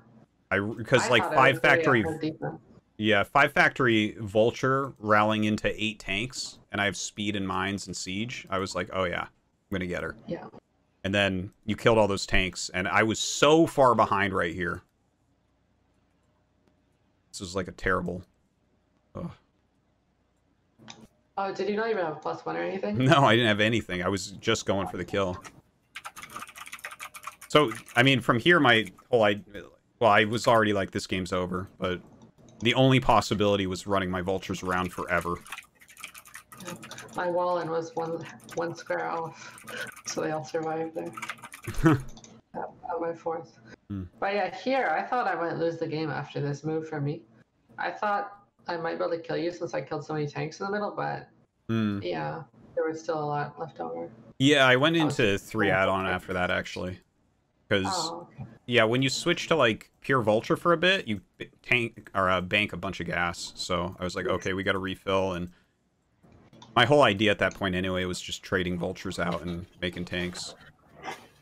Because, like, 5 factory... Yeah, 5 factory Vulture rallying into 8 tanks, and I have speed and mines and siege. I was like, oh yeah, I'm going to get her. Yeah. And then you killed all those tanks, and I was so far behind right here. This was like a terrible... Ugh. Oh, did you not even have a +1 or anything? No, I didn't have anything. I was just going for the kill. So, I mean, from here, my whole... Well, I was already like, this game's over, but the only possibility was running my Vultures around forever. My Wallen was one square off, so they all survived there. At my 4th. But yeah, here, I thought I might lose the game after this move from me. I thought I might be able to kill you since I killed so many tanks in the middle, but yeah, there was still a lot left over. Yeah, I went into 3 add-on after that, actually. Because, yeah, when you switch to, like, pure Vulture for a bit, you tank or bank a bunch of gas. So I was like, okay, we got to refill. And my whole idea at that point, anyway, was just trading Vultures out and making tanks.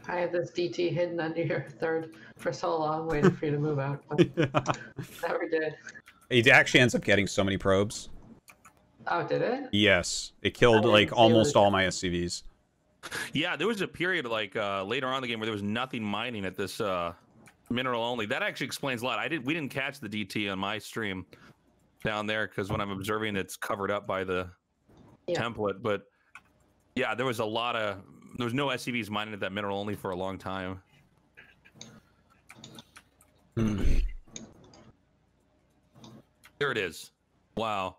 I had this DT hidden under your 3rd for so long, waiting for you to move out, but never did. It actually ends up getting so many probes. Oh, did it? Yes. It killed, like, almost all my SCVs. Yeah, there was a period, like, later on in the game where there was nothing mining at this mineral only. That actually explains a lot. We didn't catch the DT on my stream down there, because when I'm observing, it's covered up by the template. But, yeah, there was a lot of... There was no SCVs mining at that mineral only for a long time. There it is. Wow.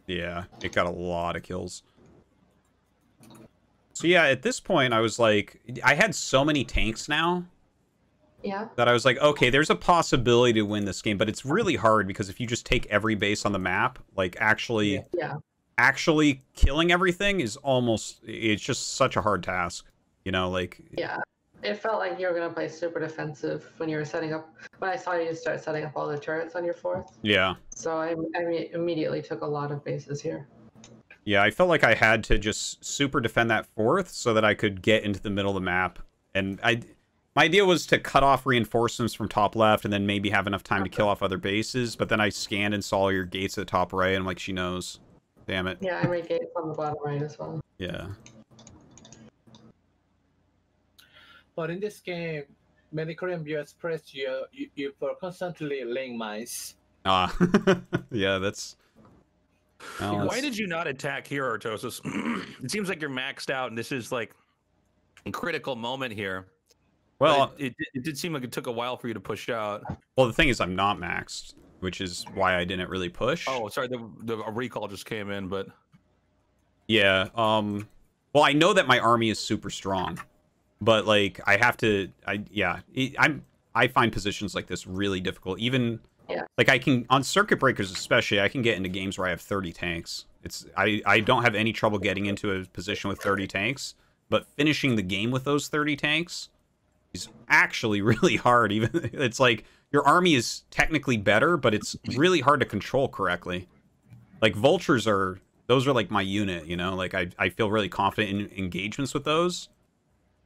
Yeah, it got a lot of kills. So yeah, at this point, I was like, I had so many tanks now. Yeah. That I was like, okay, there's a possibility to win this game, but it's really hard because if you just take every base on the map, like actually killing everything is almost, it's just such a hard task, you know, like. Yeah, it felt like you were gonna play super defensive when you were setting up. When I saw you start setting up all the turrets on your 4th. Yeah. So I immediately took a lot of bases here. Yeah, I felt like I had to just super defend that 4th so that I could get into the middle of the map. And my idea was to cut off reinforcements from top left and then maybe have enough time to kill off other bases. But then I scanned and saw your gates at the top right, and I'm like, she knows. Damn it. Yeah, I made gates on the bottom right as well. Yeah. But in this game, many Korean viewers praise you for constantly laying mines. Ah, yeah, that's. Well, Why did you not attack here, Artosis? It seems like you're maxed out, and this is like a critical moment here. Well, it did seem like it took a while for you to push out. Well, the thing is, I'm not maxed, which is why I didn't really push. Oh, sorry, the recall just came in, but yeah. Well, I know that my army is super strong, but like I have to. I find positions like this really difficult. Even like I can on circuit breakers, especially, I can get into games where I have 30 tanks. I don't have any trouble getting into a position with 30 tanks, but finishing the game with those 30 tanks is actually really hard. Even it's like your army is technically better, but it's really hard to control correctly. Like vultures those are like my unit, you know. Like I feel really confident in engagements with those,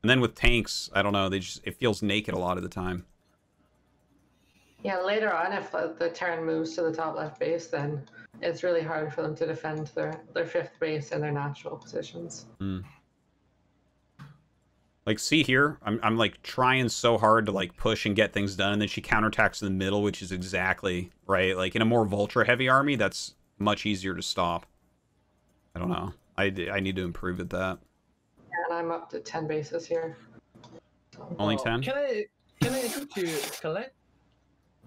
and then with tanks, I don't know. It feels naked a lot of the time. Yeah, later on, if the Terran moves to the top left base, then it's really hard for them to defend their fifth base in their natural positions. Mm. Like, see here, I'm like trying so hard to like push and get things done, and then she counterattacks in the middle, which is exactly right. Like in a more vulture heavy army, that's much easier to stop. I don't know. I need to improve at that. And I'm up to 10 bases here. Only 10? Can I ask you, Scarlett?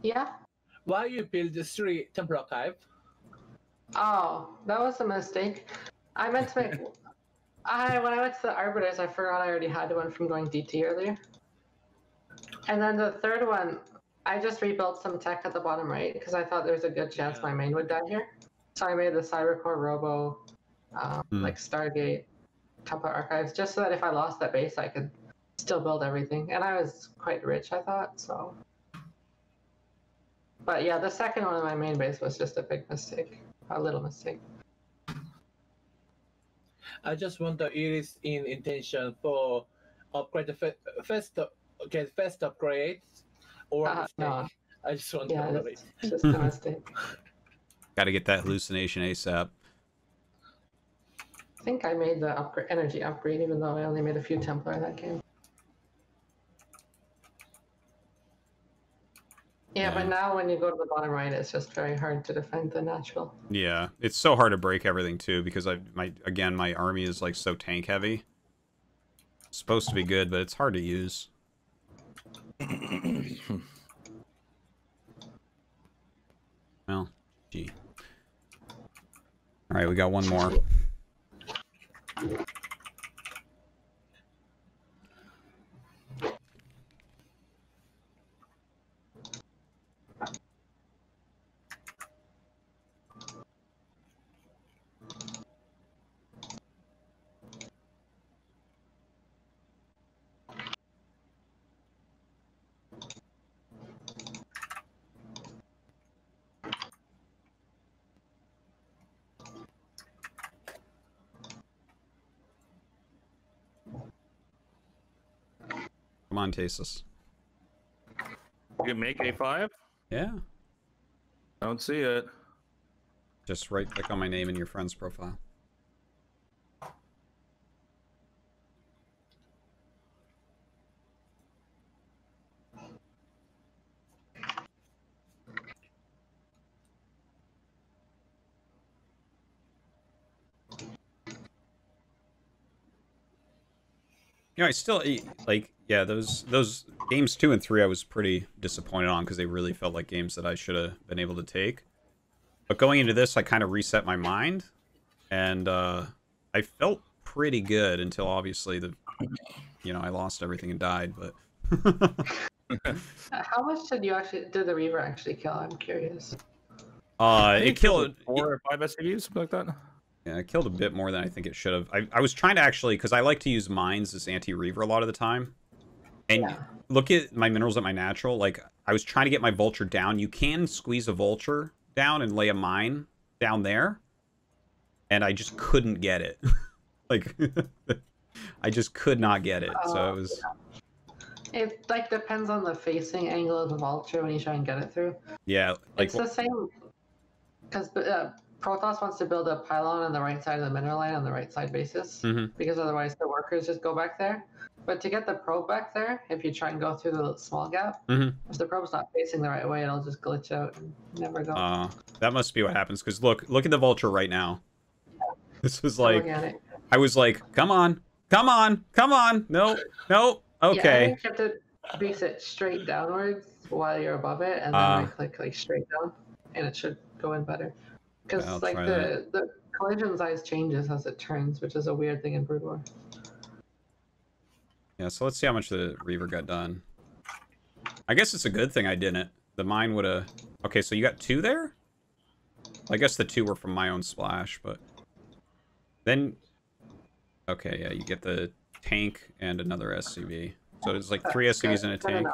Yeah. Why you build the 3 Temple Archive? Oh, that was a mistake. I meant to make. When I went to the Arbiters, I forgot I already had one from going DT earlier. And then the third one, I just rebuilt some tech at the bottom right because I thought there was a good chance my main would die here. So I made the Cybercore Robo, like Stargate, Temple Archives, just so that if I lost that base, I could still build everything. And I was quite rich, I thought, so. But yeah, the second one of my main base was just a big mistake, a little mistake. I just wonder it is in intention for upgrade the first upgrade or mistake. No. I just wonder. Yeah, it's just a mistake. Got to get that hallucination ASAP. I think I made the energy upgrade, even though I only made a few Templar that game. Yeah, but now when you go to the bottom right, it's just very hard to defend the natural. Yeah, it's so hard to break everything too because my army is like so tank heavy. It's supposed to be good, but it's hard to use. Well, gee. All right, we got one more. Come on, Tasis. You can make A5? Yeah. I don't see it. Just right-click on my name in your friend's profile. You know, I still like, yeah, those games 2 and 3 I was pretty disappointed on because they really felt like games that I should have been able to take. But going into this, I kind of reset my mind, and I felt pretty good until obviously I lost everything and died. But how much did the Reaver actually kill? I'm curious. It killed 4 or 5 SCVs, something like that. Yeah, it killed a bit more than I think it should have. I was trying to actually, because I like to use mines as anti-reaver a lot of the time. And look at my minerals at my natural. Like, I was trying to get my vulture down. You can squeeze a vulture down and lay a mine down there. And I just couldn't get it. Like, I just could not get it. So it was... It, like, depends on the facing angle of the vulture when you try and get it through. Yeah. Like, it's the same... Because... Protoss wants to build a pylon on the right side of the mineral line on the right side basis, because otherwise the workers just go back there. But to get the probe back there, if you try and go through the small gap, if the probe's not facing the right way, it'll just glitch out and never go. That must be what happens, because look at the vulture right now. This was I'm like, looking at it. I was like, come on, come on, come on. No, no, Yeah, I okay. think you have to base it straight downwards while you're above it, and then right click like straight down, and it should go in better. Because I'll like try the collision size changes as it turns, which is a weird thing in Brood War. Yeah, so let's see how much the Reaver got done. I guess it's a good thing I didn't. The mine would have... Okay, so you got 2 there? I guess the 2 were from my own splash, but... Then... Okay, yeah, you get the tank and another SCV. So it's like 3 SCVs and a tank.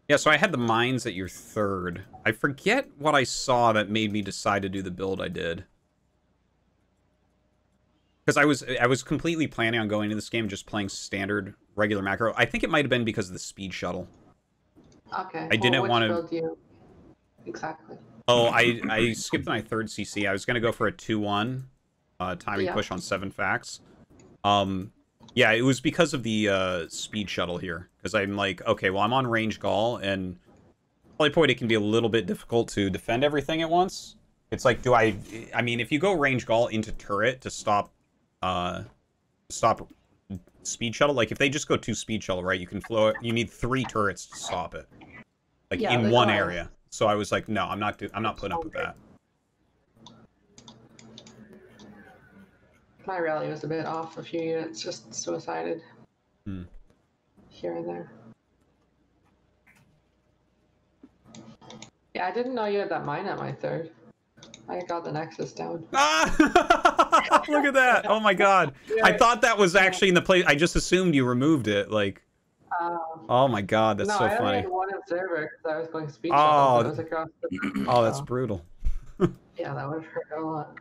Yeah, so I had the mines at your 3rd. I forget what I saw that made me decide to do the build I did. Because I was completely planning on going into this game just playing standard regular macro. I think it might have been because of the speed shuttle. Okay. I didn't want to... Build you... Exactly. Oh, I skipped my 3rd CC. I was going to go for a 2-1 timing push on 7 facts. Yeah, it was because of the speed shuttle here. Because I'm like, okay, well, I'm on range Gaul, and Polypoid, it can be a little bit difficult to defend everything at once. It's like, I mean, if you go range Gaul into turret to stop speed shuttle, like, if they just go 2 speed shuttle, right, you can flow it. You need 3 turrets to stop it. Like, yeah, in one area. So I was like, no, I'm not putting up with that. My rally was a bit off a few units, just suicided here and there. Yeah, I didn't know you had that mine at my 3rd. I got the Nexus down. Ah! Look at that! Oh my god! Yeah. I thought that was actually in the place. I just assumed you removed it. Like, oh my god, that's so funny. No, I only had 1 observer because I was going speed shuttle. It was across the... Oh, that's brutal. Yeah, that would hurt a lot.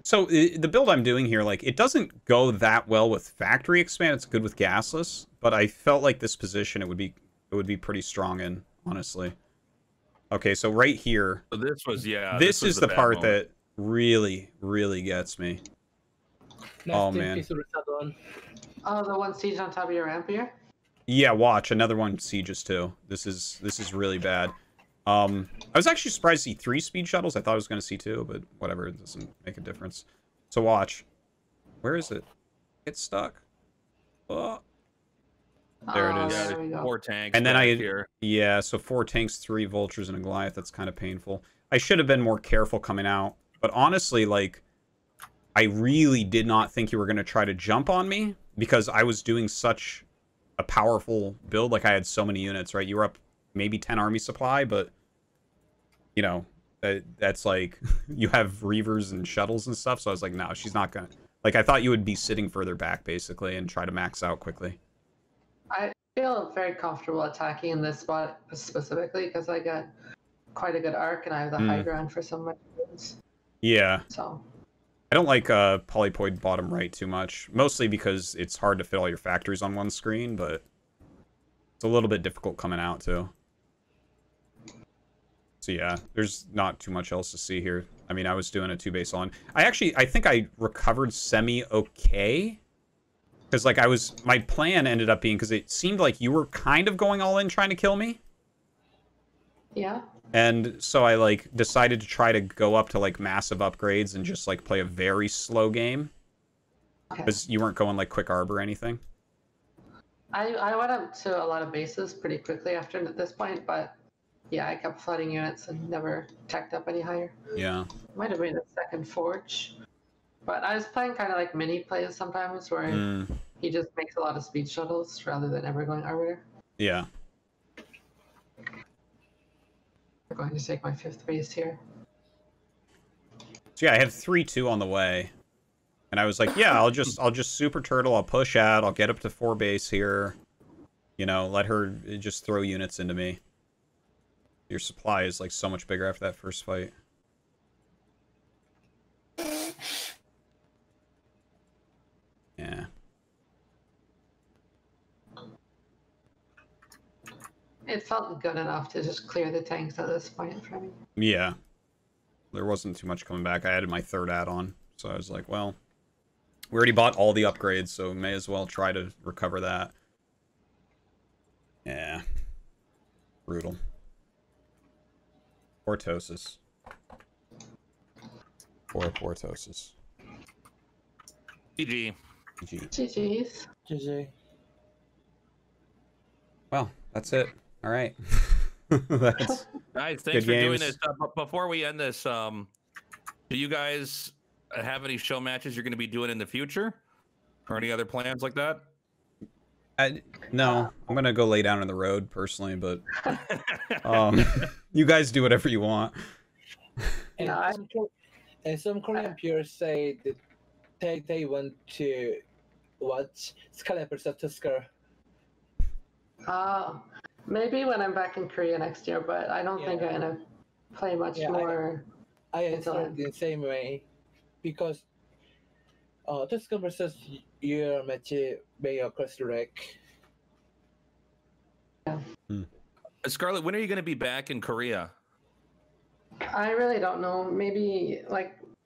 So the build I'm doing here, like, it doesn't go that well with factory expand. It's good with gasless, but I felt like this position it would be pretty strong in, honestly. Okay, so right here. So this was This is the part that really gets me. Oh man. Oh, the 1 siege on top of your ramp here? Yeah, watch another 1 sieges too. This is really bad. I was actually surprised to see 3 speed shuttles. I thought I was going to see 2, but whatever. It doesn't make a difference. So watch. Where is it? It's stuck. Oh. There it is. Yeah, there we go. 4 tanks. And then here. Yeah, so 4 tanks, 3 vultures, and a Goliath. That's kind of painful. I should have been more careful coming out. But honestly, like, I really did not think you were going to try to jump on me because I was doing such a powerful build. Like, I had so many units, right? You were up maybe 10 army supply, but, you know, that's like, you have Reavers and shuttles and stuff. So I was like, no, she's not going to. Like, I thought you would be sitting further back, basically, and try to max out quickly. I feel very comfortable attacking in this spot specifically because I got quite a good arc and I have the high ground for some of my units. Yeah. So I don't like Polypoid bottom right too much, mostly because it's hard to fit all your factories on one screen, but it's a little bit difficult coming out too. So yeah, there's not too much else to see here. I mean, I was doing a 2-base on. I think I recovered semi-okay. Because, like, my plan ended up being, because it seemed like you were kind of going all in trying to kill me. Yeah. And so I, like, decided to try to go up to, like, massive upgrades and just, like, play a very slow game. Because you weren't going, like, quick arbor or anything. I went up to a lot of bases pretty quickly after this point, but yeah, I kept flooding units and never teched up any higher. Yeah. Might have been a 2nd forge. But I was playing kind of like mini plays sometimes where he just makes a lot of speed shuttles rather than ever going arbiter. Yeah. I'm going to take my 5th base here. So yeah, I had 3-2 on the way. And I was like, yeah, I'll just super turtle, I'll push out, I'll get up to 4 base here. You know, let her just throw units into me. Your supply is like so much bigger after that first fight. Yeah. it felt good enough to just clear the tanks at this point for me. Yeah. There wasn't too much coming back. I added my third add-on, so I was like, well, we already bought all the upgrades, so may as well try to recover that. Yeah. Brutal. Artosis. Poor Artosis. GG. GG's. GG. Well, that's it. All right. That's Guys, thanks good for doing games. this. Before we end this, do you guys have any show matches you're going to be doing in the future, or any other plans like that? No, I'm gonna go lay down in the road personally, but you guys do whatever you want. And, No, some Korean peers say that they want to watch Scarlett versus Tusker. Maybe when I'm back in Korea next year, but I don't think I'm gonna play much more. I until understand then. the same way because Tusker versus your match may across the wreck. Scarlett, when are you going to be back in Korea? I really don't know. Maybe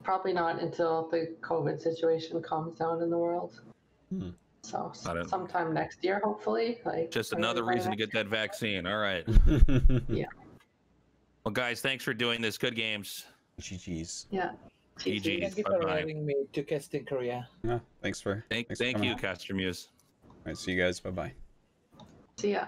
probably not until the COVID situation calms down in the world. So sometime next year, hopefully. Just another reason to get that vaccine. All right. Yeah. Well, guys, thanks for doing this. Good games. GG's. Yeah. GG's. Thank you for letting me to cast in Korea. Yeah, thanks for Thank coming you, out. Caster Muse. All right, see you guys. Bye-bye. See ya.